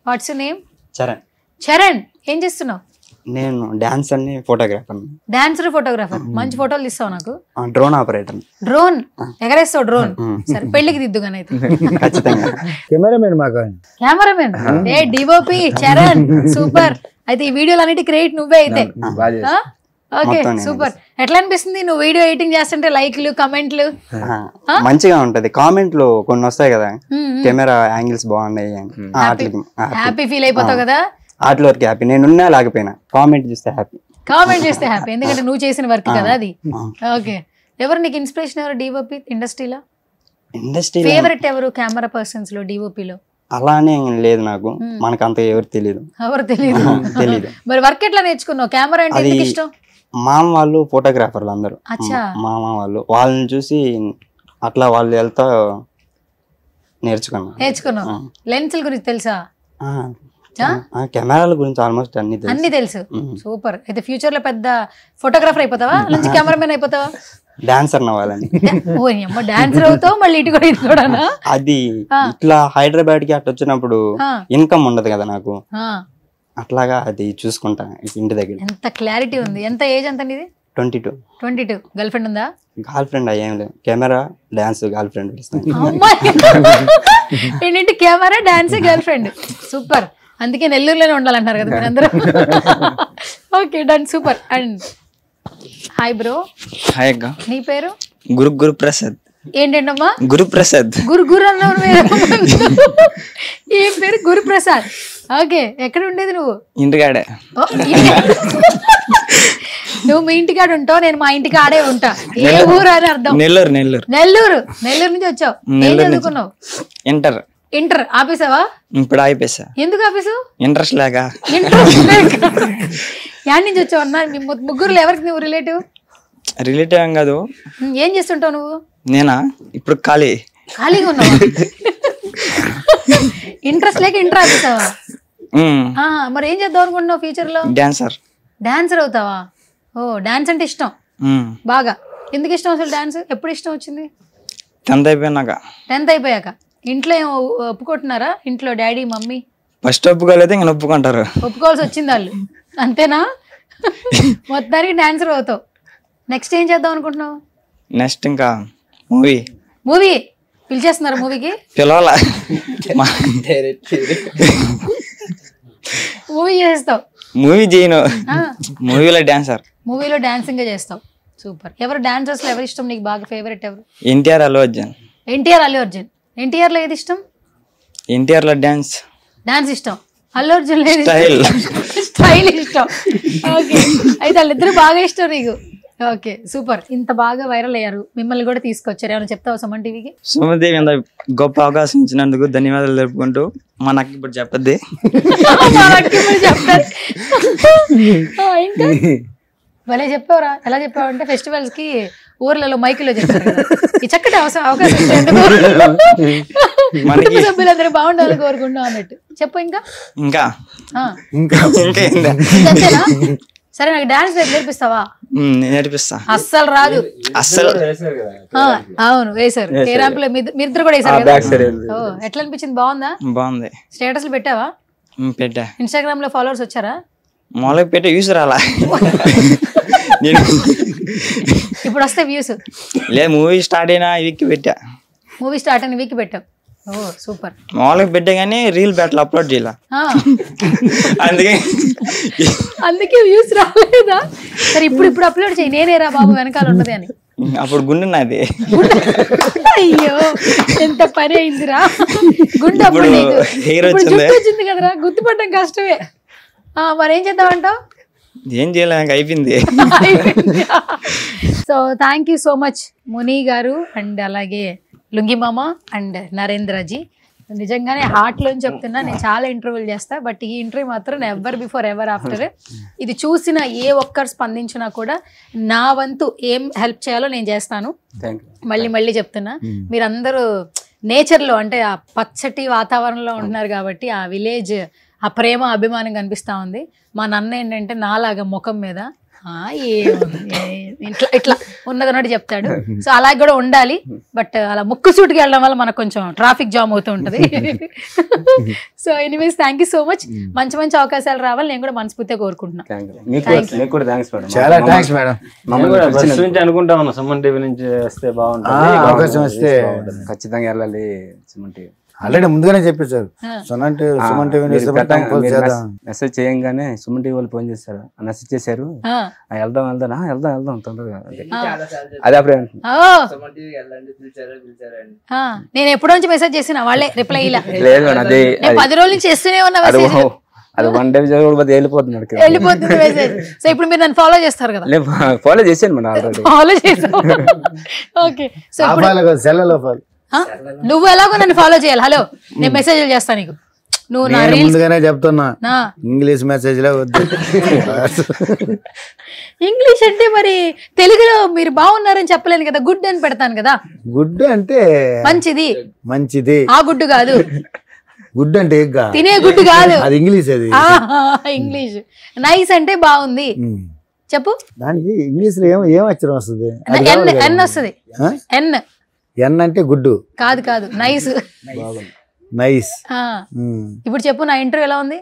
[SPEAKER 2] What's your name?
[SPEAKER 7] Charan.
[SPEAKER 2] Charan, ఏం చేస్తున్నావు?
[SPEAKER 7] నేను డాన్స్ అని ఫోటోగ్రాఫర్.
[SPEAKER 2] Dancer, photographer. మంచి ఫోటోలు తీస్తావు నాకు.
[SPEAKER 7] Drone operator.
[SPEAKER 2] డ్రోన్ ఎగరేస్తావు? డ్రోన్ సరే, పెళ్లికి దిద్దుగానైతే.
[SPEAKER 7] ఖచ్చితంగా.
[SPEAKER 4] కెమెరామెన్ మాకు.
[SPEAKER 2] కెమెరామెన్ ఏ డిఓపి చరణ్, సూపర్. అయితే ఈ వీడియోలు అన్నిటి క్రియేట్ నువ్వే అయితే. Okay super. ఎట్లా అనిపిస్తుంది నువ్వు వీడియో ఎడిటింగ్ చేస్తుంటే? లైక్లు, కమెంట్లు
[SPEAKER 7] మంచిగా ఉంటది. కామెంట్లు కొన్ని వస్తాయి కదా, కెమెరా యాంగిల్స్ బాగున్నాయి,
[SPEAKER 2] హ్యాపీ ఫీల్ అయిపోతావు కదా.
[SPEAKER 7] ఆటల వరకు హ్యాపీ. నేనున్నా లేకపోయినా కామెంట్ చూస్తే హ్యాపీ.
[SPEAKER 2] కామెంట్ చేస్తే హ్యాపీ, ఎందుకంటే నువ్వు చేసిన వర్క్ కదా అది. ఓకే, ఎవరు నీకు ఇన్స్పిరేషన్? ఎవరు డిఓపి ఇండస్ట్రీలో? ఫేవరెట్ ఎవరు కెమెరా పర్సన్స్ లో, డిఓపిలో?
[SPEAKER 7] అలానే లేదు నాకు, మనకు అంత ఎవరు తెలియదు.
[SPEAKER 2] మరి వర్క్ ఎట్లా నేర్చుకున్నావు? కెమెరా అంటే ఎందుకు ఇష్టం?
[SPEAKER 7] మామ వాళ్ళు ఫోటోగ్రాఫర్లు అందరూ, మామ వాళ్ళు, వాళ్ళని చూసి అట్లా వాళ్ళు వెళ్తా
[SPEAKER 2] నేర్చుకున్నావు. లెన్సుల గురించి తెలుసా?
[SPEAKER 7] కెమెరాల గురించి ఆల్మోస్ట్ అన్ని తెలుసు.
[SPEAKER 2] సూపర్. అయితే ఫ్యూచర్ లో పెద్ద ఫోటోగ్రాఫర్ అయిపోతావా? నుంచి కెమెరామెన్ అయిపోతావా?
[SPEAKER 7] డాన్సర్ అవ్వాలని.
[SPEAKER 2] డాన్సర్ అవుతావు మళ్ళీ ఇటు కూడా.
[SPEAKER 7] అది ఇట్లా హైదరాబాద్ కి అట్లా వచ్చినప్పుడు ఇన్కమ్ ఉండదు కదా నాకు, అట్లాగా అది చూసుకుంటా ఇంటి దగ్గర.
[SPEAKER 2] ఎంత క్లారిటీ ఉంది. ఎంత ఏజ్ ఎంత నీది?
[SPEAKER 7] 22.
[SPEAKER 2] 22. గర్ల్ ఫ్రెండ్ ఉందా?
[SPEAKER 7] గర్ల్ ఫ్రెండ్ అయ్యేం లేదు, కెమెరా డాన్స్ గర్ల్ ఫ్రెండ్.
[SPEAKER 2] ఏంటంటే camera dance girl friend. Super. అందుకే నెల్లూరులోనే ఉండాలంటారు కదా మీరందరూ. Okay done, super. And hi bro.
[SPEAKER 8] Hi అక్క.
[SPEAKER 2] నీ పేరు?
[SPEAKER 8] గురుప్రసాద్.
[SPEAKER 2] ఏంటంటమ్మా?
[SPEAKER 8] గురుప్రసాద్.
[SPEAKER 2] గురు అన్నావు. ఏం పేరు? గురుప్రసాద్. ఓకే, ఎక్కడ ఉండేది నువ్వు?
[SPEAKER 8] ఇంటికాడే.
[SPEAKER 2] నువ్వు మీ ఇంటికాడ ఉంటావు, నేను మా ఇంటికి ఆడే ఉంటా. ఏ ఊరు అని అర్థం?
[SPEAKER 8] నెల్లూరు.
[SPEAKER 2] నెల్లూరు నుంచి వచ్చావు. ఏం చదువుకున్నావు? ఇంటర్ ఆపేసావా?
[SPEAKER 8] ఇప్పుడు ఆపేసా.
[SPEAKER 2] ఎందుకు ఆపేసావు?
[SPEAKER 8] ఇంట్రెస్ట్ లేక.
[SPEAKER 2] యాడ్ నుంచి వచ్చావు అన్న? మీ ముగ్గురులో ఎవరికి నువ్వు రిలేటివ్?
[SPEAKER 8] రిలేటివ్ ఏం కాదు.
[SPEAKER 2] ఏం చేస్తుంటావు నువ్వు?
[SPEAKER 8] నేనా ఇప్పుడు
[SPEAKER 2] ఖాళీగా ఉన్నావా? ఇంట్రెస్ట్ లేక ఇంటర్ ఆపేసావా? మరి ఏం చేద్దాం అనుకుంటున్నావు ఫ్యూచర్ లో? డాన్సర్ అవుతావా? ఓ, డాన్స్ అంటే ఇష్టం బాగా. ఎందుకు ఇష్టం అసలు డాన్స్? ఎప్పుడు ఇష్టం వచ్చింది?
[SPEAKER 8] 10th అయిపోయినాక.
[SPEAKER 2] 10th అయిపోయాక. ఇంట్లో ఏం ఒప్పుకుంటున్నారా? ఇంట్లో డాడీ మమ్మీ?
[SPEAKER 8] ఫస్ట్ ఒప్పుకోలేదు, ఇంకా ఒప్పుకుంటారు.
[SPEAKER 2] ఒప్పుకోవాల్సి వచ్చింది వాళ్ళు, అంతేనా? మొత్తానికి డాన్సర్ అవుతావు. నెక్స్ట్ ఏం చేద్దాం అనుకుంటున్నావు?
[SPEAKER 8] నెక్స్ట్ ఇంకా
[SPEAKER 2] మూవీ పిలిచేస్తున్నారు. మూవీకి
[SPEAKER 8] పిలవాలా?
[SPEAKER 2] మూవీ చేస్తావు?
[SPEAKER 8] మూవీ చేయను, మూవీలో డాన్సర్.
[SPEAKER 2] మూవీలో డాన్సింగ్ చేస్తావు. సూపర్. ఎవరు డాన్సర్స్ లో ఎవరు ఇష్టం నీకు బాగా? ఫేవరెట్ ఎవరు?
[SPEAKER 8] ఎన్టీఆర్, అల్లు అర్జున్.
[SPEAKER 2] అల్లు అర్జున్. ఎన్టీఆర్ లో ఏది ఇష్టం?
[SPEAKER 8] ఎన్టీఆర్ లో డాన్స్
[SPEAKER 2] ఇష్టం. అల్లు అర్జున్ లో స్టైల్ ఇష్టం. ఓకే, అయితే వాళ్ళిద్దరు బాగా ఇష్టం నీకు. Okay, super. ఇంత బాగా వైరల్ అయ్యారు, మిమ్మల్ని కూడా తీసుకొచ్చారు. ఏమైనా చెప్తావా సుమన్ టీవీకి?
[SPEAKER 8] సుమన్ టీవీ అంత గొప్ప అవకాశం ఇచ్చినందుకు ధన్యవాదాలు తెలుపుకుంటూ మా నాకు ఇప్పుడు చెప్పద్ది.
[SPEAKER 2] ఇంకా భలే చెప్పావురా. ఎలా చెప్పావు అంటే ఫెస్టివల్స్ కి ఊర్లలో మైకులో చెప్తారు కదా, ఈ చక్కటి అవకాశం మనకి సభ్యులందరూ బాగుండాలని కోరుకుంటున్నాం అన్నట్టు చెప్పు. ఇంకా సరే, నాకు డాన్స్ నేర్పిస్తావా?
[SPEAKER 8] నేర్పిస్తా.
[SPEAKER 2] అస్సలు రాదు. అవును, వేశారు. ఏ ర్యాంప్ లో మీరిద్దరు కూడా వేశారు కదా. ఎట్లా అనిపించింది?
[SPEAKER 8] బాగుంది.
[SPEAKER 2] స్టేటస్లు పెట్టావా?
[SPEAKER 8] పెట్టా.
[SPEAKER 2] ఇన్స్టాగ్రామ్ లో ఫాలోవర్స్ వచ్చారా?
[SPEAKER 8] మొదలు పెట్టే వ్యూస్ రాలా.
[SPEAKER 2] ఇప్పుడు వస్తే వ్యూస్
[SPEAKER 8] లేదు. మూవీ స్టార్ట్ అయినా వీక్ పెట్టా.
[SPEAKER 2] మూవీ స్టార్ట్ అయిన వీక్ పెట్టావు. ఓ, సూపర్.
[SPEAKER 8] మామూలుగా పెట్టా కానీ రీల్ బ్యాట్లు అప్లోడ్ చేయాల,
[SPEAKER 2] అందుకే వ్యూస్ రాలేదా? సరే, ఇప్పుడు అప్లోడ్ చేయి. నేనేరా బాబు వెనకాల ఉంటది అని.
[SPEAKER 8] అప్పుడు గుండె నాది.
[SPEAKER 2] అయ్యో, ఎంత పని అయిందిరా. గుండె అప్పుడు వచ్చింది కదరా, గుర్తుపట్టడం కష్టమే. మరేం చేద్దామంటావు?
[SPEAKER 8] ఏం చేయలేదు, అయిపోయింది.
[SPEAKER 2] So thank you so much ముని గారు, అండ్ అలాగే లుంగి మామ అండ్ నరేంద్రజీ. నిజంగానే హార్ట్ లోని చెప్తున్నా, నేను చాలా ఇంటర్వ్యూలు చేస్తా, బట్ ఈ ఇంటర్వ్యూ మాత్రం ఎవర్ బిఫోర్ ఎవర్ ఆఫ్టర్. ఇది చూసిన ఏ ఒక్కరు స్పందించినా కూడా నా వంతు ఏం హెల్ప్ చేయాలో నేను చేస్తాను. మళ్ళీ చెప్తున్నా, మీరందరూ నేచర్లో అంటే ఆ పచ్చటి వాతావరణంలో ఉంటున్నారు కాబట్టి ఆ విలేజ్ ఆ ప్రేమ అభిమానం కనిపిస్తూ ఉంది. మా నాన్న ఏంటంటే నాలాగా ముఖం మీద ఇట్లా ఉన్నదన్నట్టు చెప్తాడు. సో అలాగే కూడా ఉండాలి, బట్ అలా ముక్కు సూటికి వెళ్ళడం వల్ల మనకు కొంచెం ట్రాఫిక్ జామ్ అవుతూ ఉంటుంది. So anyways, thank you so much. మంచి మంచి అవకాశాలు రావాలి నేను కూడా మనస్ఫూర్తిగా కోరుకుంటున్నాను.
[SPEAKER 5] అనుకుంటా ఉన్నా సుమన్ టీవీ నుంచి వస్తే బాగుంటుంది,
[SPEAKER 4] అవకాశం వస్తే
[SPEAKER 3] ఖచ్చితంగా వెళ్ళాలి సుమన్ టీవీ.
[SPEAKER 4] ఆల్రెడీ ముందుగానే చెప్పేశారు.
[SPEAKER 3] మెసేజ్ చేయంగానే సుమన్ టీవీ వాళ్ళు ఫోన్ చేశారు, మెసేజ్ చేశారు, వెళ్దాం తొందరగా. అదే అప్పుడే
[SPEAKER 2] నేను ఎప్పటి నుంచి మెసేజ్ చేసిన వాళ్ళే రిప్లై ఇలా
[SPEAKER 3] లేదు, అది
[SPEAKER 2] 10 రోజుల నుంచి చేస్తూనే ఉన్నా.
[SPEAKER 3] అది 1 day వెళ్ళిపోతున్నాడు.
[SPEAKER 2] సో ఇప్పుడు మీరు నన్ను ఫాలో చేస్తారు కదా?
[SPEAKER 3] ఫాలో చేశాను మేడం, ఆల్రెడీ
[SPEAKER 2] ఫాలో చేసావు. ఓకే, సో నువ్వు ఎలాగో నన్ను ఫాలో చేయాలి. హలో, నేను మెసేజ్లు చేస్తాను నీకు. నువ్వు నా
[SPEAKER 4] ముందుగానే చెప్తున్నా, ఇంగ్లీష్ మెసేజ్ లో వద్దు.
[SPEAKER 2] ఇంగ్లీష్ అంటే మరి తెలుగులో మీరు బాగున్నారని చెప్పలేను కదా, గుడ్ అని పెడతాను కదా.
[SPEAKER 4] గుడ్ అంటే మంచిది, ఆ
[SPEAKER 2] గుడ్డు కాదు.
[SPEAKER 4] గుడ్ అంటే
[SPEAKER 2] తినే గుడ్డు కాదు,
[SPEAKER 4] అది ఇంగ్లీష్. అది
[SPEAKER 2] ఇంగ్లీష్. నైస్ అంటే బాగుంది చెప్పు.
[SPEAKER 4] దానికి ఇంగ్లీష్ లో ఏం అక్షరం వస్తుంది?
[SPEAKER 2] ఎన్ వస్తుంది.
[SPEAKER 4] ఎన్ అంటే గుడ్డు
[SPEAKER 2] కాదు, నైస్.
[SPEAKER 4] నైస్.
[SPEAKER 2] ఇప్పుడు చెప్పు, నా ఇంటర్వ్యూ ఎలా ఉంది?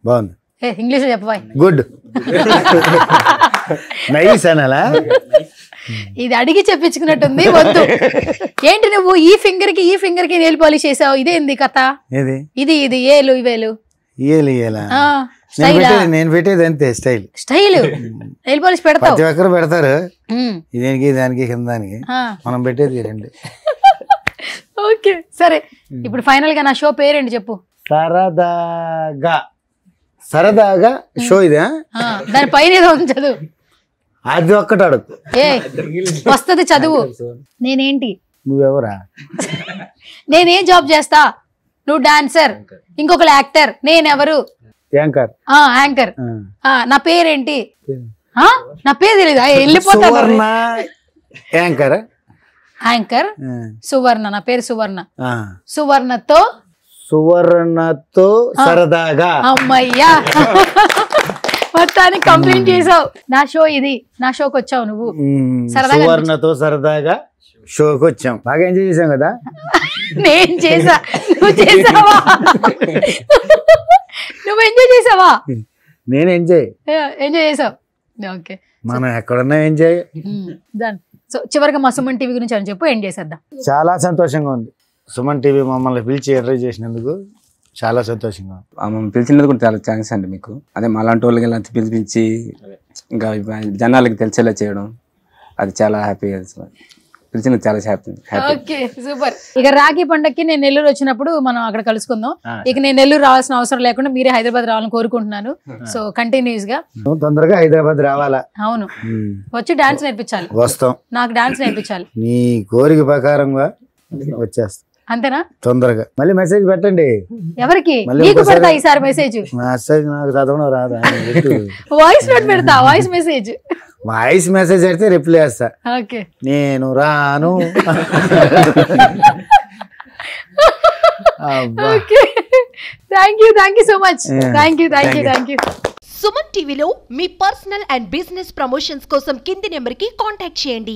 [SPEAKER 4] బాగుంది.
[SPEAKER 2] ఇంగ్లీష్ లో చెప్పవా?
[SPEAKER 4] గుడ్. నైస్ అనాలా?
[SPEAKER 2] ఇది అడిగి చెప్పించుకున్నట్టుంది, వద్దు. ఏంటి నువ్వు ఈ ఫింగర్ కి నెయిల్ పాలిష్ చేసావు, ఇదేంది కథ? ఇది ఏలు ఇవేలు
[SPEAKER 4] నేను పెట్టేది అంతే స్టైల్.
[SPEAKER 2] నెయిల్ పాలిష్ పెడతావు,
[SPEAKER 4] ప్రతి ఒక్కరు పెడతారు. ఇదేనికి దానికి కిందానికి, మనం పెట్టేది రెండు.
[SPEAKER 2] ఓకే, సరే. ఇప్పుడు ఫైనల్ గా నా షో పేరేంటి చెప్పు?
[SPEAKER 4] సరదాగా షో. ఇదే
[SPEAKER 2] దాని పైన ఏదో ఉంది, చదువు.
[SPEAKER 4] అది ఒక్కటి అడుగు,
[SPEAKER 2] వస్తుంది చదువు. నేనేంటి?
[SPEAKER 4] నువ్వెవరా?
[SPEAKER 2] నేనేం జాబ్ చేస్తా? నువ్వు డాన్సర్, ఇంకొకరు యాక్టర్, నేనెవరు?
[SPEAKER 4] యాంకర్.
[SPEAKER 2] యాంకర్. నా పేరేంటి? నా పేరు తెలీదా? వెళ్ళిపోతా.
[SPEAKER 4] యాంకర్.
[SPEAKER 2] యాంకర్ సువర్ణ, నా పేరు సువర్ణ.
[SPEAKER 4] ఆ.
[SPEAKER 2] సువర్ణతో
[SPEAKER 4] సరదాగా.
[SPEAKER 2] అమ్మయ్యా మొత్తానికి కంప్లైంట్ చేసావు. నా షో ఇది, నా షోకి వచ్చావు నువ్వు. సరదాగా
[SPEAKER 4] సువర్ణతో సరదాగా షోకి వచ్చాం. బాగా ఎంజాయ్ చేసాం కదా.
[SPEAKER 2] నేను చేసా, నువ్వు చేసావా? నువ్వు ఎంజాయ్ చేసావా?
[SPEAKER 4] నేను ఎంజాయ్
[SPEAKER 2] చేసావు. ఓకే,
[SPEAKER 4] మనం ఎక్కడున్నా ఎంజాయ్.
[SPEAKER 2] డన్. సో చివరిగా మా సుమన్ టీవీ గురించి అని చెప్పు, ఎండ్ చేసేద్దాం.
[SPEAKER 4] చాలా సంతోషంగా ఉంది సుమన్ టీవీ మమ్మల్ని పిలిచి ఎంటర్టైన్ చేసినందుకు చాలా సంతోషంగా ఉంది.
[SPEAKER 3] మమ్మల్ని పిలిచినందుకు కూడా చాలా థ్యాంక్స్ అండి మీకు. అదే మాలాంటి వాళ్ళకి ఇలా పిలిపించి ఇంకా జనాలకి తెలిసేలా చేయడం, అది చాలా హ్యాపీగా పిలిచినందుకు చాలా హ్యాపీ.
[SPEAKER 2] Okay, super. ఇక రాఖీ పండగకి నేను నెల్లూరు వచ్చినప్పుడు మనం అక్కడ కలుసుకుందాం. ఇక నేను నెల్లూరు రావాల్సిన అవసరం లేకుండా మీరే హైదరాబాద్ రావాలని కోరుకుంటున్నాను. సో కంటిన్యూస్ గా
[SPEAKER 4] తొందరగా హైదరాబాద్ రావాలా?
[SPEAKER 2] అవును, వచ్చి డాన్స్ నేర్పించాలి.
[SPEAKER 4] వస్తాం,
[SPEAKER 2] నాకు డాన్స్ నేర్పించాలి.
[SPEAKER 4] నీ కోరిక ప్రకారంగా వచ్చేస్తా
[SPEAKER 2] అంతేనా?
[SPEAKER 4] తొందరగా మళ్ళీ మెసేజ్ పెట్టండి.
[SPEAKER 2] ఎవరికి? నీకు పెడతా ఈసారి మెసేజ్.
[SPEAKER 4] మెసేజ్ నాకు చదవడం రాదా?
[SPEAKER 2] వాయిస్ నోట్ పెడతా, వాయిస్ మెసేజ్.
[SPEAKER 4] వాయిస్ మెసేజ్ అయితే రిప్లై చేస్తా.
[SPEAKER 2] ఓకే,
[SPEAKER 4] నేను రాను.
[SPEAKER 2] Okay, thank you so much. Thank you.
[SPEAKER 9] Suman టీవీలో మీ పర్సనల్ అండ్ బిజినెస్ ప్రమోషన్స్ కోసం కింది నెంబర్కి కాంటాక్ట్ చేయండి.